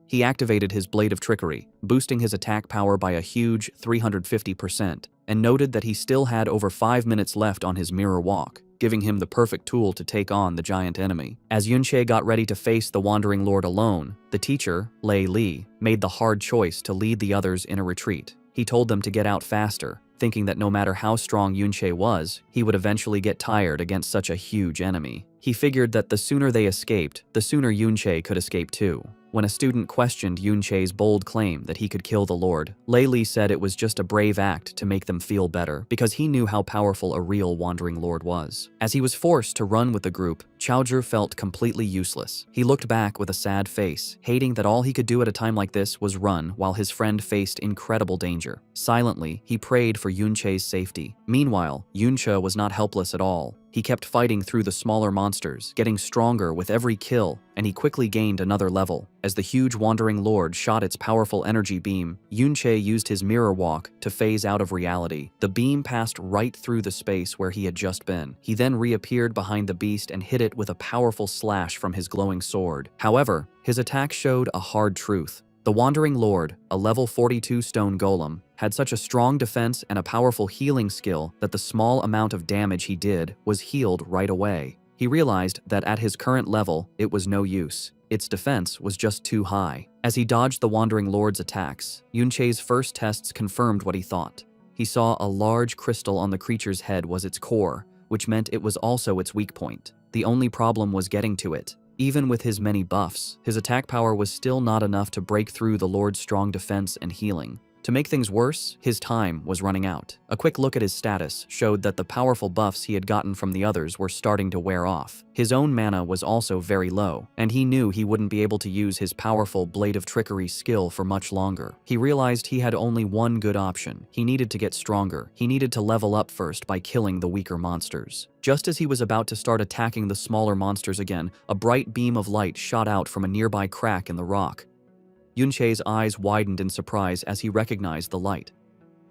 He activated his Blade of Trickery, boosting his attack power by a huge 350%, and noted that he still had over 5 minutes left on his mirror walk, giving him the perfect tool to take on the giant enemy. As Yunche got ready to face the Wandering Lord alone, the teacher, Lei Li, made the hard choice to lead the others in a retreat. He told them to get out faster, thinking that no matter how strong Yunche was, he would eventually get tired against such a huge enemy. He figured that the sooner they escaped, the sooner Yunche could escape too. When a student questioned Yunche's bold claim that he could kill the Lord, Lei Li said it was just a brave act to make them feel better, because he knew how powerful a real Wandering Lord was. As he was forced to run with the group, Chaozhi felt completely useless. He looked back with a sad face, hating that all he could do at a time like this was run while his friend faced incredible danger. Silently, he prayed for Yunche's safety. Meanwhile, Yunche was not helpless at all. He kept fighting through the smaller monsters, getting stronger with every kill, and he quickly gained another level. As the huge Wandering Lord shot its powerful energy beam, Yunche used his mirror walk to phase out of reality. The beam passed right through the space where he had just been. He then reappeared behind the beast and hit it with a powerful slash from his glowing sword. However, his attack showed a hard truth. The Wandering Lord, a level 42 stone golem, had such a strong defense and a powerful healing skill that the small amount of damage he did was healed right away. He realized that at his current level, it was no use. Its defense was just too high. As he dodged the Wandering Lord's attacks, Yunche's first tests confirmed what he thought. He saw a large crystal on the creature's head was its core, which meant it was also its weak point. The only problem was getting to it. Even with his many buffs, his attack power was still not enough to break through the Lord's strong defense and healing. To make things worse, his time was running out. A quick look at his status showed that the powerful buffs he had gotten from the others were starting to wear off. His own mana was also very low, and he knew he wouldn't be able to use his powerful Blade of Trickery skill for much longer. He realized he had only one good option. He needed to get stronger. He needed to level up first by killing the weaker monsters. Just as he was about to start attacking the smaller monsters again, a bright beam of light shot out from a nearby crack in the rock. Yunche's eyes widened in surprise as he recognized the light.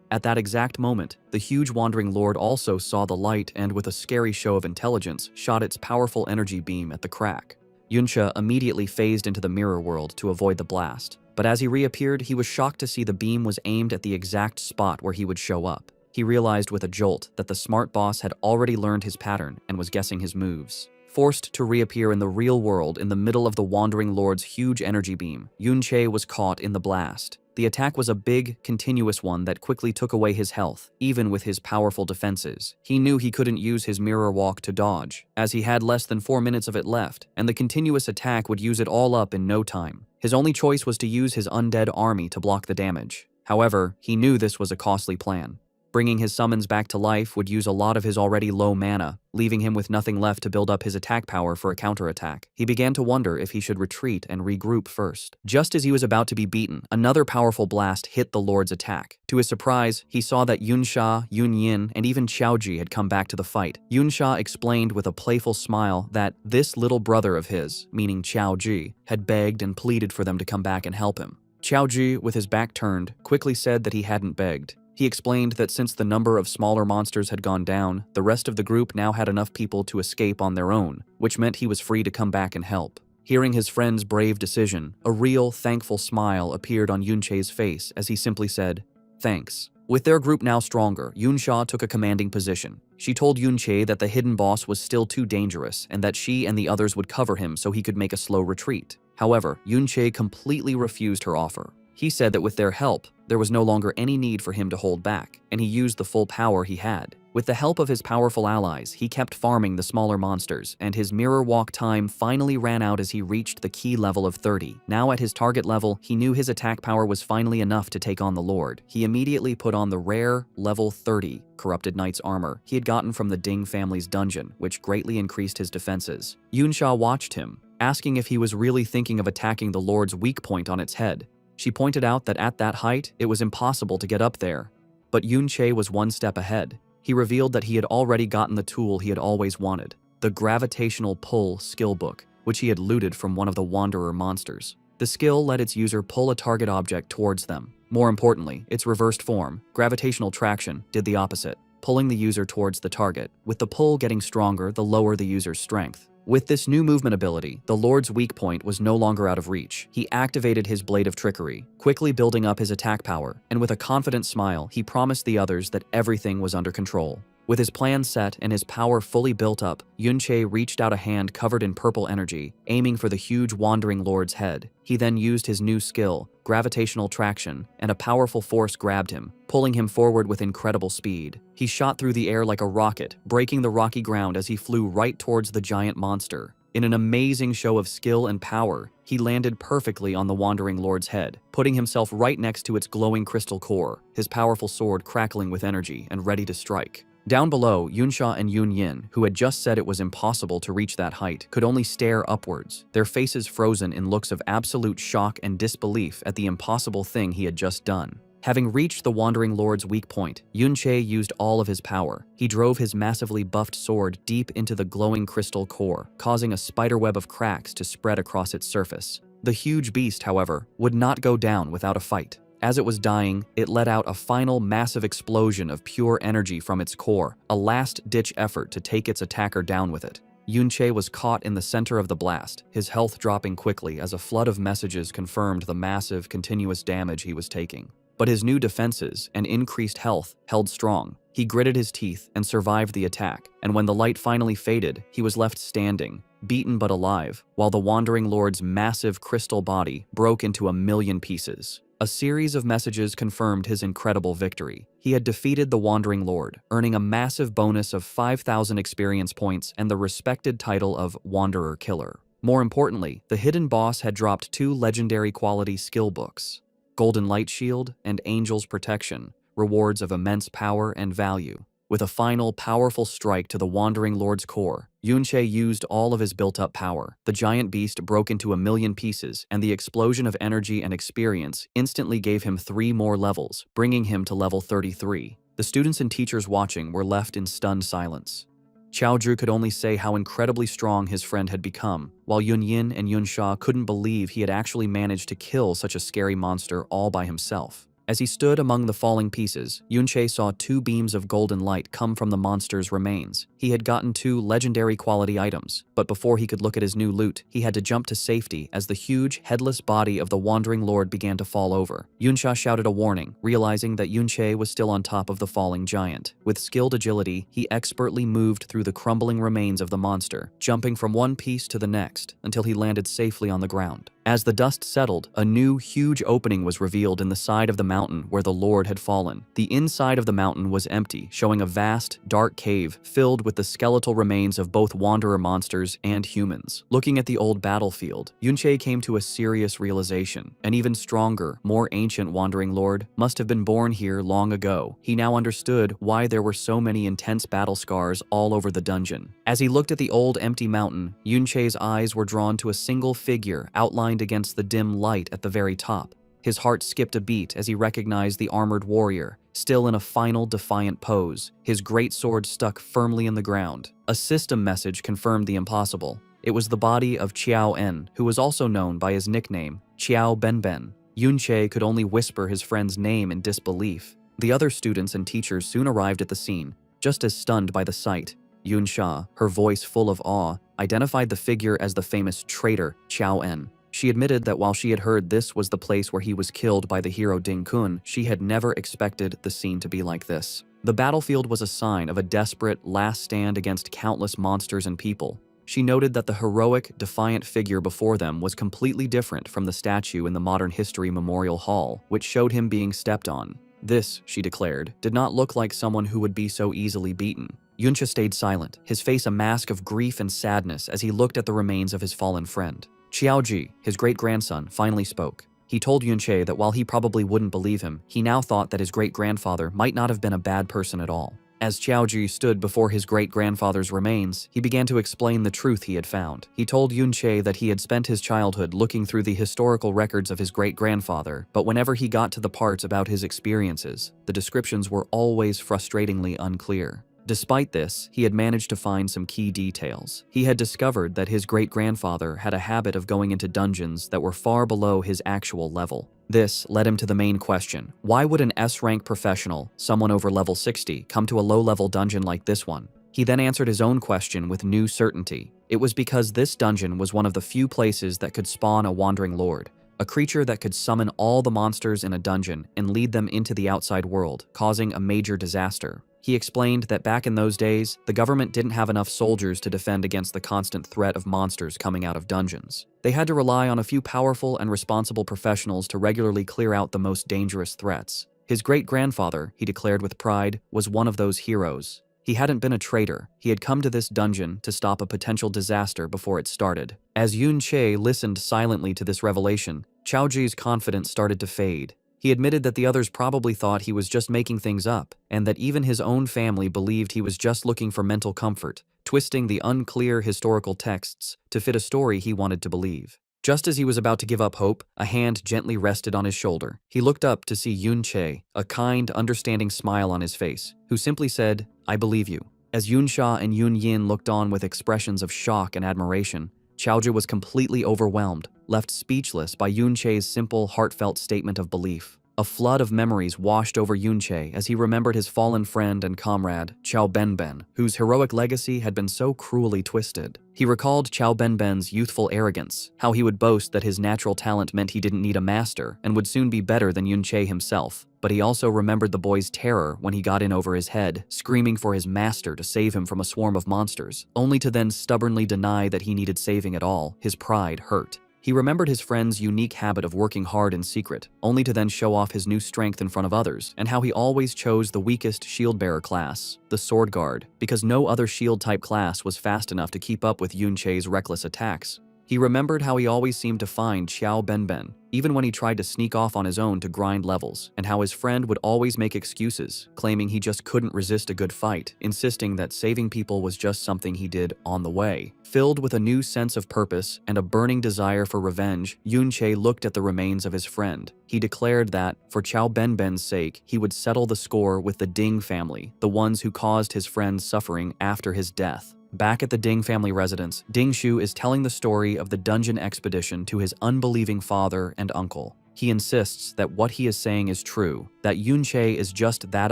At that exact moment, the huge Wandering Lord also saw the light and, with a scary show of intelligence, shot its powerful energy beam at the crack. Yunche immediately phased into the mirror world to avoid the blast, but as he reappeared, he was shocked to see the beam was aimed at the exact spot where he would show up. He realized with a jolt that the smart boss had already learned his pattern and was guessing his moves. Forced to reappear in the real world in the middle of the Wandering Lord's huge energy beam, Yunche was caught in the blast. The attack was a big, continuous one that quickly took away his health, even with his powerful defenses. He knew he couldn't use his mirror walk to dodge, as he had less than 4 minutes of it left, and the continuous attack would use it all up in no time. His only choice was to use his undead army to block the damage. However, he knew this was a costly plan. Bringing his summons back to life would use a lot of his already low mana, leaving him with nothing left to build up his attack power for a counterattack. He began to wonder if he should retreat and regroup first. Just as he was about to be beaten, another powerful blast hit the Lord's attack. To his surprise, he saw that Yunsha, Yunyin, and even Chaozhi had come back to the fight. Yunsha explained with a playful smile that this little brother of his, meaning Chaozhi, had begged and pleaded for them to come back and help him. Chaozhi, with his back turned, quickly said that he hadn't begged. He explained that since the number of smaller monsters had gone down, the rest of the group now had enough people to escape on their own, which meant he was free to come back and help. Hearing his friend's brave decision, a real, thankful smile appeared on Yunche's face as he simply said, Thanks. With their group now stronger, Yunsha took a commanding position. She told Yunche that the hidden boss was still too dangerous and that she and the others would cover him so he could make a slow retreat. However, Yunche completely refused her offer. He said that with their help, there was no longer any need for him to hold back, and he used the full power he had. With the help of his powerful allies, he kept farming the smaller monsters, and his mirror walk time finally ran out as he reached the key level of 30. Now at his target level, he knew his attack power was finally enough to take on the Lord. He immediately put on the rare, level 30, Corrupted Knight's armor he had gotten from the Ding family's dungeon, which greatly increased his defenses. Yunsha watched him, asking if he was really thinking of attacking the Lord's weak point on its head. She pointed out that at that height, it was impossible to get up there. But Yunche was one step ahead. He revealed that he had already gotten the tool he had always wanted, the Gravitational Pull skill book, which he had looted from one of the Wanderer monsters. The skill let its user pull a target object towards them. More importantly, its reversed form, gravitational traction, did the opposite, pulling the user towards the target, with the pull getting stronger the lower the user's strength. With this new movement ability, the Lord's weak point was no longer out of reach. He activated his Blade of Trickery, quickly building up his attack power, and with a confident smile, he promised the others that everything was under control. With his plan set and his power fully built up, Yunche reached out a hand covered in purple energy, aiming for the huge Wandering Lord's head. He then used his new skill, Gravitational Traction, and a powerful force grabbed him, pulling him forward with incredible speed. He shot through the air like a rocket, breaking the rocky ground as he flew right towards the giant monster. In an amazing show of skill and power, he landed perfectly on the Wandering Lord's head, putting himself right next to its glowing crystal core, his powerful sword crackling with energy and ready to strike. Down below, Yunsha and Yunyin, who had just said it was impossible to reach that height, could only stare upwards, their faces frozen in looks of absolute shock and disbelief at the impossible thing he had just done. Having reached the Wandering Lord's weak point, Yunche used all of his power. He drove his massively buffed sword deep into the glowing crystal core, causing a spiderweb of cracks to spread across its surface. The huge beast, however, would not go down without a fight. As it was dying, it let out a final massive explosion of pure energy from its core, a last-ditch effort to take its attacker down with it. Yunche was caught in the center of the blast, his health dropping quickly as a flood of messages confirmed the massive, continuous damage he was taking. But his new defenses and increased health held strong. He gritted his teeth and survived the attack, and when the light finally faded, he was left standing, beaten but alive, while the Wandering Lord's massive crystal body broke into a million pieces. A series of messages confirmed his incredible victory. He had defeated the Wandering Lord, earning a massive bonus of 5,000 experience points and the respected title of Wanderer Killer. More importantly, the hidden boss had dropped 2 legendary quality skill books, Golden Light Shield and Angel's Protection, rewards of immense power and value. With a final, powerful strike to the Wandering Lord's core, Yunche used all of his built-up power. The giant beast broke into a million pieces, and the explosion of energy and experience instantly gave him 3 more levels, bringing him to level 33. The students and teachers watching were left in stunned silence. Qiaozhu could only say how incredibly strong his friend had become, while Yunyin and Yunsha couldn't believe he had actually managed to kill such a scary monster all by himself. As he stood among the falling pieces, Yunche saw 2 beams of golden light come from the monster's remains. He had gotten 2 legendary quality items, but before he could look at his new loot, he had to jump to safety as the huge, headless body of the Wandering Lord began to fall over. Yunsha shouted a warning, realizing that Yunche was still on top of the falling giant. With skilled agility, he expertly moved through the crumbling remains of the monster, jumping from one piece to the next until he landed safely on the ground. As the dust settled, a new, huge opening was revealed in the side of the mountain where the Lord had fallen. The inside of the mountain was empty, showing a vast, dark cave filled with the skeletal remains of both wanderer monsters and humans. Looking at the old battlefield, Yunche came to a serious realization. An even stronger, more ancient Wandering Lord must have been born here long ago. He now understood why there were so many intense battle scars all over the dungeon. As he looked at the old, empty mountain, Yunche's eyes were drawn to a single figure outlined against the dim light at the very top. His heart skipped a beat as he recognized the armored warrior, still in a final defiant pose, his great sword stuck firmly in the ground. A system message confirmed the impossible. It was the body of Qiao En, who was also known by his nickname, Qiao Benben. Yunche could only whisper his friend's name in disbelief. The other students and teachers soon arrived at the scene, just as stunned by the sight. Yunsha, her voice full of awe, identified the figure as the famous traitor Qiao En. She admitted that while she had heard this was the place where he was killed by the hero Ding Kun, she had never expected the scene to be like this. The battlefield was a sign of a desperate last stand against countless monsters and people. She noted that the heroic, defiant figure before them was completely different from the statue in the Modern History Memorial Hall, which showed him being stepped on. This, she declared, did not look like someone who would be so easily beaten. Yuncha stayed silent, his face a mask of grief and sadness as he looked at the remains of his fallen friend. Qiaoji, his great-grandson, finally spoke. He told Yunche that while he probably wouldn't believe him, he now thought that his great-grandfather might not have been a bad person at all. As Qiaoji stood before his great-grandfather's remains, he began to explain the truth he had found. He told Yunche that he had spent his childhood looking through the historical records of his great-grandfather, but whenever he got to the parts about his experiences, the descriptions were always frustratingly unclear. Despite this, he had managed to find some key details. He had discovered that his great-grandfather had a habit of going into dungeons that were far below his actual level. This led him to the main question: why would an S-rank professional, someone over level 60, come to a low-level dungeon like this one? He then answered his own question with new certainty. It was because this dungeon was one of the few places that could spawn a wandering lord, a creature that could summon all the monsters in a dungeon and lead them into the outside world, causing a major disaster. He explained that back in those days, the government didn't have enough soldiers to defend against the constant threat of monsters coming out of dungeons. They had to rely on a few powerful and responsible professionals to regularly clear out the most dangerous threats. His great-grandfather, he declared with pride, was one of those heroes. He hadn't been a traitor. He had come to this dungeon to stop a potential disaster before it started. As Yun Che listened silently to this revelation, Qiaoji's confidence started to fade. He admitted that the others probably thought he was just making things up, and that even his own family believed he was just looking for mental comfort, twisting the unclear historical texts to fit a story he wanted to believe. Just as he was about to give up hope, a hand gently rested on his shoulder. He looked up to see Yun Che, a kind, understanding smile on his face, who simply said, "I believe you." As Yun Sha and Yun Yin looked on with expressions of shock and admiration, Qiaoji was completely overwhelmed, left speechless by Yun Che's simple, heartfelt statement of belief. A flood of memories washed over Yun Che as he remembered his fallen friend and comrade, Qiao Benben, whose heroic legacy had been so cruelly twisted. He recalled Qiao Benben's youthful arrogance, how he would boast that his natural talent meant he didn't need a master and would soon be better than Yun Che himself. But he also remembered the boy's terror when he got in over his head, screaming for his master to save him from a swarm of monsters, only to then stubbornly deny that he needed saving at all. His pride hurt. He remembered his friend's unique habit of working hard in secret, only to then show off his new strength in front of others, and how he always chose the weakest shield-bearer class, the Sword Guard, because no other shield-type class was fast enough to keep up with Yun Che's reckless attacks. He remembered how he always seemed to find Qiao Benben, even when he tried to sneak off on his own to grind levels, and how his friend would always make excuses, claiming he just couldn't resist a good fight, insisting that saving people was just something he did on the way. Filled with a new sense of purpose and a burning desire for revenge, Yun Che looked at the remains of his friend. He declared that, for Qiao Benben's sake, he would settle the score with the Ding family, the ones who caused his friend's suffering after his death. Back at the Ding family residence, Ding Shu is telling the story of the dungeon expedition to his unbelieving father and uncle. He insists that what he is saying is true, that Yun Che is just that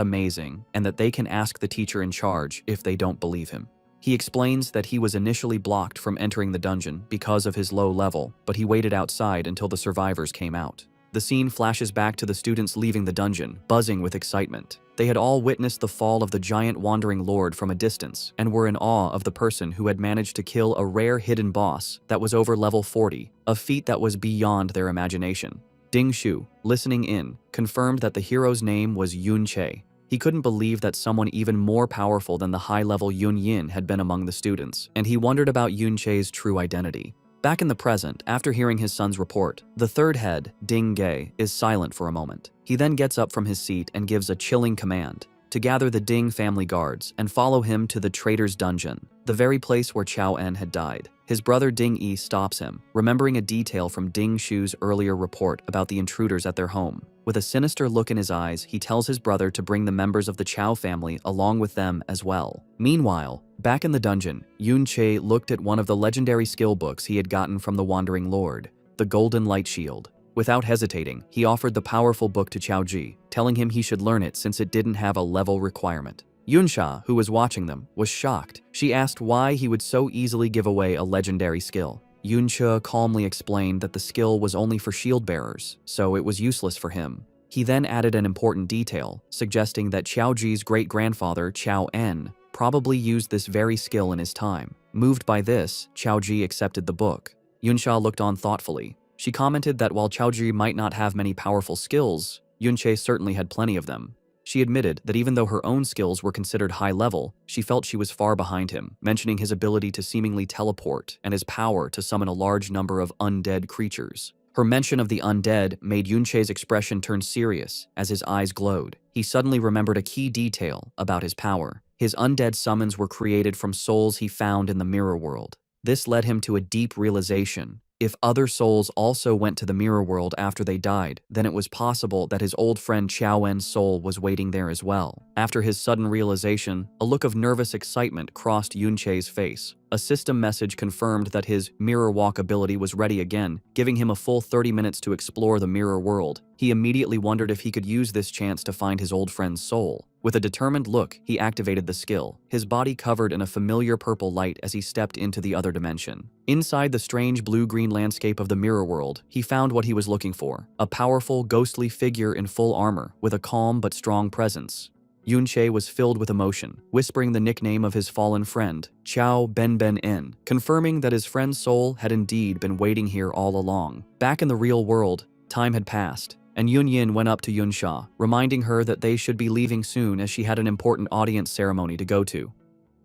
amazing, and that they can ask the teacher in charge if they don't believe him. He explains that he was initially blocked from entering the dungeon because of his low level, but he waited outside until the survivors came out. The scene flashes back to the students leaving the dungeon, buzzing with excitement. They had all witnessed the fall of the giant wandering lord from a distance and were in awe of the person who had managed to kill a rare hidden boss that was over level 40, a feat that was beyond their imagination. Ding Shu, listening in, confirmed that the hero's name was Yun Che. He couldn't believe that someone even more powerful than the high-level Yun Yin had been among the students, and he wondered about Yun Che's true identity. Back in the present, after hearing his son's report, the third head, Ding Ge, is silent for a moment. He then gets up from his seat and gives a chilling command to gather the Ding family guards and follow him to the traitor's dungeon, the very place where Qiao En had died. His brother Ding Yi stops him, remembering a detail from Ding Shu's earlier report about the intruders at their home. With a sinister look in his eyes, he tells his brother to bring the members of the Qiao family along with them as well. Meanwhile, back in the dungeon, Yun Che looked at one of the legendary skill books he had gotten from the Wandering Lord, the Golden Light Shield. Without hesitating, he offered the powerful book to Qiaoji, telling him he should learn it since it didn't have a level requirement. Yunsha, who was watching them, was shocked. She asked why he would so easily give away a legendary skill. Yunche calmly explained that the skill was only for shield bearers, so it was useless for him. He then added an important detail, suggesting that Qiaoji's great-grandfather, Qiao En, probably used this very skill in his time. Moved by this, Qiaoji accepted the book. Yunsha looked on thoughtfully. She commented that while Qiaoji might not have many powerful skills, Yunche certainly had plenty of them. She admitted that even though her own skills were considered high level, she felt she was far behind him, mentioning his ability to seemingly teleport and his power to summon a large number of undead creatures. Her mention of the undead made Yunche's expression turn serious as his eyes glowed. He suddenly remembered a key detail about his power. His undead summons were created from souls he found in the mirror world. This led him to a deep realization. If other souls also went to the mirror world after they died, then it was possible that his old friend Qiao En's soul was waiting there as well. After his sudden realization, a look of nervous excitement crossed Yunche's face. A system message confirmed that his mirror walk ability was ready again, giving him a full 30 minutes to explore the mirror world. He immediately wondered if he could use this chance to find his old friend's soul. With a determined look, he activated the skill, his body covered in a familiar purple light as he stepped into the other dimension. Inside the strange blue-green landscape of the mirror world, he found what he was looking for, a powerful, ghostly figure in full armor, with a calm but strong presence. Yunche was filled with emotion, whispering the nickname of his fallen friend, Qiao Ben, confirming that his friend's soul had indeed been waiting here all along. Back in the real world, time had passed, and Yunyin went up to Yunsha, reminding her that they should be leaving soon as she had an important audience ceremony to go to.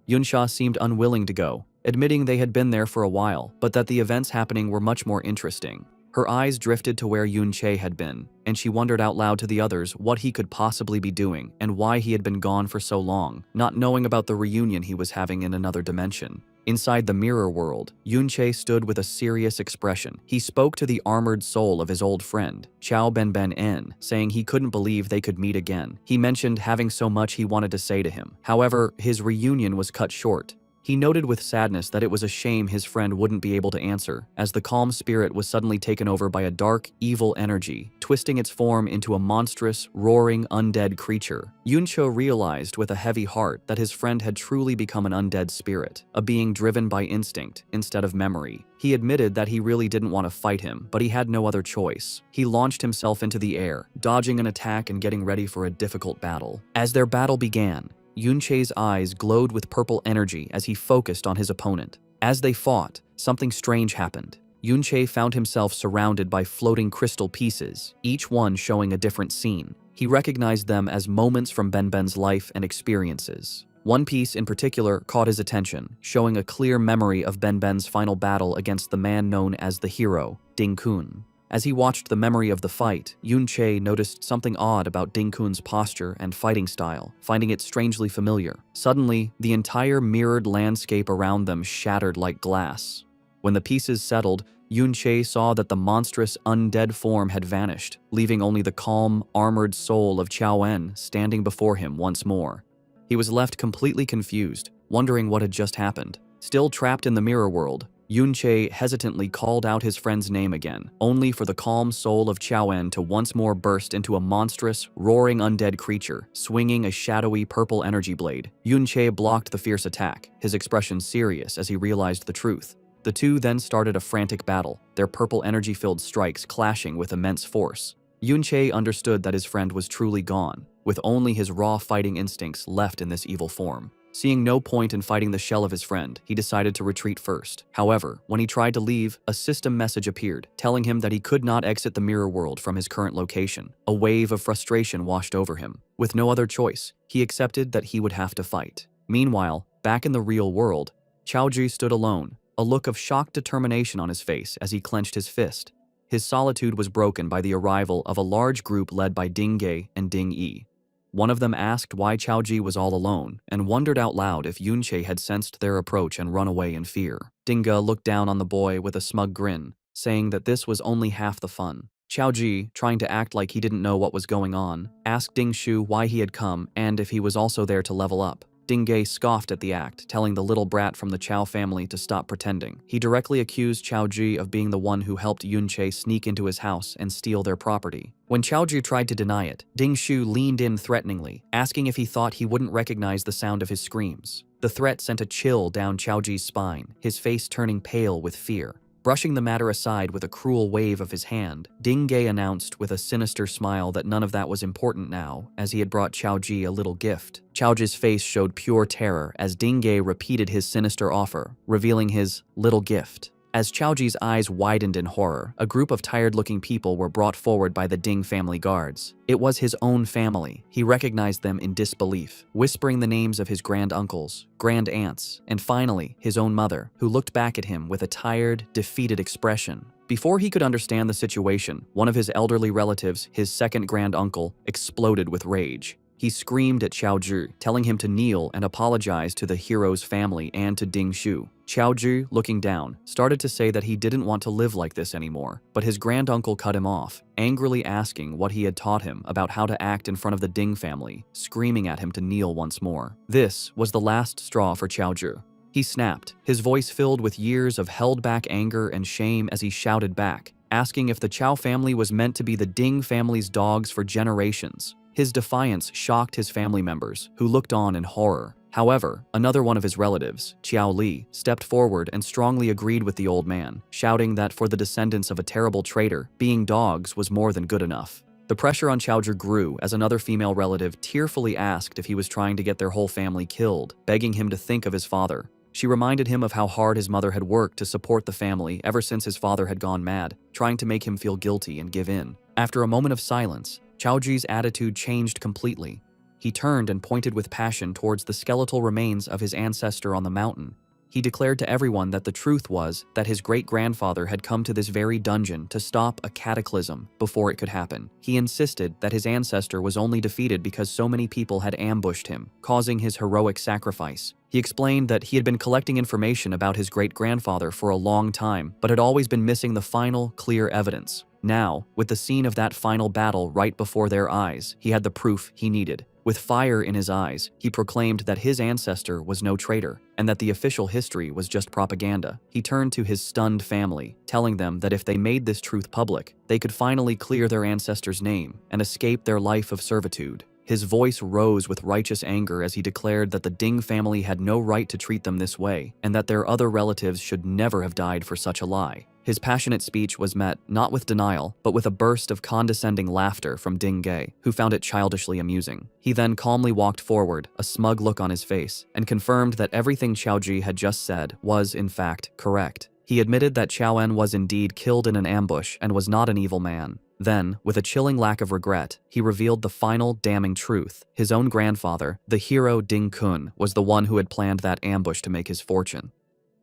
Yunsha seemed unwilling to go, admitting they had been there for a while, but that the events happening were much more interesting. Her eyes drifted to where Yunche had been, and she wondered out loud to the others what he could possibly be doing and why he had been gone for so long, not knowing about the reunion he was having in another dimension. Inside the mirror world, Yunche stood with a serious expression. He spoke to the armored soul of his old friend, Qiao Ben, saying he couldn't believe they could meet again. He mentioned having so much he wanted to say to him. However, his reunion was cut short. He noted with sadness that it was a shame his friend wouldn't be able to answer, as the calm spirit was suddenly taken over by a dark, evil energy, twisting its form into a monstrous, roaring, undead creature. Yuncho realized with a heavy heart that his friend had truly become an undead spirit, a being driven by instinct instead of memory. He admitted that he really didn't want to fight him, but he had no other choice. He launched himself into the air, dodging an attack and getting ready for a difficult battle. As their battle began, Yunche's eyes glowed with purple energy as he focused on his opponent. As they fought, something strange happened. Yunche found himself surrounded by floating crystal pieces, each one showing a different scene. He recognized them as moments from Ben's life and experiences. One piece in particular caught his attention, showing a clear memory of Ben's final battle against the man known as the hero, Ding Kun. As he watched the memory of the fight, Yunche noticed something odd about Ding Kun's posture and fighting style, finding it strangely familiar. Suddenly, the entire mirrored landscape around them shattered like glass. When the pieces settled, Yunche saw that the monstrous undead form had vanished, leaving only the calm, armored soul of Qiao En standing before him once more. He was left completely confused, wondering what had just happened. Still trapped in the mirror world, Yunche hesitantly called out his friend's name again, only for the calm soul of Qiao En to once more burst into a monstrous, roaring undead creature, swinging a shadowy purple energy blade. Yunche blocked the fierce attack, his expression serious as he realized the truth. The two then started a frantic battle, their purple energy-filled strikes clashing with immense force. Yunche understood that his friend was truly gone, with only his raw fighting instincts left in this evil form. Seeing no point in fighting the shell of his friend, he decided to retreat first. However, when he tried to leave, a system message appeared, telling him that he could not exit the mirror world from his current location. A wave of frustration washed over him. With no other choice, he accepted that he would have to fight. Meanwhile, back in the real world, Qiaoji stood alone, a look of shocked determination on his face as he clenched his fist. His solitude was broken by the arrival of a large group led by Ding Ge and Ding Yi. One of them asked why Qiaoji was all alone, and wondered out loud if Yunche had sensed their approach and run away in fear. Dinga looked down on the boy with a smug grin, saying that this was only half the fun. Qiaoji, trying to act like he didn't know what was going on, asked Ding Shu why he had come and if he was also there to level up. Ding Ge scoffed at the act, telling the little brat from the Qiao family to stop pretending. He directly accused Qiaoji of being the one who helped Yunche sneak into his house and steal their property. When Qiaoji tried to deny it, Ding Shu leaned in threateningly, asking if he thought he wouldn't recognize the sound of his screams. The threat sent a chill down Qiaoji's spine, his face turning pale with fear. Brushing the matter aside with a cruel wave of his hand, Ding Ge announced with a sinister smile that none of that was important now, as he had brought Qiao Ji a little gift. Qiao Ji's face showed pure terror as Ding Ge repeated his sinister offer, revealing his little gift. As Qiao Ji's eyes widened in horror, a group of tired-looking people were brought forward by the Ding family guards. It was his own family. He recognized them in disbelief, whispering the names of his grand-uncles, grand-aunts, and finally, his own mother, who looked back at him with a tired, defeated expression. Before he could understand the situation, one of his elderly relatives, his second grand-uncle, exploded with rage. He screamed at Qiao Zhi, telling him to kneel and apologize to the hero's family and to Ding Shu. Qiao Zhi, looking down, started to say that he didn't want to live like this anymore, but his granduncle cut him off, angrily asking what he had taught him about how to act in front of the Ding family, screaming at him to kneel once more. This was the last straw for Qiao Zhi. He snapped, his voice filled with years of held-back anger and shame as he shouted back, asking if the Qiao family was meant to be the Ding family's dogs for generations. His defiance shocked his family members, who looked on in horror. However, another one of his relatives, Qiao Li, stepped forward and strongly agreed with the old man, shouting that for the descendants of a terrible traitor, being dogs was more than good enough. The pressure on Qiao Zhi grew as another female relative tearfully asked if he was trying to get their whole family killed, begging him to think of his father. She reminded him of how hard his mother had worked to support the family ever since his father had gone mad, trying to make him feel guilty and give in. After a moment of silence, Qiao Zhi's attitude changed completely. He turned and pointed with passion towards the skeletal remains of his ancestor on the mountain. He declared to everyone that the truth was that his great-grandfather had come to this very dungeon to stop a cataclysm before it could happen. He insisted that his ancestor was only defeated because so many people had ambushed him, causing his heroic sacrifice. He explained that he had been collecting information about his great-grandfather for a long time, but had always been missing the final, clear evidence. Now, with the scene of that final battle right before their eyes, he had the proof he needed. With fire in his eyes, he proclaimed that his ancestor was no traitor, and that the official history was just propaganda. He turned to his stunned family, telling them that if they made this truth public, they could finally clear their ancestor's name and escape their life of servitude. His voice rose with righteous anger as he declared that the Ding family had no right to treat them this way, and that their other relatives should never have died for such a lie. His passionate speech was met not with denial, but with a burst of condescending laughter from Ding Ge, who found it childishly amusing. He then calmly walked forward, a smug look on his face, and confirmed that everything Qiao Ji had just said was, in fact, correct. He admitted that Qiao En was indeed killed in an ambush and was not an evil man. Then, with a chilling lack of regret, he revealed the final damning truth. His own grandfather, the hero Ding Kun, was the one who had planned that ambush to make his fortune.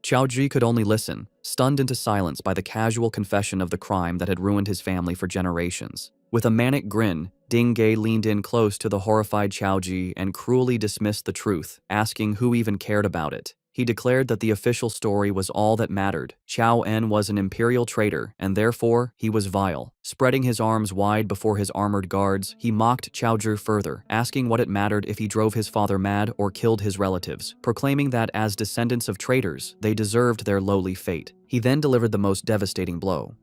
Qiao Ji could only listen, stunned into silence by the casual confession of the crime that had ruined his family for generations. With a manic grin, Ding Ge leaned in close to the horrified Qiao Ji and cruelly dismissed the truth, asking who even cared about it. He declared that the official story was all that mattered. Qiao En was an imperial traitor, and therefore, he was vile. Spreading his arms wide before his armored guards, he mocked Qiao Zhi further, asking what it mattered if he drove his father mad or killed his relatives, proclaiming that as descendants of traitors, they deserved their lowly fate. He then delivered the most devastating blow.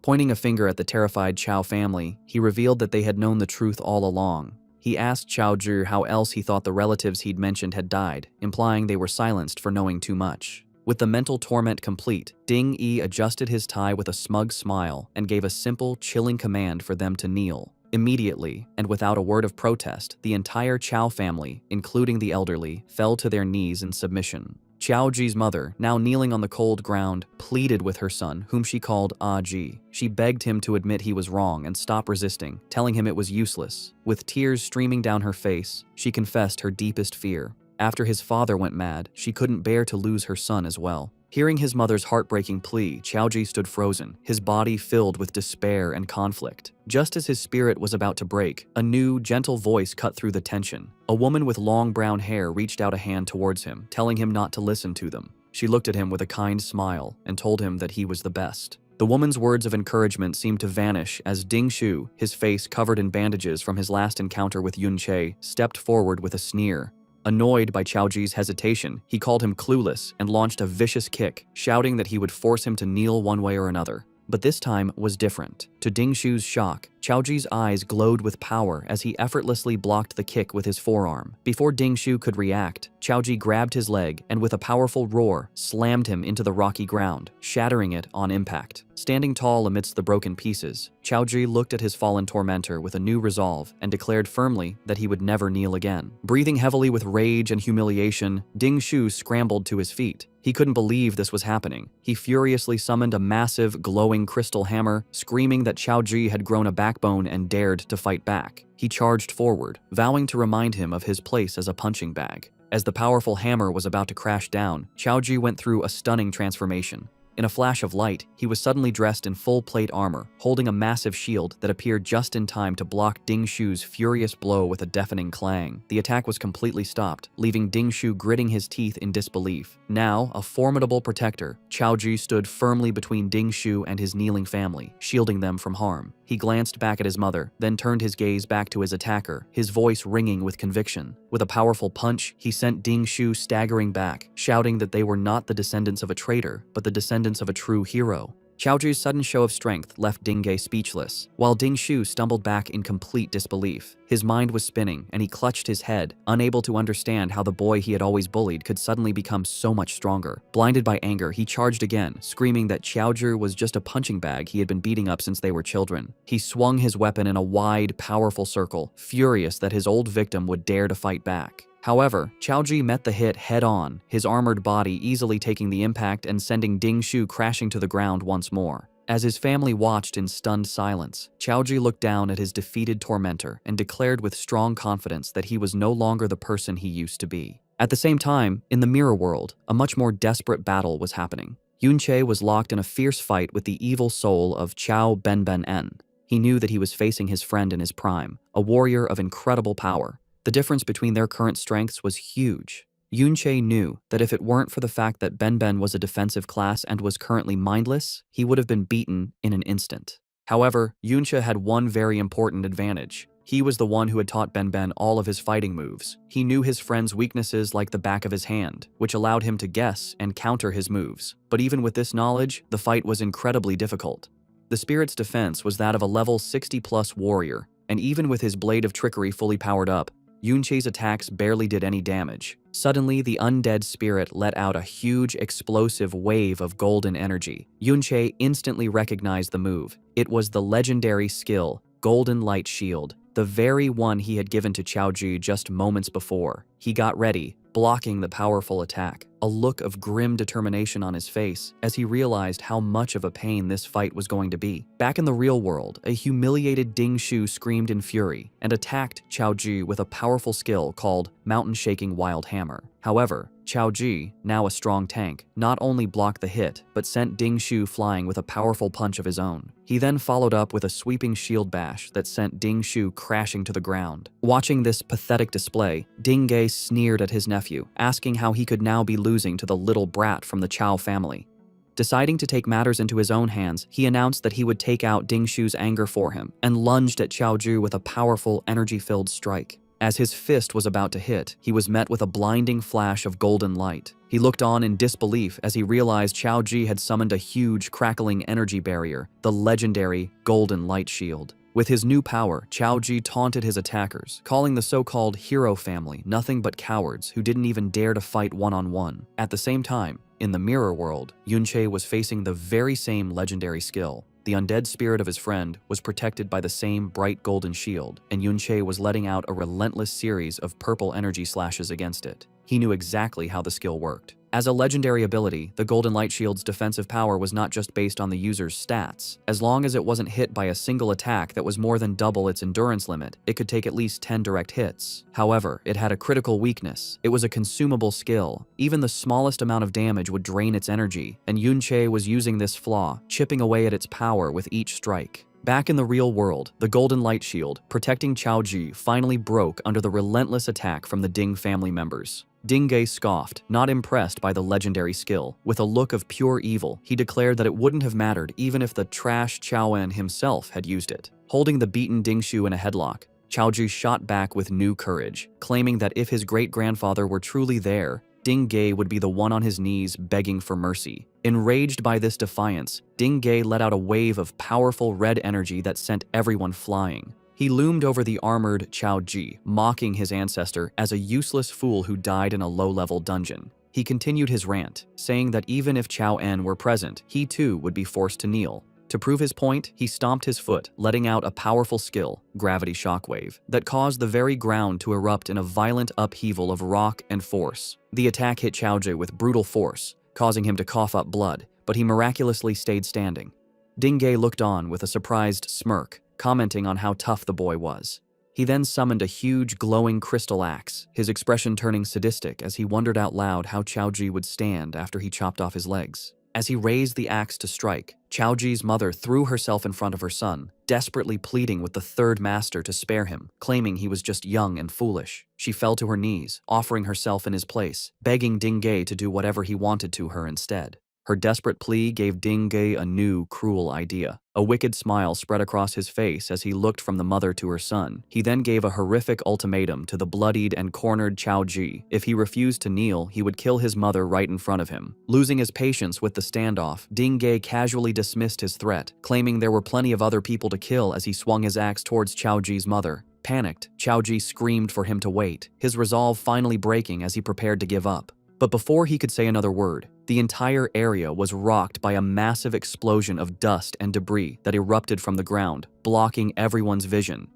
Pointing a finger at the terrified Qiao family, he revealed that they had known the truth all along. He asked Qiao Zhi how else he thought the relatives he'd mentioned had died, implying they were silenced for knowing too much. With the mental torment complete, Ding Yi adjusted his tie with a smug smile and gave a simple, chilling command for them to kneel. Immediately, and without a word of protest, the entire Qiao family, including the elderly, fell to their knees in submission. Qiao Ji's mother, now kneeling on the cold ground, pleaded with her son, whom she called Ah Ji. She begged him to admit he was wrong and stop resisting, telling him it was useless. With tears streaming down her face, she confessed her deepest fear. After his father went mad, she couldn't bear to lose her son as well. Hearing his mother's heartbreaking plea, Qiao Ji stood frozen, his body filled with despair and conflict. Just as his spirit was about to break, a new, gentle voice cut through the tension. A woman with long brown hair reached out a hand towards him, telling him not to listen to them. She looked at him with a kind smile and told him that he was the best. The woman's words of encouragement seemed to vanish as Ding Shu, his face covered in bandages from his last encounter with Yun Che, stepped forward with a sneer. Annoyed by Qiao Ji's hesitation, he called him clueless and launched a vicious kick, shouting that he would force him to kneel one way or another. But this time was different. To Ding Shu's shock, Qiao Ji's eyes glowed with power as he effortlessly blocked the kick with his forearm. Before Ding Shu could react, Qiao Ji grabbed his leg and with a powerful roar, slammed him into the rocky ground, shattering it on impact. Standing tall amidst the broken pieces, Qiao Ji looked at his fallen tormentor with a new resolve and declared firmly that he would never kneel again. Breathing heavily with rage and humiliation, Ding Shu scrambled to his feet. He couldn't believe this was happening. He furiously summoned a massive, glowing crystal hammer, screaming that Qiao Ji had grown a backbone and dared to fight back. He charged forward, vowing to remind him of his place as a punching bag. As the powerful hammer was about to crash down, Qiao Ji went through a stunning transformation. In a flash of light, he was suddenly dressed in full plate armor, holding a massive shield that appeared just in time to block Ding Shu's furious blow with a deafening clang. The attack was completely stopped, leaving Ding Shu gritting his teeth in disbelief. Now, a formidable protector, Qiao Ji stood firmly between Ding Shu and his kneeling family, shielding them from harm. He glanced back at his mother, then turned his gaze back to his attacker, his voice ringing with conviction. With a powerful punch, he sent Ding Shu staggering back, shouting that they were not the descendants of a traitor, but the descendants of a true hero. Qiao Ji's sudden show of strength left Ding Ge speechless, while Ding Shu stumbled back in complete disbelief. His mind was spinning, and he clutched his head, unable to understand how the boy he had always bullied could suddenly become so much stronger. Blinded by anger, he charged again, screaming that Qiao Ji was just a punching bag he had been beating up since they were children. He swung his weapon in a wide, powerful circle, furious that his old victim would dare to fight back. However, Qiao Ji met the hit head-on, his armored body easily taking the impact and sending Ding Shu crashing to the ground once more. As his family watched in stunned silence, Qiao Ji looked down at his defeated tormentor and declared with strong confidence that he was no longer the person he used to be. At the same time, in the mirror world, a much more desperate battle was happening. Yunche was locked in a fierce fight with the evil soul of Qiao Benben-en. He knew that he was facing his friend in his prime, a warrior of incredible power. The difference between their current strengths was huge. Yunche knew that if it weren't for the fact that Benben was a defensive class and was currently mindless, he would have been beaten in an instant. However, Yunche had one very important advantage. He was the one who had taught Benben all of his fighting moves. He knew his friend's weaknesses like the back of his hand, which allowed him to guess and counter his moves. But even with this knowledge, the fight was incredibly difficult. The spirit's defense was that of a level 60+ warrior, and even with his blade of trickery fully powered up, Yunche's attacks barely did any damage. Suddenly, the undead spirit let out a huge, explosive wave of golden energy. Yunche instantly recognized the move. It was the legendary skill, Golden Light Shield, the very one he had given to Qiao Ji just moments before. He got ready, blocking the powerful attack, a look of grim determination on his face as he realized how much of a pain this fight was going to be. Back in the real world, a humiliated Ding Shu screamed in fury and attacked Qiao Ji with a powerful skill called Mountain Shaking Wild Hammer. However, Qiao Ji, now a strong tank, not only blocked the hit, but sent Ding Shu flying with a powerful punch of his own. He then followed up with a sweeping shield bash that sent Ding Shu crashing to the ground. Watching this pathetic display, Ding Ge sneered at his nephew, asking how he could now be losing to the little brat from the Qiao family. Deciding to take matters into his own hands, he announced that he would take out Ding Shu's anger for him and lunged at Qiao Ji with a powerful, energy-filled strike. As his fist was about to hit, he was met with a blinding flash of golden light. He looked on in disbelief as he realized Qiao Ji had summoned a huge, crackling energy barrier, the legendary Golden Light Shield. With his new power, Qiao Ji taunted his attackers, calling the so-called hero family nothing but cowards who didn't even dare to fight one-on-one. At the same time, in the mirror world, Yunche was facing the very same legendary skill. The undead spirit of his friend was protected by the same bright golden shield, and Yunche was letting out a relentless series of purple energy slashes against it. He knew exactly how the skill worked. As a legendary ability, the Golden Light Shield's defensive power was not just based on the user's stats. As long as it wasn't hit by a single attack that was more than double its endurance limit, it could take at least 10 direct hits. However, it had a critical weakness. It was a consumable skill. Even the smallest amount of damage would drain its energy, and Yunche was using this flaw, chipping away at its power with each strike. Back in the real world, the Golden Light Shield, protecting Qiao Ji, finally broke under the relentless attack from the Ding family members. Ding Ge scoffed, not impressed by the legendary skill. With a look of pure evil, he declared that it wouldn't have mattered even if the trash Qiaoan himself had used it. Holding the beaten Ding Shu in a headlock, Qiao Ji shot back with new courage, claiming that if his great-grandfather were truly there, Ding Ge would be the one on his knees begging for mercy. Enraged by this defiance, Ding Ge let out a wave of powerful red energy that sent everyone flying. He loomed over the armored Chao Ji, mocking his ancestor as a useless fool who died in a low-level dungeon. He continued his rant, saying that even if Chao En were present, he too would be forced to kneel. To prove his point, he stomped his foot, letting out a powerful skill, gravity shockwave, that caused the very ground to erupt in a violent upheaval of rock and force. The attack hit Chao Ji with brutal force, causing him to cough up blood, but he miraculously stayed standing. Ding Ge looked on with a surprised smirk, commenting on how tough the boy was. He then summoned a huge glowing crystal axe, his expression turning sadistic as he wondered out loud how Chao Ji would stand after he chopped off his legs. As he raised the axe to strike, Chao Ji's mother threw herself in front of her son, desperately pleading with the third master to spare him, claiming he was just young and foolish. She fell to her knees, offering herself in his place, begging Ding Ge to do whatever he wanted to her instead. Her desperate plea gave Ding Ge a new, cruel idea. A wicked smile spread across his face as he looked from the mother to her son. He then gave a horrific ultimatum to the bloodied and cornered Chao Ji. If he refused to kneel, he would kill his mother right in front of him. Losing his patience with the standoff, Ding Ge casually dismissed his threat, claiming there were plenty of other people to kill as he swung his axe towards Chao Ji's mother. Panicked, Chao Ji screamed for him to wait, his resolve finally breaking as he prepared to give up. But before he could say another word, the entire area was rocked by a massive explosion of dust and debris that erupted from the ground, blocking everyone's vision.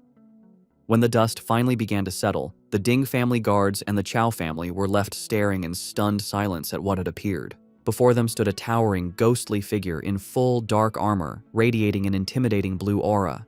When the dust finally began to settle, the Ding family guards and the Chao family were left staring in stunned silence at what had appeared. Before them stood a towering, ghostly figure in full dark armor, radiating an intimidating blue aura.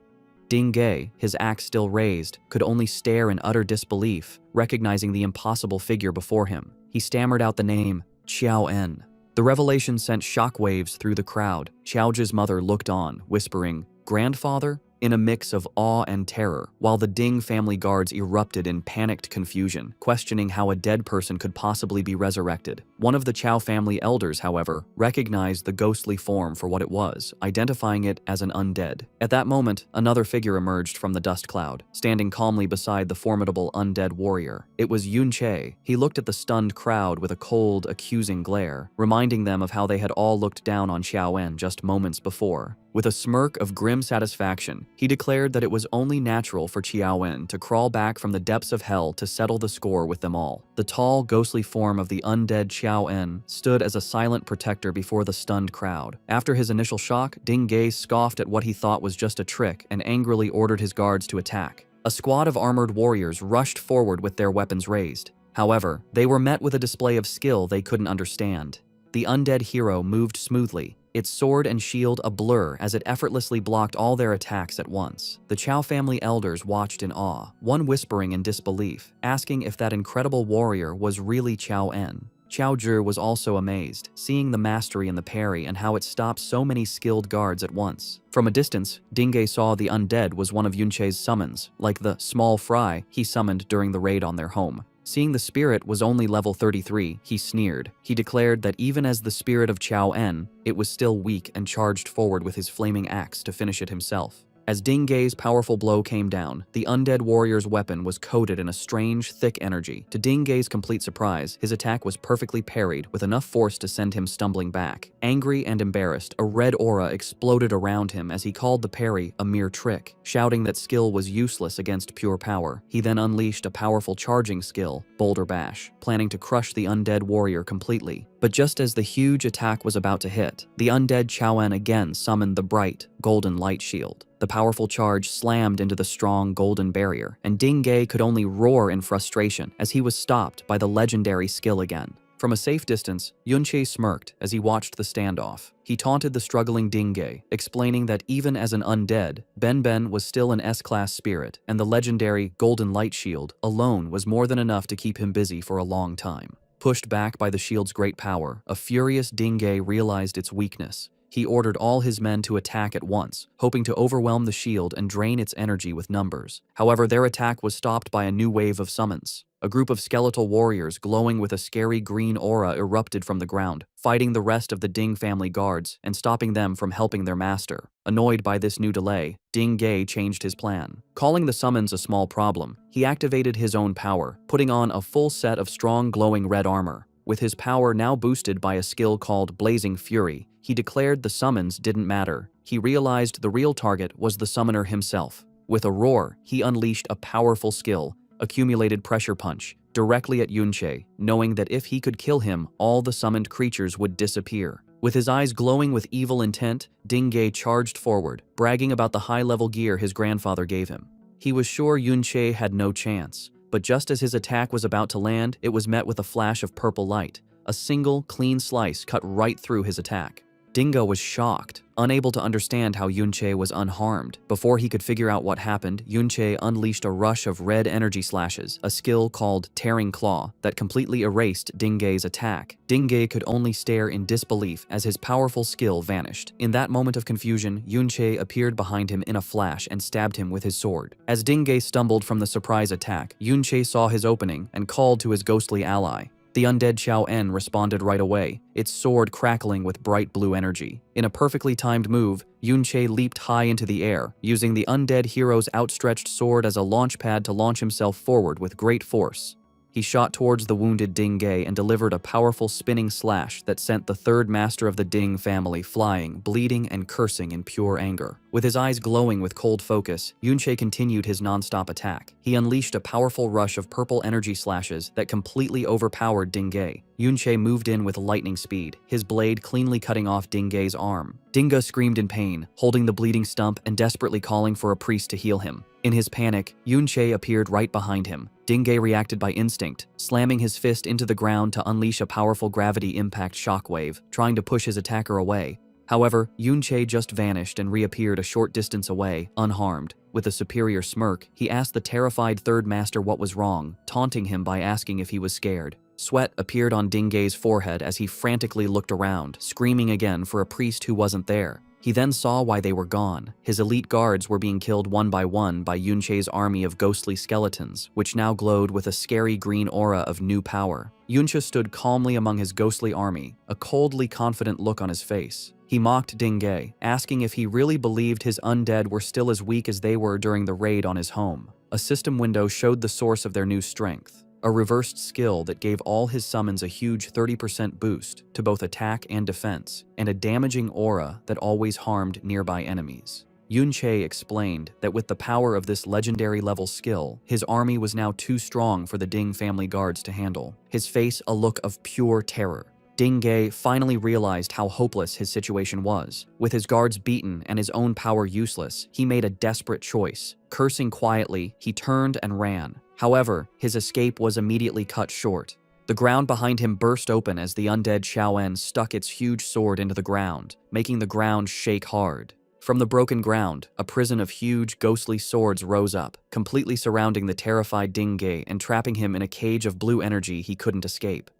Ding Ge, his axe still raised, could only stare in utter disbelief, recognizing the impossible figure before him. He stammered out the name, Chao En. The revelation sent shockwaves through the crowd. Chao Ji's mother looked on, whispering, "Grandfather?" in a mix of awe and terror, while the Ding family guards erupted in panicked confusion, questioning how a dead person could possibly be resurrected. One of the Chao family elders, however, recognized the ghostly form for what it was, identifying it as an undead. At that moment, another figure emerged from the dust cloud, standing calmly beside the formidable undead warrior. It was Yun Che. He looked at the stunned crowd with a cold, accusing glare, reminding them of how they had all looked down on Chao En just moments before. With a smirk of grim satisfaction, he declared that it was only natural for Chao En to crawl back from the depths of hell to settle the score with them all. The tall, ghostly form of the undead Chao En stood as a silent protector before the stunned crowd. After his initial shock, Ding Ge scoffed at what he thought was just a trick and angrily ordered his guards to attack. A squad of armored warriors rushed forward with their weapons raised. However, they were met with a display of skill they couldn't understand. The undead hero moved smoothly, its sword and shield a blur as it effortlessly blocked all their attacks at once. The Chao family elders watched in awe, one whispering in disbelief, asking if that incredible warrior was really Chao En. Chao Zhi was also amazed, seeing the mastery in the parry and how it stopped so many skilled guards at once. From a distance, Ding Ge saw the undead was one of Yun Che's summons, like the small fry he summoned during the raid on their home. Seeing the spirit was only level 33, he sneered. He declared that even as the spirit of Chao En, it was still weak and charged forward with his flaming axe to finish it himself. As Ding Ge's powerful blow came down, the undead warrior's weapon was coated in a strange, thick energy. To Ding Ge's complete surprise, his attack was perfectly parried with enough force to send him stumbling back. Angry and embarrassed, a red aura exploded around him as he called the parry a mere trick, shouting that skill was useless against pure power. He then unleashed a powerful charging skill, Boulder Bash, planning to crush the undead warrior completely. But just as the huge attack was about to hit, the undead Chao En again summoned the bright, golden light shield. The powerful charge slammed into the strong golden barrier, and Ding Ge could only roar in frustration as he was stopped by the legendary skill again. From a safe distance, Yun Che smirked as he watched the standoff. He taunted the struggling Ding Ge, explaining that even as an undead, Ben was still an S-class spirit, and the legendary golden light shield alone was more than enough to keep him busy for a long time. Pushed back by the shield's great power, a furious Ding Ge realized its weakness. He ordered all his men to attack at once, hoping to overwhelm the shield and drain its energy with numbers. However, their attack was stopped by a new wave of summons. A group of skeletal warriors glowing with a scary green aura erupted from the ground, fighting the rest of the Ding family guards and stopping them from helping their master. Annoyed by this new delay, Ding Ge changed his plan. Calling the summons a small problem, he activated his own power, putting on a full set of strong glowing red armor. With his power now boosted by a skill called Blazing Fury, he declared the summons didn't matter. He realized the real target was the summoner himself. With a roar, he unleashed a powerful skill, Accumulated Pressure Punch, directly at Yunche, knowing that if he could kill him, all the summoned creatures would disappear. With his eyes glowing with evil intent, Dingay charged forward, bragging about the high-level gear his grandfather gave him. He was sure Yunche had no chance, but just as his attack was about to land, it was met with a flash of purple light. A single, clean slice cut right through his attack. Dingo was shocked, unable to understand how Yunche was unharmed. Before he could figure out what happened, Yunche unleashed a rush of red energy slashes, a skill called Tearing Claw, that completely erased Dingay's attack. Dingay could only stare in disbelief as his powerful skill vanished. In that moment of confusion, Yunche appeared behind him in a flash and stabbed him with his sword. As Dingay stumbled from the surprise attack, Yunche saw his opening and called to his ghostly ally. The undead Xiao En responded right away, its sword crackling with bright blue energy. In a perfectly timed move, Yunche leaped high into the air, using the undead hero's outstretched sword as a launch pad to launch himself forward with great force. He shot towards the wounded Dingay and delivered a powerful spinning slash that sent the third master of the Ding family flying, bleeding and cursing in pure anger. With his eyes glowing with cold focus, Yunche continued his non-stop attack. He unleashed a powerful rush of purple energy slashes that completely overpowered Dingay. Yunche moved in with lightning speed, his blade cleanly cutting off Dingay's arm. Dinga screamed in pain, holding the bleeding stump and desperately calling for a priest to heal him. In his panic, Yunche appeared right behind him. Dingay reacted by instinct, slamming his fist into the ground to unleash a powerful gravity impact shockwave, trying to push his attacker away. However, Yunche just vanished and reappeared a short distance away, unharmed. With a superior smirk, he asked the terrified third master what was wrong, taunting him by asking if he was scared. Sweat appeared on Dingay's forehead as he frantically looked around, screaming again for a priest who wasn't there. He then saw why they were gone. His elite guards were being killed one by Yunche's army of ghostly skeletons, which now glowed with a scary green aura of new power. Yunche stood calmly among his ghostly army, a coldly confident look on his face. He mocked Dingay, asking if he really believed his undead were still as weak as they were during the raid on his home. A system window showed the source of their new strength. A reversed skill that gave all his summons a huge 30% boost to both attack and defense, and a damaging aura that always harmed nearby enemies. Yunche explained that with the power of this legendary level skill, his army was now too strong for the Ding family guards to handle, his face a look of pure terror. Dingay finally realized how hopeless his situation was. With his guards beaten and his own power useless, he made a desperate choice. Cursing quietly, he turned and ran. However, his escape was immediately cut short. The ground behind him burst open as the undead Xiao En stuck its huge sword into the ground, making the ground shake hard. From the broken ground, a prison of huge, ghostly swords rose up, completely surrounding the terrified Dingay and trapping him in a cage of blue energy he couldn't escape.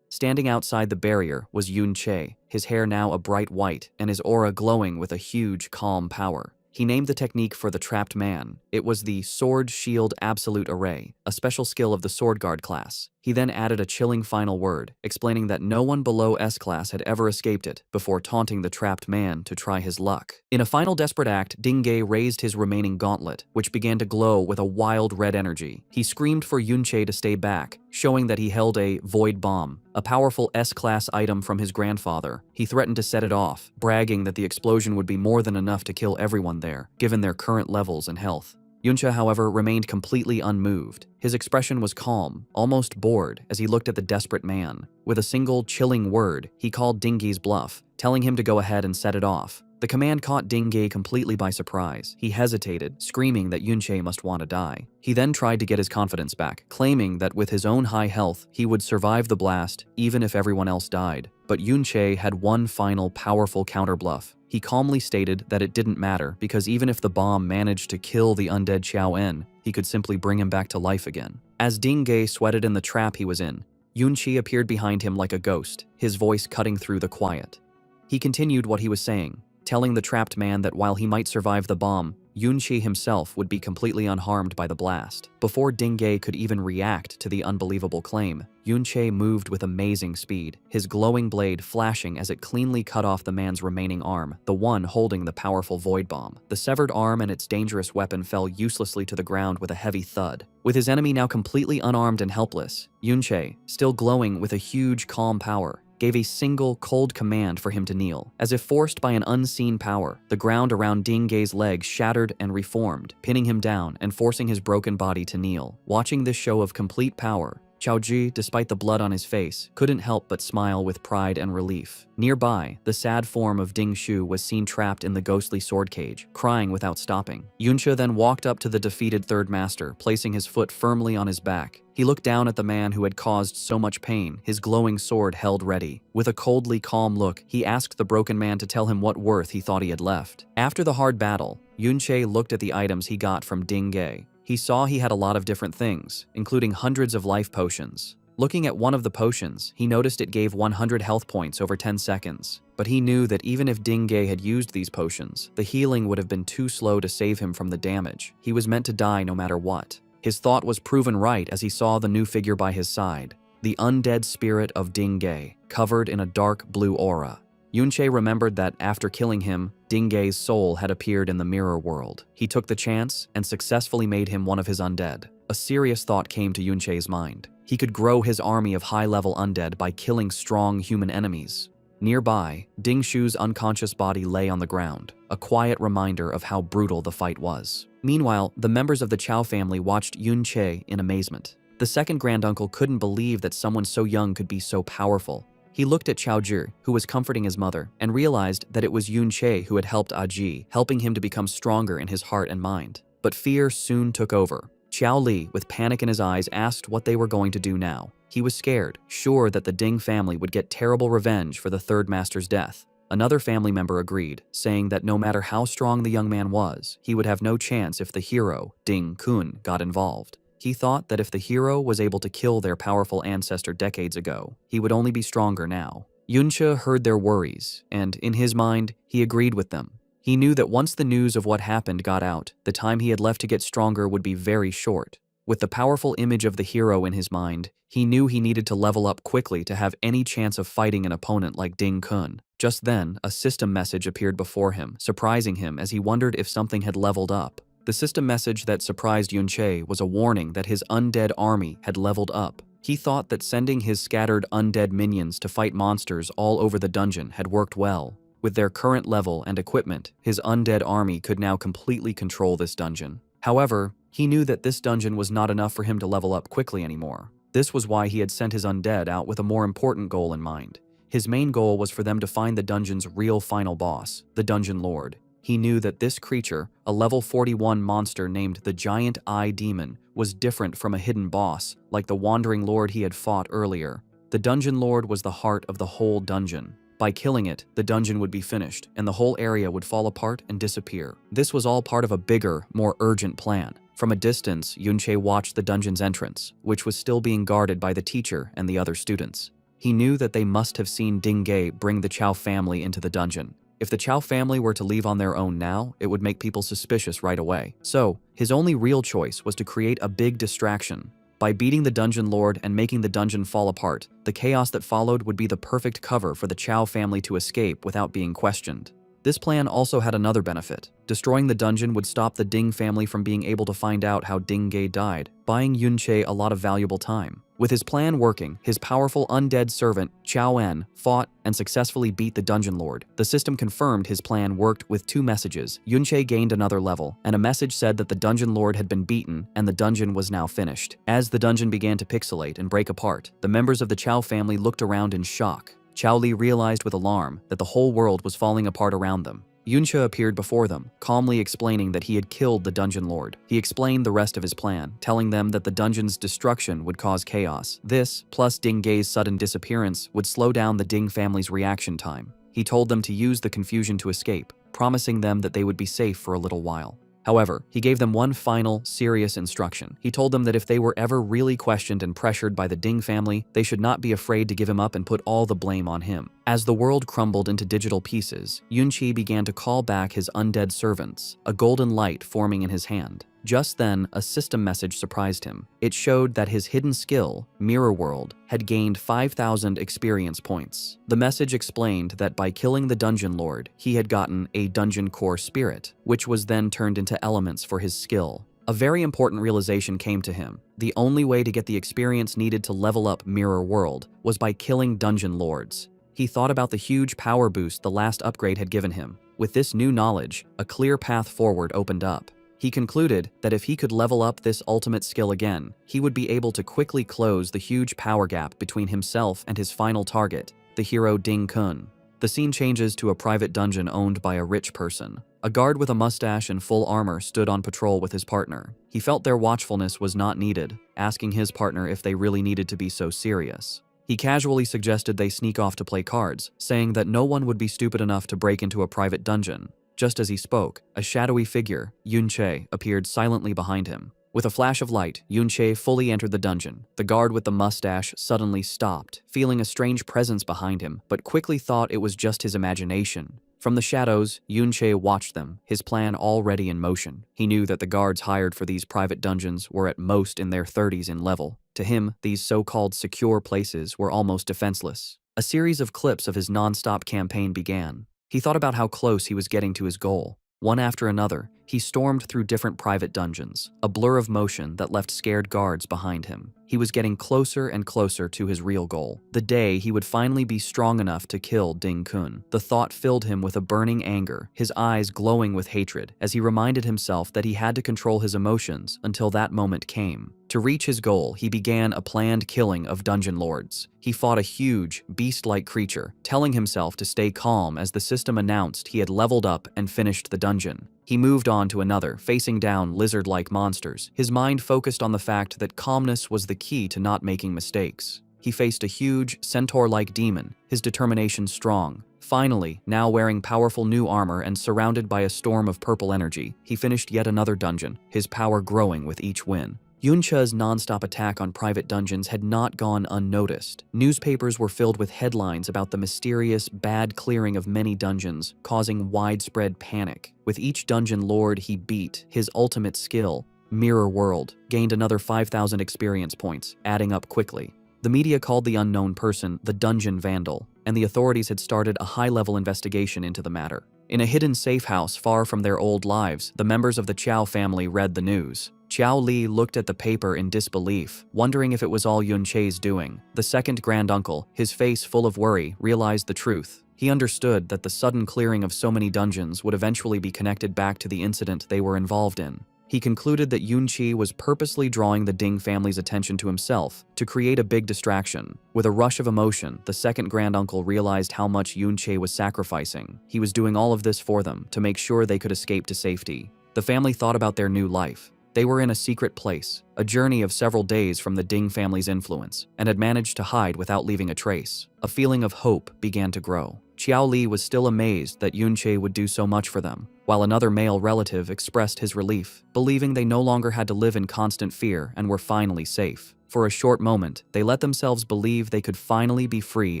Standing outside the barrier was Yunche, his hair now a bright white and his aura glowing with a huge, calm power. He named the technique for the trapped man. It was the Sword Shield Absolute Array, a special skill of the Sword Guard class. He then added a chilling final word, explaining that no one below S-class had ever escaped it, before taunting the trapped man to try his luck. In a final desperate act, Dingay raised his remaining gauntlet, which began to glow with a wild red energy. He screamed for Yunche to stay back, showing that he held a Void Bomb, a powerful S-class item from his grandfather. He threatened to set it off, bragging that the explosion would be more than enough to kill everyone there, given their current levels and health. Yunche, however, remained completely unmoved. His expression was calm, almost bored, as he looked at the desperate man. With a single, chilling word, he called Dingay's bluff, telling him to go ahead and set it off. The command caught Dingay completely by surprise. He hesitated, screaming that Yunche must want to die. He then tried to get his confidence back, claiming that with his own high health, he would survive the blast, even if everyone else died. But Yunche had one final, powerful counterbluff. He calmly stated that it didn't matter, because even if the bomb managed to kill the undead Xiao En, he could simply bring him back to life again. As Dingay sweated in the trap he was in, Yunche appeared behind him like a ghost, his voice cutting through the quiet. He continued what he was saying, telling the trapped man that while he might survive the bomb, Yunqi himself would be completely unharmed by the blast. Before Dingge could even react to the unbelievable claim, Yunqi moved with amazing speed, his glowing blade flashing as it cleanly cut off the man's remaining arm, the one holding the powerful void bomb. The severed arm and its dangerous weapon fell uselessly to the ground with a heavy thud. With his enemy now completely unarmed and helpless, Yunqi, still glowing with a huge calm power, gave a single cold command for him to kneel. As if forced by an unseen power, the ground around Dingge's legs shattered and reformed, pinning him down and forcing his broken body to kneel. Watching this show of complete power, Qiaoji, despite the blood on his face, couldn't help but smile with pride and relief. Nearby, the sad form of Ding Shu was seen trapped in the ghostly sword cage, crying without stopping. Yunqi then walked up to the defeated third master, placing his foot firmly on his back. He looked down at the man who had caused so much pain, his glowing sword held ready. With a coldly calm look, he asked the broken man to tell him what worth he thought he had left. After the hard battle, Yunqi looked at the items he got from Dingge. He saw he had a lot of different things, including hundreds of life potions. Looking at one of the potions, he noticed it gave 100 health points over 10 seconds. But he knew that even if Dingge had used these potions, the healing would have been too slow to save him from the damage. He was meant to die no matter what. His thought was proven right as he saw the new figure by his side, the undead spirit of Dingge, covered in a dark blue aura. Yunqi remembered that after killing him, Dingge's soul had appeared in the mirror world. He took the chance and successfully made him one of his undead. A serious thought came to Yunqi's mind. He could grow his army of high-level undead by killing strong human enemies. Nearby, Ding Shu's unconscious body lay on the ground, a quiet reminder of how brutal the fight was. Meanwhile, the members of the Qiao family watched Yunqi in amazement. The second granduncle couldn't believe that someone so young could be so powerful. He looked at Qiaozhi, who was comforting his mother, and realized that it was Yunqi who had helped Aji, helping him to become stronger in his heart and mind. But fear soon took over. Qiao Li, with panic in his eyes, asked what they were going to do now. He was scared, sure that the Ding family would get terrible revenge for the third master's death. Another family member agreed, saying that no matter how strong the young man was, he would have no chance if the hero, Ding Kun, got involved. He thought that if the hero was able to kill their powerful ancestor decades ago, he would only be stronger now. Yunqi heard their worries, and in his mind, he agreed with them. He knew that once the news of what happened got out, the time he had left to get stronger would be very short. With the powerful image of the hero in his mind, he knew he needed to level up quickly to have any chance of fighting an opponent like Ding Kun. Just then, a system message appeared before him, surprising him as he wondered if something had leveled up. The system message that surprised Yunqi was a warning that his undead army had leveled up. He thought that sending his scattered undead minions to fight monsters all over the dungeon had worked well. With their current level and equipment, his undead army could now completely control this dungeon. However, he knew that this dungeon was not enough for him to level up quickly anymore. This was why he had sent his undead out with a more important goal in mind. His main goal was for them to find the dungeon's real final boss, the Dungeon Lord. He knew that this creature, a level 41 monster named the Giant Eye Demon, was different from a hidden boss, like the Wandering Lord he had fought earlier. The Dungeon Lord was the heart of the whole dungeon. By killing it, the dungeon would be finished, and the whole area would fall apart and disappear. This was all part of a bigger, more urgent plan. From a distance, Yunqi watched the dungeon's entrance, which was still being guarded by the teacher and the other students. He knew that they must have seen Dingge bring the Qiao family into the dungeon. If the Qiao family were to leave on their own now, it would make people suspicious right away. So, his only real choice was to create a big distraction. By beating the Dungeon Lord and making the dungeon fall apart, the chaos that followed would be the perfect cover for the Qiao family to escape without being questioned. This plan also had another benefit. Destroying the dungeon would stop the Ding family from being able to find out how Dingge died, buying Yunqi a lot of valuable time. With his plan working, his powerful undead servant, Qiao En, fought and successfully beat the Dungeon Lord. The system confirmed his plan worked with two messages. Yunqi gained another level, and a message said that the Dungeon Lord had been beaten and the dungeon was now finished. As the dungeon began to pixelate and break apart, the members of the Qiao family looked around in shock. Qiao Li realized with alarm that the whole world was falling apart around them. Yunqi appeared before them, calmly explaining that he had killed the Dungeon Lord. He explained the rest of his plan, telling them that the dungeon's destruction would cause chaos. This, plus Dingge's sudden disappearance, would slow down the Ding family's reaction time. He told them to use the confusion to escape, promising them that they would be safe for a little while. However, he gave them one final, serious instruction. He told them that if they were ever really questioned and pressured by the Ding family, they should not be afraid to give him up and put all the blame on him. As the world crumbled into digital pieces, Yunqi began to call back his undead servants, a golden light forming in his hand. Just then, a system message surprised him. It showed that his hidden skill, Mirror World, had gained 5,000 experience points. The message explained that by killing the Dungeon Lord, he had gotten a Dungeon Core Spirit, which was then turned into elements for his skill. A very important realization came to him. The only way to get the experience needed to level up Mirror World was by killing Dungeon Lords. He thought about the huge power boost the last upgrade had given him. With this new knowledge, a clear path forward opened up. He concluded that if he could level up this ultimate skill again, he would be able to quickly close the huge power gap between himself and his final target, the hero Ding Kun. The scene changes to a private dungeon owned by a rich person. A guard with a mustache and full armor stood on patrol with his partner. He felt their watchfulness was not needed, asking his partner if they really needed to be so serious. He casually suggested they sneak off to play cards, saying that no one would be stupid enough to break into a private dungeon. Just as he spoke, a shadowy figure, Yunqi, appeared silently behind him. With a flash of light, Yunqi fully entered the dungeon. The guard with the mustache suddenly stopped, feeling a strange presence behind him, but quickly thought it was just his imagination. From the shadows, Yunqi watched them, his plan already in motion. He knew that the guards hired for these private dungeons were at most in their 30s in level. To him, these so-called secure places were almost defenseless. A series of clips of his non-stop campaign began. He thought about how close he was getting to his goal. One after another, he stormed through different private dungeons, a blur of motion that left scared guards behind him. He was getting closer and closer to his real goal, the day he would finally be strong enough to kill Ding Kun. The thought filled him with a burning anger, his eyes glowing with hatred, as he reminded himself that he had to control his emotions until that moment came. To reach his goal, he began a planned killing of dungeon lords. He fought a huge, beast-like creature, telling himself to stay calm as the system announced he had leveled up and finished the dungeon. He moved on to another, facing down lizard-like monsters, his mind focused on the fact that calmness was the key to not making mistakes. He faced a huge, centaur-like demon, his determination strong. Finally, now wearing powerful new armor and surrounded by a storm of purple energy, he finished yet another dungeon, his power growing with each win. Yunqi's non-stop attack on private dungeons had not gone unnoticed. Newspapers were filled with headlines about the mysterious, bad clearing of many dungeons, causing widespread panic. With each dungeon lord he beat, his ultimate skill, Mirror World, gained another 5,000 experience points, adding up quickly. The media called the unknown person the Dungeon Vandal, and the authorities had started a high-level investigation into the matter. In a hidden safe house far from their old lives, the members of the Qiao family read the news. Qiao Li looked at the paper in disbelief, wondering if it was all Yunqi's doing. The second granduncle, his face full of worry, realized the truth. He understood that the sudden clearing of so many dungeons would eventually be connected back to the incident they were involved in. He concluded that Yunqi was purposely drawing the Ding family's attention to himself to create a big distraction. With a rush of emotion, the second granduncle realized how much Yunqi was sacrificing. He was doing all of this for them to make sure they could escape to safety. The family thought about their new life. They were in a secret place, a journey of several days from the Ding family's influence, and had managed to hide without leaving a trace. A feeling of hope began to grow. Qiao Li was still amazed that Yunqi would do so much for them, while another male relative expressed his relief, believing they no longer had to live in constant fear and were finally safe. For a short moment, they let themselves believe they could finally be free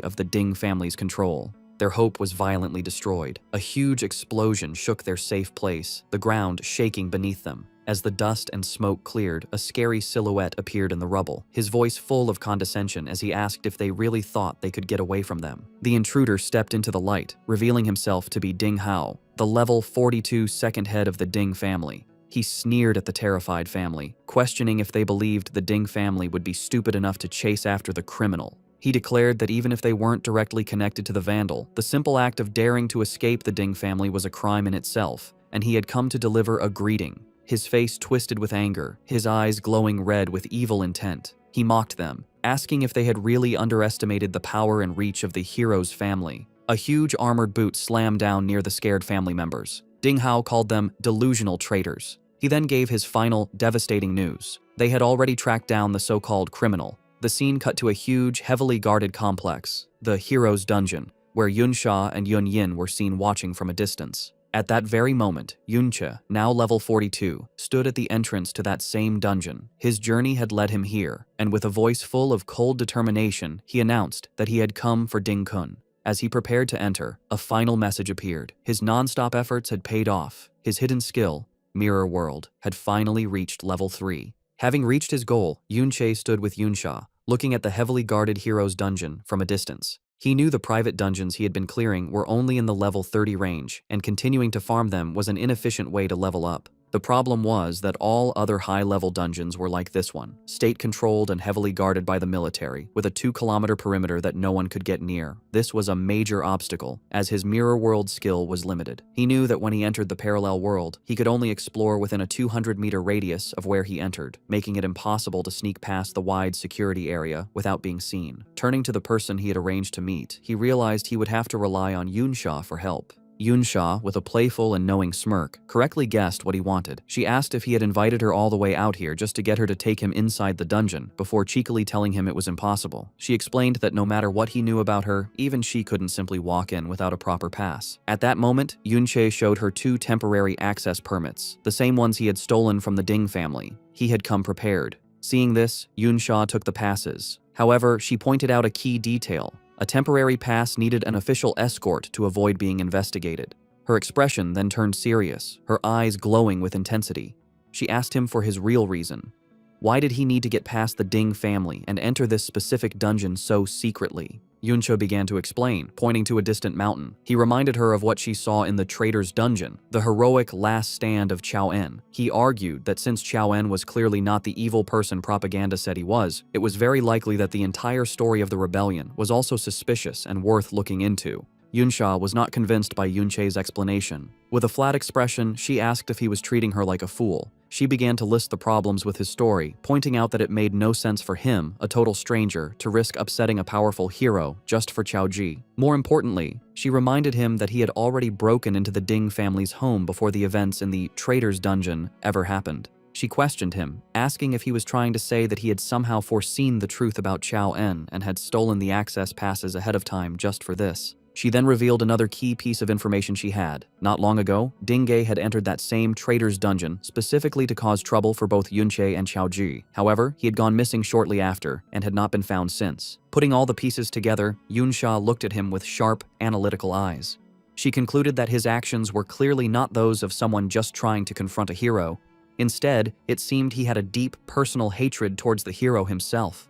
of the Ding family's control. Their hope was violently destroyed. A huge explosion shook their safe place, the ground shaking beneath them. As the dust and smoke cleared, a scary silhouette appeared in the rubble, his voice full of condescension as he asked if they really thought they could get away from them. The intruder stepped into the light, revealing himself to be Ding Hao, the level 42 second head of the Ding family. He sneered at the terrified family, questioning if they believed the Ding family would be stupid enough to chase after the criminal. He declared that even if they weren't directly connected to the vandal, the simple act of daring to escape the Ding family was a crime in itself, and he had come to deliver a greeting. His face twisted with anger, his eyes glowing red with evil intent. He mocked them, asking if they had really underestimated the power and reach of the hero's family. A huge armored boot slammed down near the scared family members. Ding Hao called them delusional traitors. He then gave his final, devastating news. They had already tracked down the so-called criminal. The scene cut to a huge, heavily guarded complex, the hero's dungeon, where Yunsha and Yunyin were seen watching from a distance. At that very moment, Yunche, now level 42, stood at the entrance to that same dungeon. His journey had led him here, and with a voice full of cold determination, he announced that he had come for Ding Kun. As he prepared to enter, a final message appeared. His non-stop efforts had paid off. His hidden skill, Mirror World, had finally reached level 3. Having reached his goal, Yunche stood with Yunsha, looking at the heavily guarded hero's dungeon from a distance. He knew the private dungeons he had been clearing were only in the level 30 range, and continuing to farm them was an inefficient way to level up. The problem was that all other high-level dungeons were like this one, state-controlled and heavily guarded by the military, with a 2-kilometer perimeter that no one could get near. This was a major obstacle, as his mirror world skill was limited. He knew that when he entered the parallel world, he could only explore within a 200-meter radius of where he entered, making it impossible to sneak past the wide security area without being seen. Turning to the person he had arranged to meet, he realized he would have to rely on Yunsha for help. Yunsha, with a playful and knowing smirk, correctly guessed what he wanted. She asked if he had invited her all the way out here just to get her to take him inside the dungeon, before cheekily telling him it was impossible. She explained that no matter what he knew about her, even she couldn't simply walk in without a proper pass. At that moment, Yunche showed her 2 temporary access permits, the same ones he had stolen from the Ding family. He had come prepared. Seeing this, Yunsha took the passes. However, she pointed out a key detail. A temporary pass needed an official escort to avoid being investigated. Her expression then turned serious, her eyes glowing with intensity. She asked him for his real reason. Why did he need to get past the Ding family and enter this specific dungeon so secretly? Yunche began to explain, pointing to a distant mountain. He reminded her of what she saw in the traitor's dungeon, the heroic last stand of Chao En. He argued that since Chao En was clearly not the evil person propaganda said he was, it was very likely that the entire story of the rebellion was also suspicious and worth looking into. Yunsha was not convinced by Yunche's explanation. With a flat expression, she asked if he was treating her like a fool. She began to list the problems with his story, pointing out that it made no sense for him, a total stranger, to risk upsetting a powerful hero just for Chao Ji. More importantly, she reminded him that he had already broken into the Ding family's home before the events in the traitor's dungeon ever happened. She questioned him, asking if he was trying to say that he had somehow foreseen the truth about Chao En and had stolen the access passes ahead of time just for this. She then revealed another key piece of information she had. Not long ago, Dingge had entered that same traitor's dungeon specifically to cause trouble for both Yunche and Chao Ji. However, he had gone missing shortly after and had not been found since. Putting all the pieces together, Yunsha looked at him with sharp, analytical eyes. She concluded that his actions were clearly not those of someone just trying to confront a hero. Instead, it seemed he had a deep, personal hatred towards the hero himself.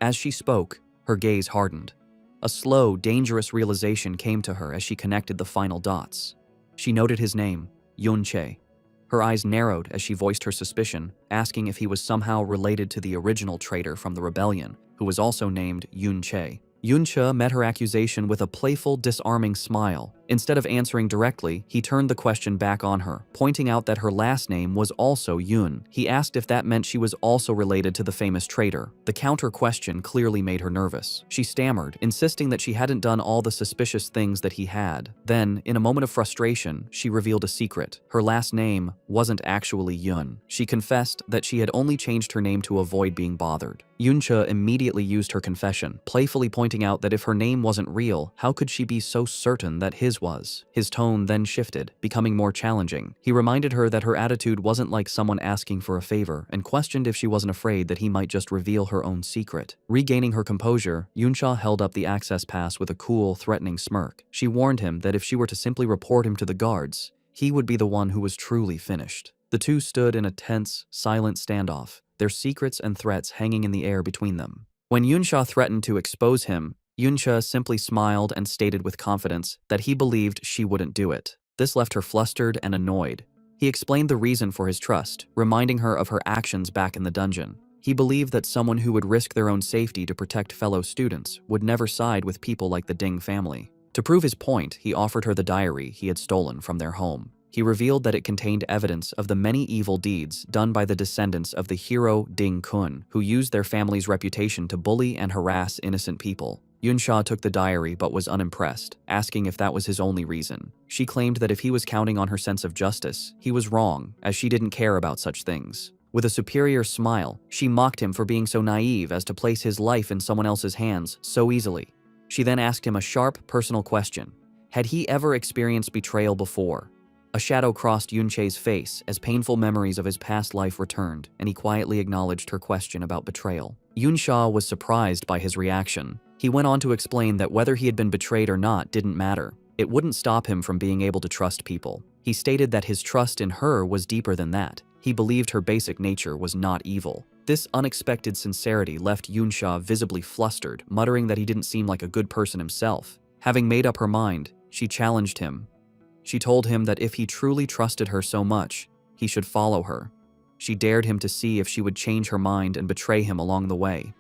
As she spoke, her gaze hardened. A slow, dangerous realization came to her as she connected the final dots. She noted his name, Yunche. Her eyes narrowed as she voiced her suspicion, asking if he was somehow related to the original traitor from the rebellion, who was also named Yunche. Yunche met her accusation with a playful, disarming smile. Instead of answering directly, he turned the question back on her, pointing out that her last name was also Yun. He asked if that meant she was also related to the famous traitor. The counter question clearly made her nervous. She stammered, insisting that she hadn't done all the suspicious things that he had. Then, in a moment of frustration, she revealed a secret. Her last name wasn't actually Yun. She confessed that she had only changed her name to avoid being bothered. Yunche immediately used her confession, playfully pointing out that if her name wasn't real, how could she be so certain that his was? His tone then shifted, becoming more challenging. He reminded her that her attitude wasn't like someone asking for a favor, and questioned if she wasn't afraid that he might just reveal her own secret. Regaining her composure, Yunsha held up the access pass with a cool, threatening smirk. She warned him that if she were to simply report him to the guards, he would be the one who was truly finished. The two stood in a tense, silent standoff, their secrets and threats hanging in the air between them. When Yunsha threatened to expose him, Yunche simply smiled and stated with confidence that he believed she wouldn't do it. This left her flustered and annoyed. He explained the reason for his trust, reminding her of her actions back in the dungeon. He believed that someone who would risk their own safety to protect fellow students would never side with people like the Ding family. To prove his point, he offered her the diary he had stolen from their home. He revealed that it contained evidence of the many evil deeds done by the descendants of the hero Ding Kun, who used their family's reputation to bully and harass innocent people. Yunsha took the diary but was unimpressed, asking if that was his only reason. She claimed that if he was counting on her sense of justice, he was wrong, as she didn't care about such things. With a superior smile, she mocked him for being so naive as to place his life in someone else's hands so easily. She then asked him a sharp, personal question. Had he ever experienced betrayal before? A shadow crossed Yunche's face as painful memories of his past life returned, and he quietly acknowledged her question about betrayal. Yunsha was surprised by his reaction. He went on to explain that whether he had been betrayed or not didn't matter. It wouldn't stop him from being able to trust people. He stated that his trust in her was deeper than that. He believed her basic nature was not evil. This unexpected sincerity left Yunsha visibly flustered, muttering that he didn't seem like a good person himself. Having made up her mind, she challenged him. She told him that if he truly trusted her so much, he should follow her. She dared him to see if she would change her mind and betray him along the way.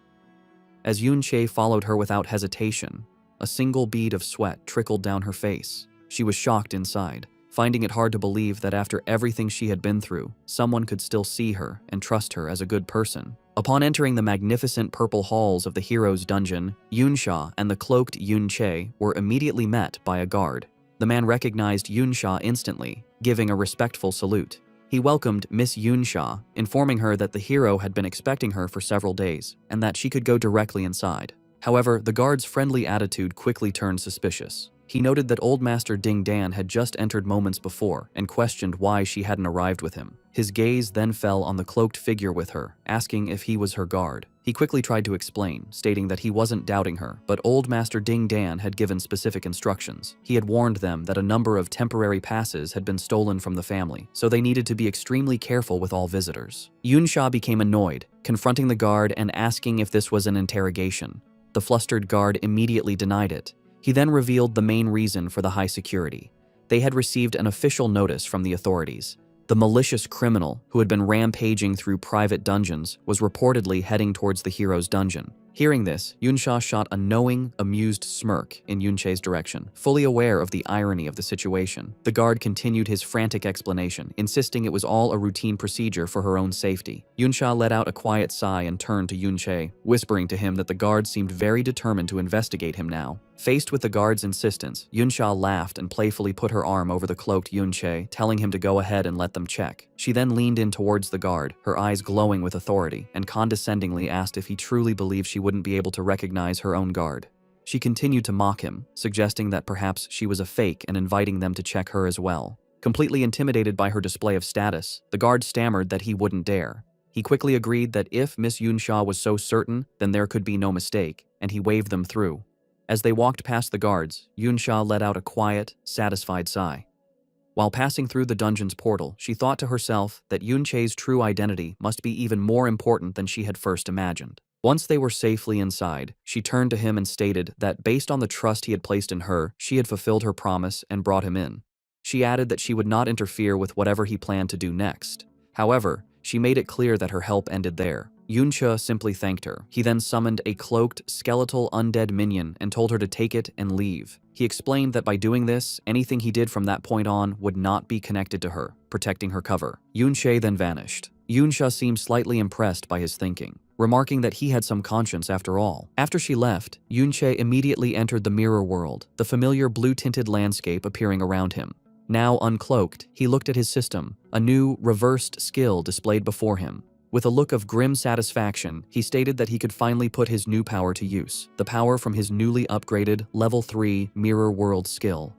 As Yunche followed her without hesitation, a single bead of sweat trickled down her face. She was shocked inside, finding it hard to believe that after everything she had been through, someone could still see her and trust her as a good person. Upon entering the magnificent purple halls of the hero's dungeon, Yunsha and the cloaked Yunche were immediately met by a guard. The man recognized Yunsha instantly, giving a respectful salute. He welcomed Miss Yunsha, informing her that the hero had been expecting her for several days, and that she could go directly inside. However, the guard's friendly attitude quickly turned suspicious. He noted that Old Master Ding Dan had just entered moments before and questioned why she hadn't arrived with him. His gaze then fell on the cloaked figure with her, asking if he was her guard. He quickly tried to explain, stating that he wasn't doubting her, but Old Master Ding Dan had given specific instructions. He had warned them that a number of temporary passes had been stolen from the family, so they needed to be extremely careful with all visitors. Yunsha became annoyed, confronting the guard and asking if this was an interrogation. The flustered guard immediately denied it. He then revealed the main reason for the high security. They had received an official notice from the authorities. The malicious criminal who had been rampaging through private dungeons was reportedly heading towards the hero's dungeon. Hearing this, Yunsha shot a knowing, amused smirk in Yunche's direction, fully aware of the irony of the situation. The guard continued his frantic explanation, insisting it was all a routine procedure for her own safety. Yunsha let out a quiet sigh and turned to Yunche, whispering to him that the guard seemed very determined to investigate him now. Faced with the guard's insistence, Yunsha laughed and playfully put her arm over the cloaked Yunche, telling him to go ahead and let them check. She then leaned in towards the guard, her eyes glowing with authority, and condescendingly asked if he truly believed she wouldn't be able to recognize her own guard. She continued to mock him, suggesting that perhaps she was a fake and inviting them to check her as well. Completely intimidated by her display of status, the guard stammered that he wouldn't dare. He quickly agreed that if Miss Yunsha was so certain, then there could be no mistake, and he waved them through. As they walked past the guards, Yunsha let out a quiet, satisfied sigh. While passing through the dungeon's portal, she thought to herself that Yunche's true identity must be even more important than she had first imagined. Once they were safely inside, she turned to him and stated that based on the trust he had placed in her, she had fulfilled her promise and brought him in. She added that she would not interfere with whatever he planned to do next. However, she made it clear that her help ended there. Yunsha simply thanked her. He then summoned a cloaked, skeletal undead minion and told her to take it and leave. He explained that by doing this, anything he did from that point on would not be connected to her, protecting her cover. Yunche then vanished. Yunsha seemed slightly impressed by his thinking, remarking that he had some conscience after all. After she left, Yunche immediately entered the mirror world, the familiar blue-tinted landscape appearing around him. Now uncloaked, he looked at his system, a new, reversed skill displayed before him. With a look of grim satisfaction, he stated that he could finally put his new power to use, the power from his newly upgraded Level 3 Mirror World skill.